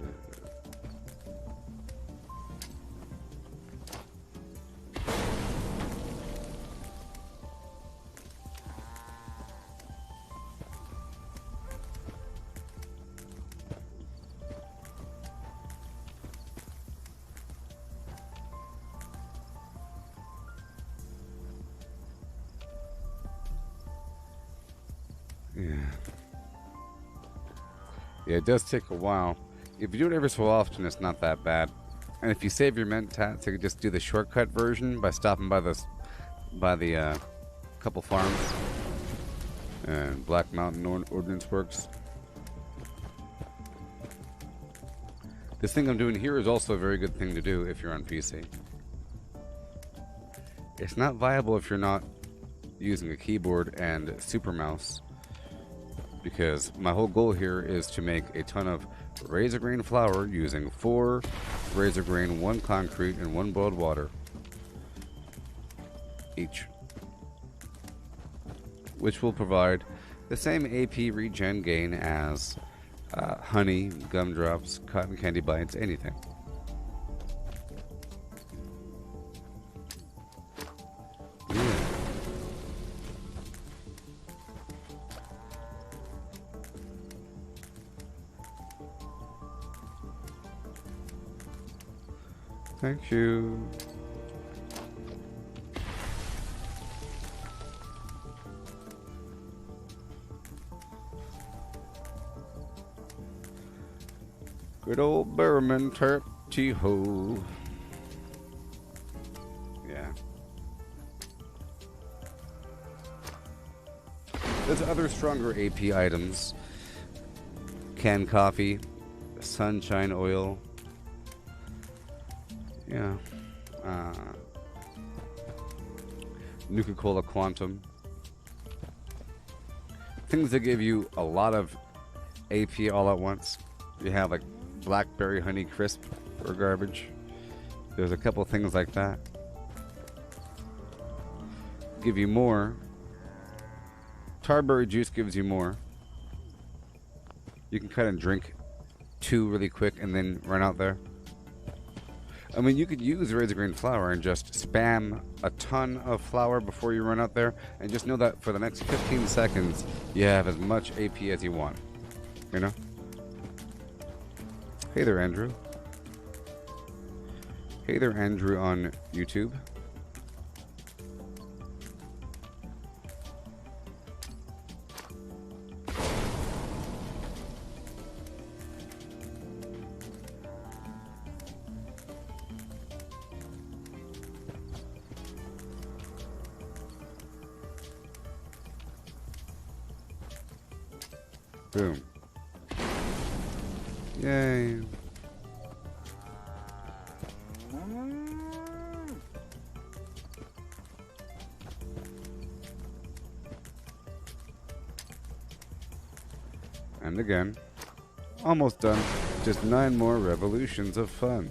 Yeah, it does take a while. If you do it every so often, it's not that bad. And if you save your mentats, you can just do the shortcut version by stopping by the couple farms and Black Mountain Ordnance Works. This thing I'm doing here is also a very good thing to do if you're on PC. It's not viable if you're not using a keyboard and super mouse, because my whole goal here is to make a ton of razor grain flour using 4 razor grain, 1 concrete, and 1 boiled water each, which will provide the same AP regen gain as honey, gumdrops, cotton candy bites, anything. Thank you. Good old Berman Terty-ho. Yeah. There's other stronger AP items. Canned coffee, sunshine oil. Yeah. Nuka-Cola Quantum. Things that give you a lot of AP all at once. You have like Blackberry Honey Crisp or garbage. There's a couple things like that. give you more. Tarberry juice gives you more. You can kind of drink 2 really quick and then run out there. I mean, you could use razor green flour and just spam a ton of flour before you run out there, and just know that for the next 15 seconds, you have as much AP as you want. You know? Hey there, Andrew. Hey there, Andrew on YouTube. Boom. Yay. And again. Almost done. Just 9 more revolutions of fun.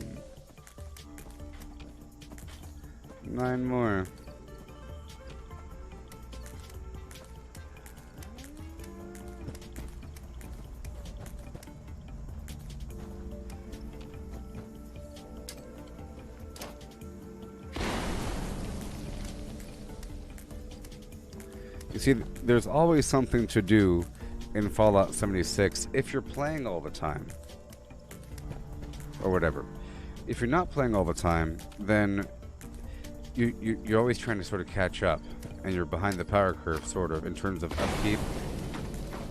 9 more. You see, there's always something to do in Fallout 76 if you're playing all the time. Or whatever. If you're not playing all the time, then you're always trying to sort of catch up. And you're behind the power curve, sort of, in terms of upkeep.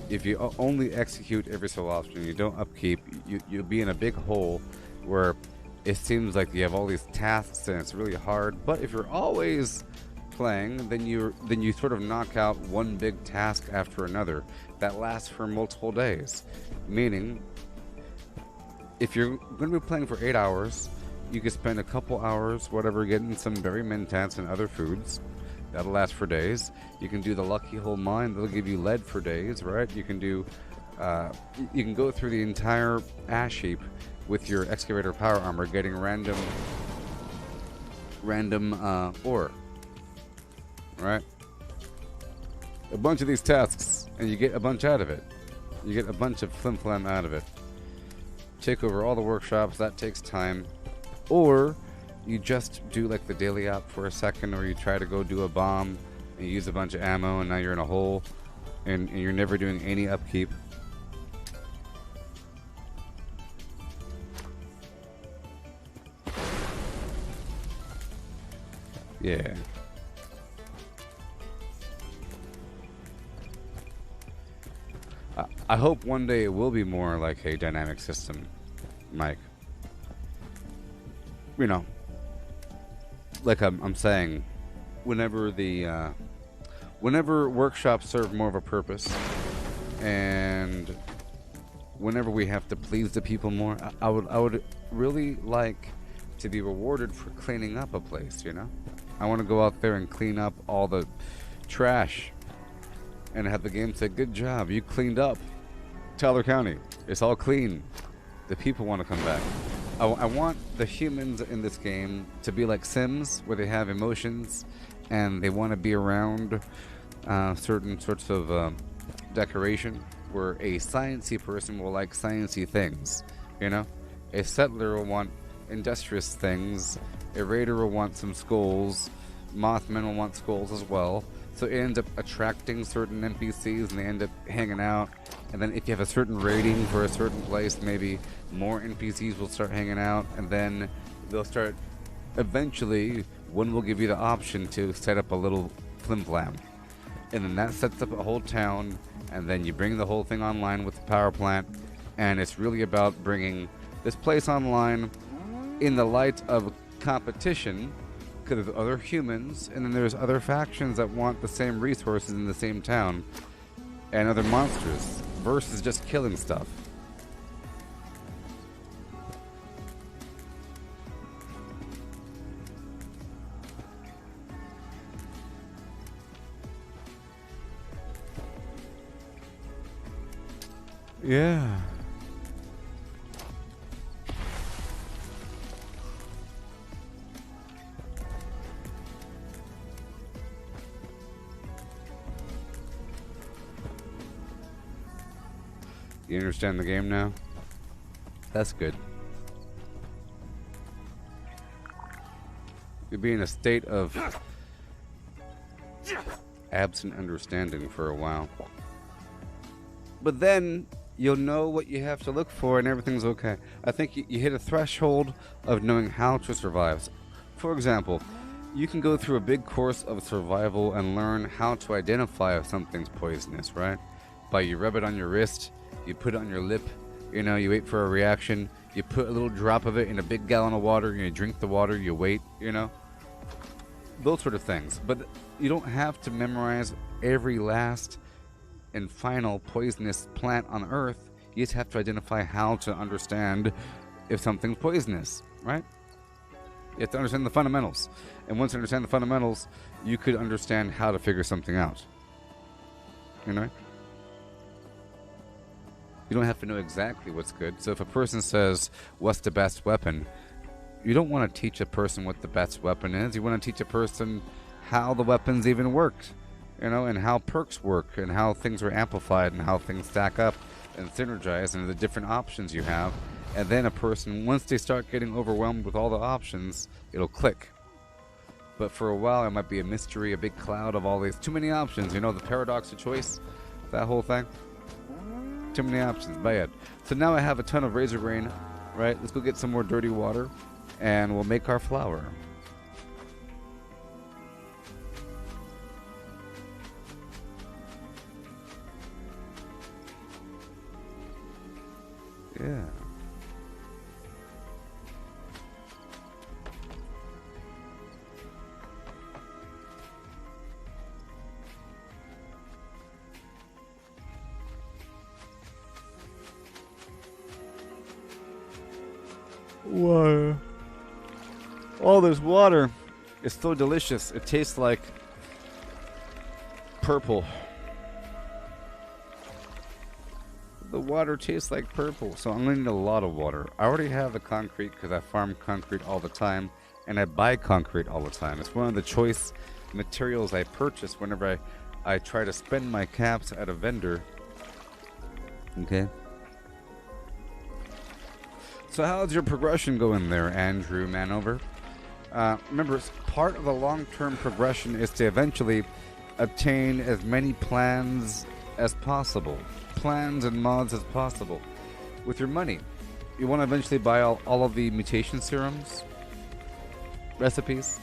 If you only execute every so often, you don't upkeep, you'll be in a big hole where it seems like you have all these tasks and it's really hard. But if you're always playing, then you sort of knock out one big task after another that lasts for multiple days. Meaning, if you're going to be playing for 8 hours, you could spend a couple hours, whatever, getting some berry mentats and other foods. That'll last for days. You can do the lucky hole mine. That'll give you lead for days, right? You can do, you can go through the entire ash heap with your excavator power armor, getting random ore. Right? A bunch of these tasks, and you get a bunch out of it. You get a bunch of flimflam out of it. Take over all the workshops, that takes time. Or you just do like the daily op for a second, or you try to go do a bomb and you use a bunch of ammo, and now you're in a hole and you're never doing any upkeep. Yeah. I hope one day it will be more like a dynamic system, Mike. You know, like I'm saying, whenever workshops serve more of a purpose, and whenever we have to please the people more, I would really like to be rewarded for cleaning up a place. You know, I want to go out there and clean up all the trash, and have the game say, "Good job, you cleaned up Tyler County. It's all clean." The people want to come back. I want the humans in this game to be like Sims, where they have emotions and they want to be around certain sorts of decoration, where a sciencey person will like sciencey things. You know, a settler will want industrious things. A raider will want some skulls. Mothmen will want skulls as well. So it ends up attracting certain NPCs, and they end up hanging out. And then if you have a certain rating for a certain place, maybe more NPCs will start hanging out, and then they'll start, eventually, one will give you the option to set up a little flimflam. And then that sets up a whole town, and then you bring the whole thing online with the power plant, and it's really about bringing this place online in the light of competition, because there's other humans, and then there's other factions that want the same resources in the same town, and other monsters, versus just killing stuff. Yeah. You understand the game now? That's good. You'll be in a state of absent understanding for a while. But then you'll know what you have to look for and everything's okay. I think you hit a threshold of knowing how to survive. For example, you can go through a big course of survival and learn how to identify if something's poisonous, right? By you rub it on your wrist, you put it on your lip, you know, you wait for a reaction, you put a little drop of it in a big gallon of water, you drink the water, you wait, you know? Those sort of things. But you don't have to memorize every last and final poisonous plant on Earth. You just have to identify how to understand if something's poisonous, right? You have to understand the fundamentals. And once you understand the fundamentals, you could understand how to figure something out. You know? You don't have to know exactly what's good. So if a person says, what's the best weapon? You don't want to teach a person what the best weapon is. You want to teach a person how the weapons even worked. You know, and how perks work, and how things are amplified, and how things stack up and synergize, and the different options you have. And then a person, once they start getting overwhelmed with all the options, it'll click. But for a while, it might be a mystery, a big cloud of all these, too many options. You know, the paradox of choice, that whole thing. Too many options, bad. So now I have a ton of razor grain, right? Let's go get some more dirty water, and we'll make our flour. Yeah. Water. All this water is so delicious. It tastes like purple. The water tastes like purple, so I'm going to need a lot of water. I already have the concrete because I farm concrete all the time, and I buy concrete all the time. It's one of the choice materials I purchase whenever I try to spend my caps at a vendor. Okay. So how's your progression going there, Andrew Manover? Remember, part of the long-term progression is to eventually obtain as many plans as possible. Plans and mods as possible. With your money, you want to eventually buy all of the mutation serums, recipes,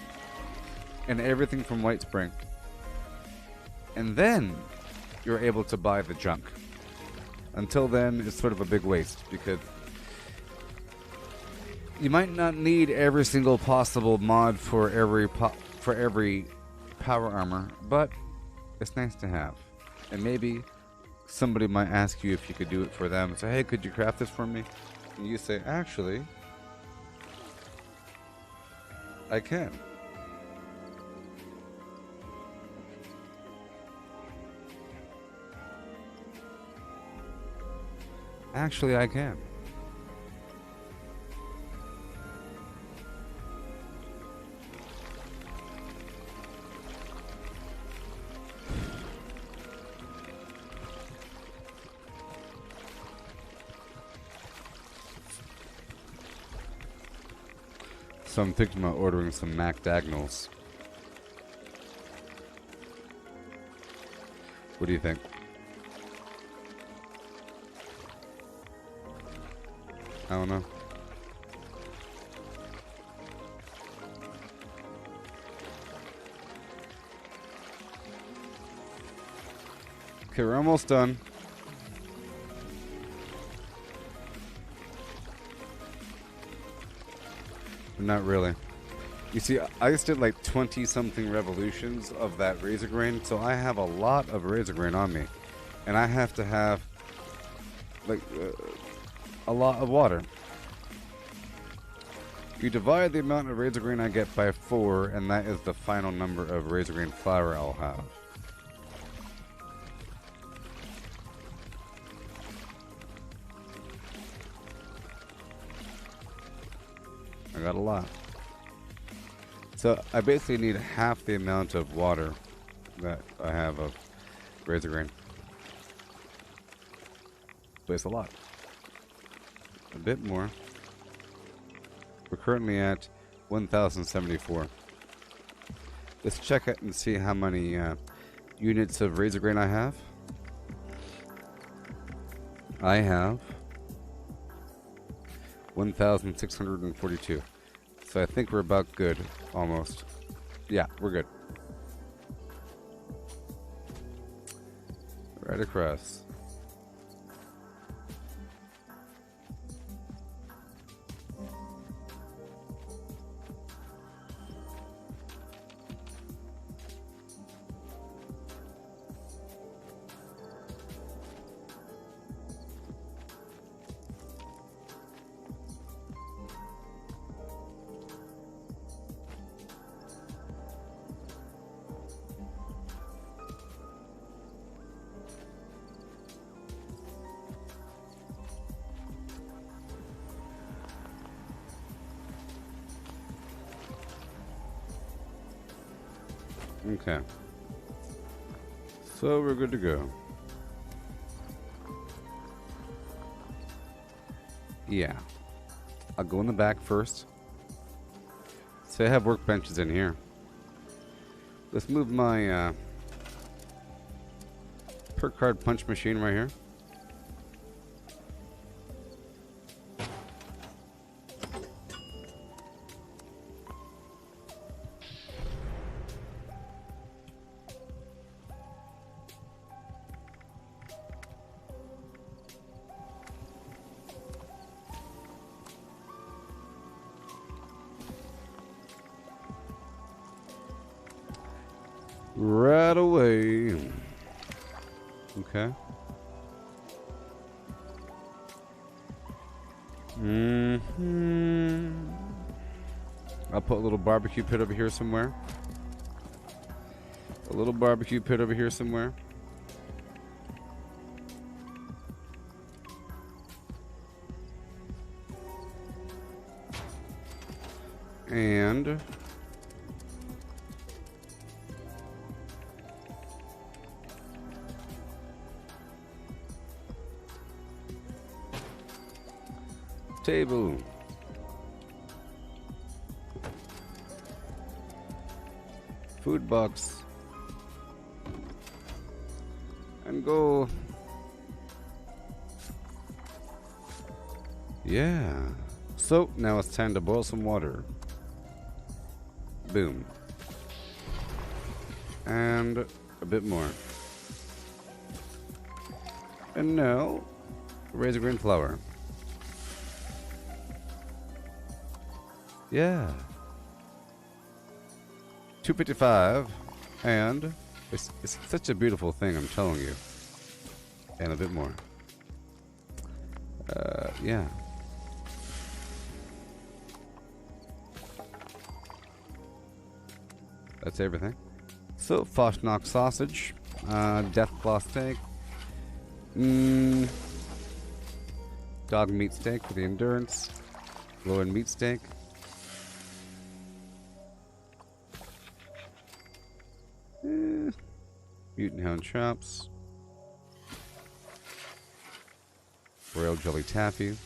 and everything from White Spring. And then you're able to buy the junk. Until then, it's sort of a big waste, because you might not need every single possible mod for every power armor, but it's nice to have. And maybe somebody might ask you if you could do it for them. Say, hey, could you craft this for me? And you say, actually, I can. Actually, I can. So I'm thinking about ordering some Mac Diagonals. What do you think? I don't know. Okay, we're almost done. Not really. You see, I just did like 20-something revolutions of that razor grain, so I have a lot of razor grain on me. And I have to have like a lot of water. You divide the amount of razor grain I get by 4, and that is the final number of razor grain flour I'll have. I got a lot. So I basically need half the amount of water that I have of razor grain. place a lot. A bit more. We're currently at 1,074. Let's check it and see how many units of razor grain I have. I have 1,642. So I think we're about good, almost. Yeah, we're good. Right across. Okay. So we're good to go. Yeah. I'll go in the back first. So I have workbenches in here. Let's move my per card punch machine right here. Right away. Okay. I'll put a little barbecue pit over here somewhere. A little barbecue pit over here somewhere. And table. Food box. And go. Yeah. So now it's time to boil some water. Boom. And a bit more. And now, razor grain flour. Yeah. 255. And it's such a beautiful thing, I'm telling you. And a bit more. Yeah. That's everything. So, Fosnock sausage, Deathclaw steak, dog meat steak for the endurance, low-end meat steak, mutant hound chops, royal jelly taffy,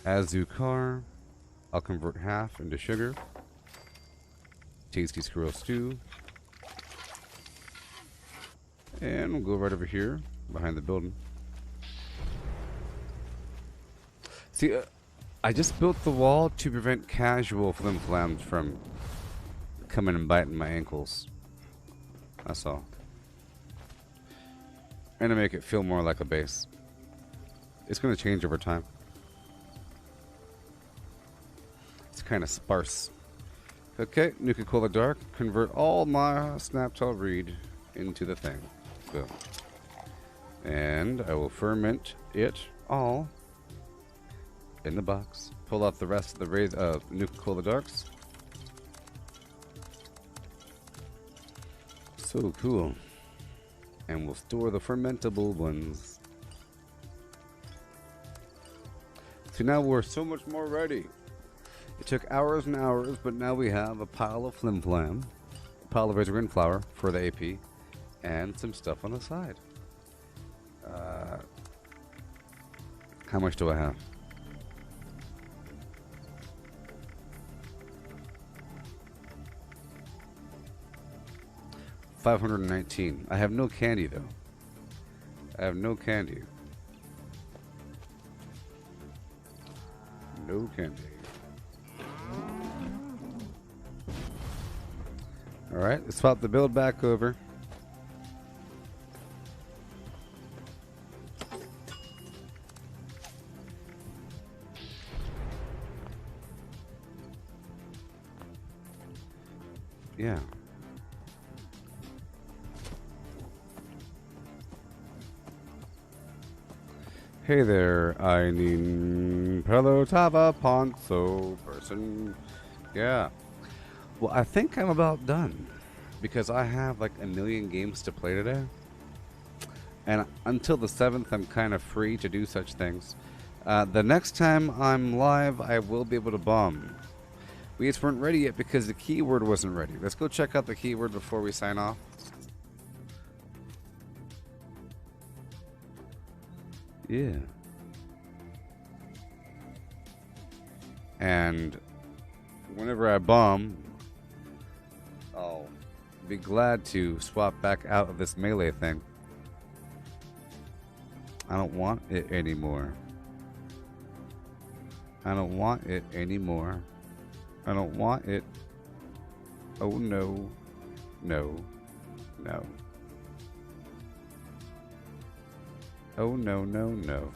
Azukar. I'll convert half into sugar. Tasty squirrel stew. And we'll go right over here behind the building. See, I just built the wall to prevent casual Flimflams from coming and biting my ankles. That's all. And to make it feel more like a base. It's going to change over time. Kind of sparse. Okay, Nuke Cola Dark. Convert all my Snaptail Reed into the thing. Boom. And I will ferment it all in the box. Pull off the rest of the Nuke Cola Darks. So cool. And we'll store the fermentable ones. So now we're so much more ready. It took hours and hours, but now we have a pile of Flimflam, a pile of razor grain flour for the AP, and some stuff on the side. How much do I have? $519. I have no candy though. I have no candy. No candy. Alright, let's swap the build back over. Yeah. Hey there, I need Pelotava Ponzo person. Yeah. Well, I think I'm about done because I have like a million games to play today. And until the 7th, I'm kind of free to do such things. The next time I'm live, I will be able to bomb. We just weren't ready yet because the keyword wasn't ready. Let's go check out the keyword before we sign off. Yeah. And whenever I bomb, I'll be glad to swap back out of this melee thing. I don't want it anymore. I don't want it anymore. I don't want it. Oh no. No. No. Oh no, no, no.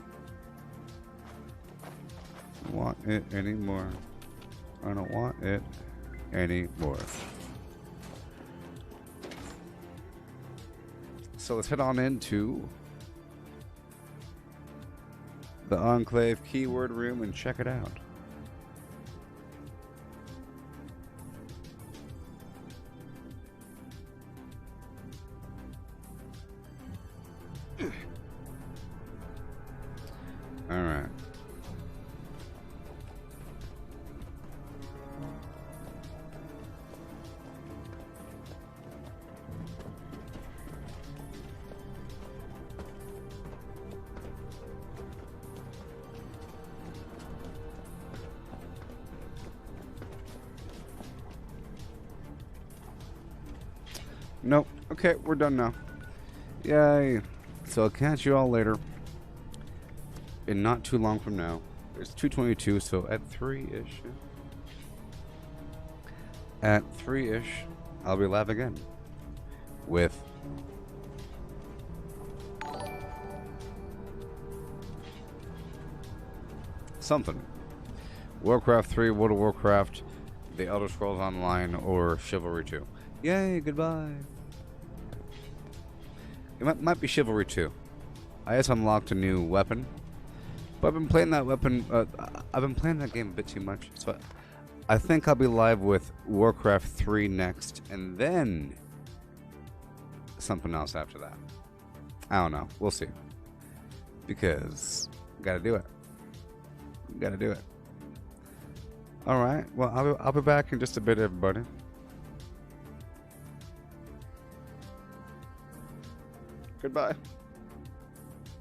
I don't want it anymore. I don't want it anymore. So let's head on into the Enclave keyword room and check it out. All right. Nope. Okay, we're done now. Yay. So I'll catch you all later. And not too long from now. It's 2:22, so at 3-ish. At 3-ish, I'll be live again. With something. Warcraft 3, World of Warcraft, The Elder Scrolls Online, or Chivalry 2. Yay, goodbye. It might be Chivalry 2. I just unlocked a new weapon. But I've been playing that weapon, I've been playing that game a bit too much. So I think I'll be live with Warcraft 3 next, and then something else after that. I don't know. We'll see. Because gotta do it. Gotta do it. Alright, well, I'll be back in just a bit, everybody. Goodbye.